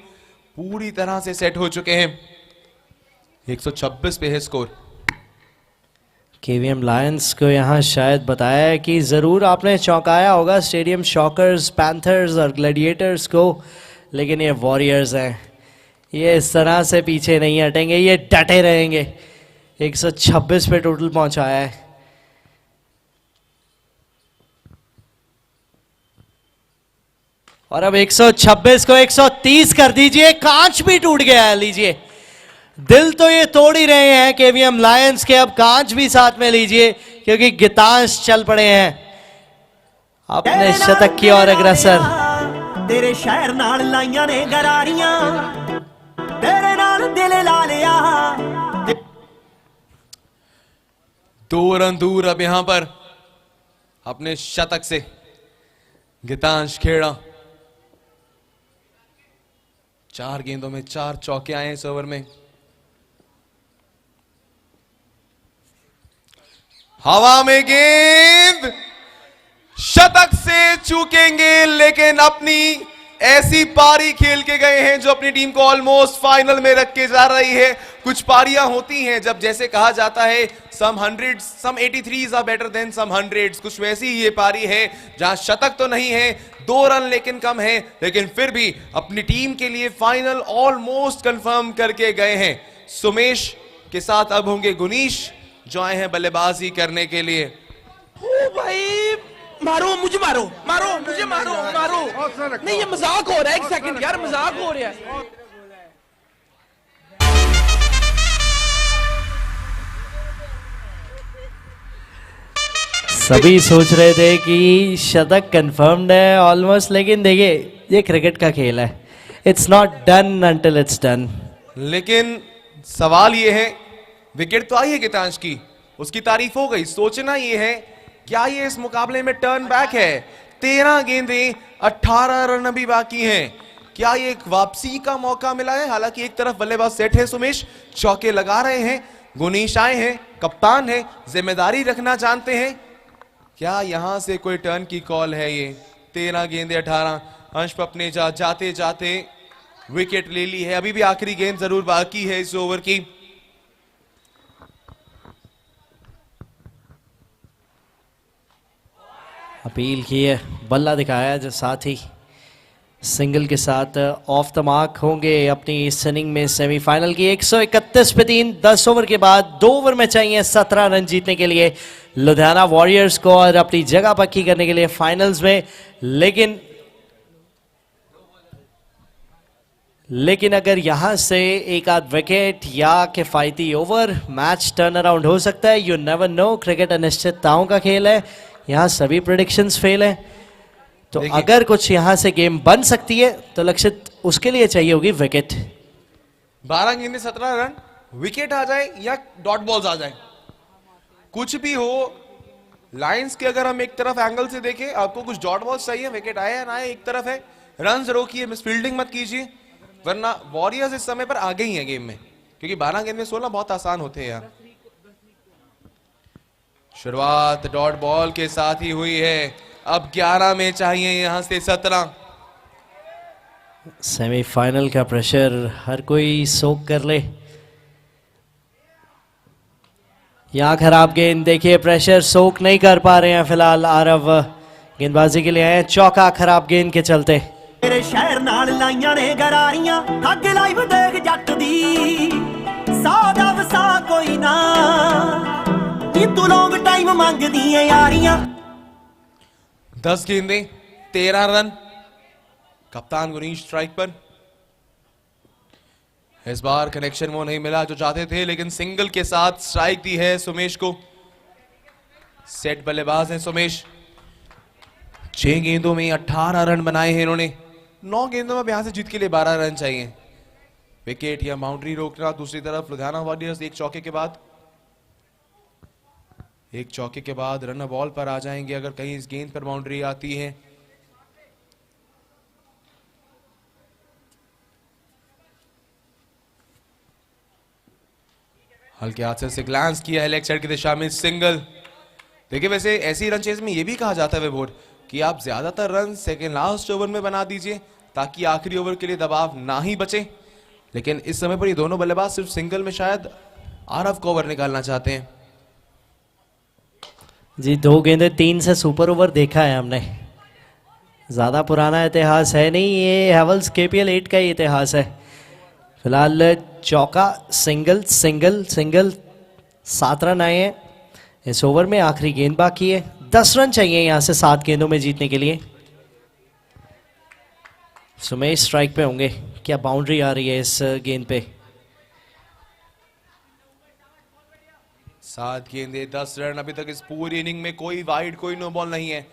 पूरी तरह से सेट हो चुके हैं। 126 पे है स्कोर। केवीएम लायंस को यहाँ शायद बताया है कि ज़रूर आपने चौंकाया होगा स्टेडियम शॉकर्स, पैंथर्स और ग्लैडिएटर्स को, लेकिन ये वॉरियर्स हैं, ये इस तरह से पीछे नहीं हटेंगे, ये डटे रहेंगे। 126 पे टोटल पहुंचाया है। और अब 126 को 130 कर दीजिए, कांच भी टूट गया है। लीजिए, दिल तो ये तोड़ ही रहे हैं केवीएम लायंस के, अब कांच भी साथ में लीजिए, क्योंकि गितांश चल पड़े हैं अपने शतक की ओर अग्रसर। तेरे शहर नाल लाइयां ने गरारियां, तेरे नाल दिल ला लिया। 2 रन दूर अब यहां पर अपने शतक से गितांश खेड़ा। 4 गेंदों में 4 चौके आए इस ओवर में। हवा में गेंद शतक से चूकेंगे, लेकिन अपनी ऐसी पारी खेल के गए हैं जो अपनी टीम को ऑलमोस्ट फाइनल में रख के जा रही है। कुछ पारियां होती हैं जब जैसे कहा जाता है some 100s, some 83s are better than some 100s, कुछ वैसी ही ये पारी है जहां शतक तो नहीं है, 2 रन लेकिन कम है, लेकिन फिर भी अपनी टीम के लिए फाइनल ऑलमोस्ट कंफर्म करके गए हैं। सुमेश के साथ अब होंगे गुनीश, जो आए हैं बल्लेबाजी करने के लिए। ओ भाई, मारो मुझे, मारो मारो मुझे, मारो मारो। नहीं, ये मजाक हो रहा है। 1 सेकंड यार, मजाक हो रहा है। सभी सोच रहे थे कि शतक कंफर्म्ड है ऑलमोस्ट, लेकिन देखिए ये क्रिकेट का खेल है, it's not done until it's done. लेकिन सवाल ये है, विकेट तो आई है गितांश की, उसकी तारीफ हो गई, सोचना ये है क्या ये इस मुकाबले में टर्न बैक है। 13 गेंदें 18 रन अभी बाकी हैं, क्या ये एक वापसी का मौका मिला है। हालांकि एक तरफ बल्लेबाज सेट है, सुमेश चौके लगा रहे हैं, गुनीश आए हैं, कप्तान है, जिम्मेदारी रखना जानते हैं, क्या यहां से कोई टर्न की कॉल है। ये 13 गेंदें 18, अंश अपने जाते जाते विकेट ले ली है। अभी भी आखिरी गेंद जरूर बाकी है इस ओवर की। अपील की है, बल्ला दिखाया, जो साथ ही सिंगल के साथ ऑफ द मार्क होंगे अपनी इस इनिंग में सेमीफाइनल की। 131 पे 3, 10 ओवर के बाद 2 ओवर में चाहिए 17 रन जीतने के लिए लुधियाना वॉरियर्स को और अपनी जगह पक्की करने के लिए फाइनल्स में। लेकिन अगर यहां से एक आध विकेट या किफायती ओवर, मैच टर्न अराउंड हो सकता है। यू नेवर नो, क्रिकेट अनिश्चितताओं का खेल है, यहां सभी प्रेडिक्शंस फेल हैं, तो अगर कुछ यहां से गेम बन सकती है तो लक्षित उसके लिए चाहिए होगी विकेट। 12 गेंदें 17 रन, विकेट आ जाए या डॉट बॉल्स आ जाए, कुछ भी हो। लाइंस के अगर हम एक तरफ एंगल से देखें, आपको कुछ डॉट बॉल्स चाहिए, विकेट आए या ना आए, एक तरफ है रन रोकिए, मिस फील्डिंग मत कीजिए, वरना वॉरियर्स इस समय पर आगे ही है गेम में, क्योंकि 12 गेंद में 16 बहुत आसान होते हैं यार। शुरुआत डॉट बॉल के साथ ही हुई है, अब 11 में चाहिए यहां से 17। सेमीफाइनल का प्रेशर हर कोई सोख कर ले। यहां खराब गेंद, देखिए प्रेशर सोख नहीं कर पा रहे हैं फिलहाल। आरव गेंदबाजी के लिए आए, चौका खराब गेंद के चलते। तेरे शहर नाल लाइयां ने गरारियां, ठग लाइव देख जट दी, सादा वसा कोई ना, तू लॉन्ग टाइम मंगदी है यारियां। 10 गेंदें 13 रन, कप्तान गुनीश स्ट्राइक पर। इस बार कनेक्शन वो नहीं मिला जो चाहते थे, लेकिन सिंगल के साथ स्ट्राइक दी है सुमेश को। सेट बल्लेबाज हैं सुमेश, 6 गेंदों में 18 रन बनाए हैं इन्होंने। 9 गेंदों में यहां से जीत के लिए 12 रन चाहिए, विकेट या बाउंड्री रोकना। दूसरी तरफ लुधियाना वॉरियर्स एक चौके के बाद रन बॉल पर आ जाएंगे अगर कहीं इस गेंद पर बाउंड्री आती है। हल्के हाथ से ग्लांस किया है लेग साइड की दिशा में, सिंगल। देखिए वैसे ऐसी रन चेज में ये भी कहा जाता है विभोर कि आप ज्यादातर रन सेकंड लास्ट ओवर में बना दीजिए ताकि आखिरी ओवर के लिए दबाव ना ही बचे, लेकिन इस समय पर ये दोनों बल्लेबाज सिर्फ सिंगल में शायद आरव को ओवर निकालना चाहते हैं। जी 2 गेंदें 3 से सुपर ओवर देखा है हमने, ज़्यादा पुराना इतिहास है नहीं, ये हैवल्स KPL 8 का ही इतिहास है। फिलहाल चौका, सिंगल सिंगल सिंगल, 7 रन आए हैं इस ओवर में, आखिरी गेंद बाकी है, 10 रन चाहिए यहाँ से 7 गेंदों में जीतने के लिए। सुमेश स्ट्राइक पे होंगे, क्या बाउंड्री आ रही है इस गेंद पे? 7 गेंदे 10 रन, अभी तक इस पूरी इनिंग में कोई वाइड कोई नो बॉल नहीं है।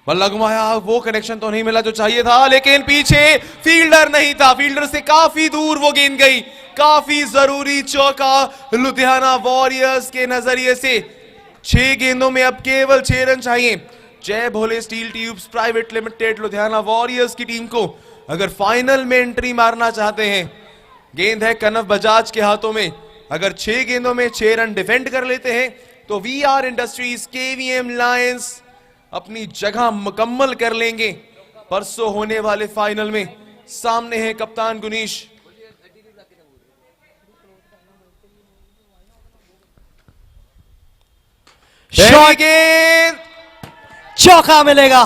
बल्ला घुमाया, वो कनेक्शन तो नहीं मिला जो चाहिए था, लेकिन पीछे फील्डर नहीं था, फील्डर से काफी दूर वो गेंद गई। काफी जरूरी चौका लुधियाना वॉरियर्स के नजरिए से। 6 गेंदों में अब केवल 6 रन चाहिए Jai Bhole steel tubes private limited Ludhiana warriors की टीम को अगर फाइनल में एंट्री मारना चाहते हैं। गेंद है कनव बजाज के हाथों में, अगर 6 गेंदों में 6 रन डिफेंड कर लेते हैं तो VR इंडस्ट्रीज KVM लायंस अपनी जगह मुकम्मल कर लेंगे परसों होने वाले फाइनल में। सामने है कप्तान गुनीश। शॉट, चौका मिलेगा।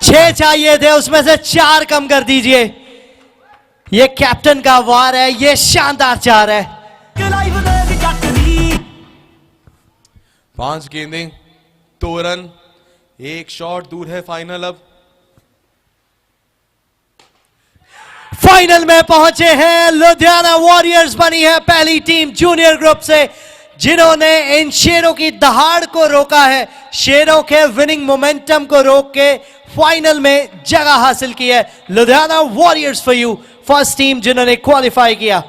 6 चाहिए थे, उसमें से 4 कम कर दीजिए। ये कैप्टन का वार है, ये शानदार 4 है। 5 गेंदें 2 रन, 1 शॉट दूर है फाइनल। अब फाइनल में पहुंचे हैं लुधियाना वॉरियर्स, बनी है पहली टीम जूनियर ग्रुप से जिन्होंने इन शेरों की दहाड़ को रोका है, शेरों के विनिंग मोमेंटम को रोक के फाइनल में जगह हासिल की है। Ludhiana warriors for you, first team जिन्होंने क्वालिफाई किया।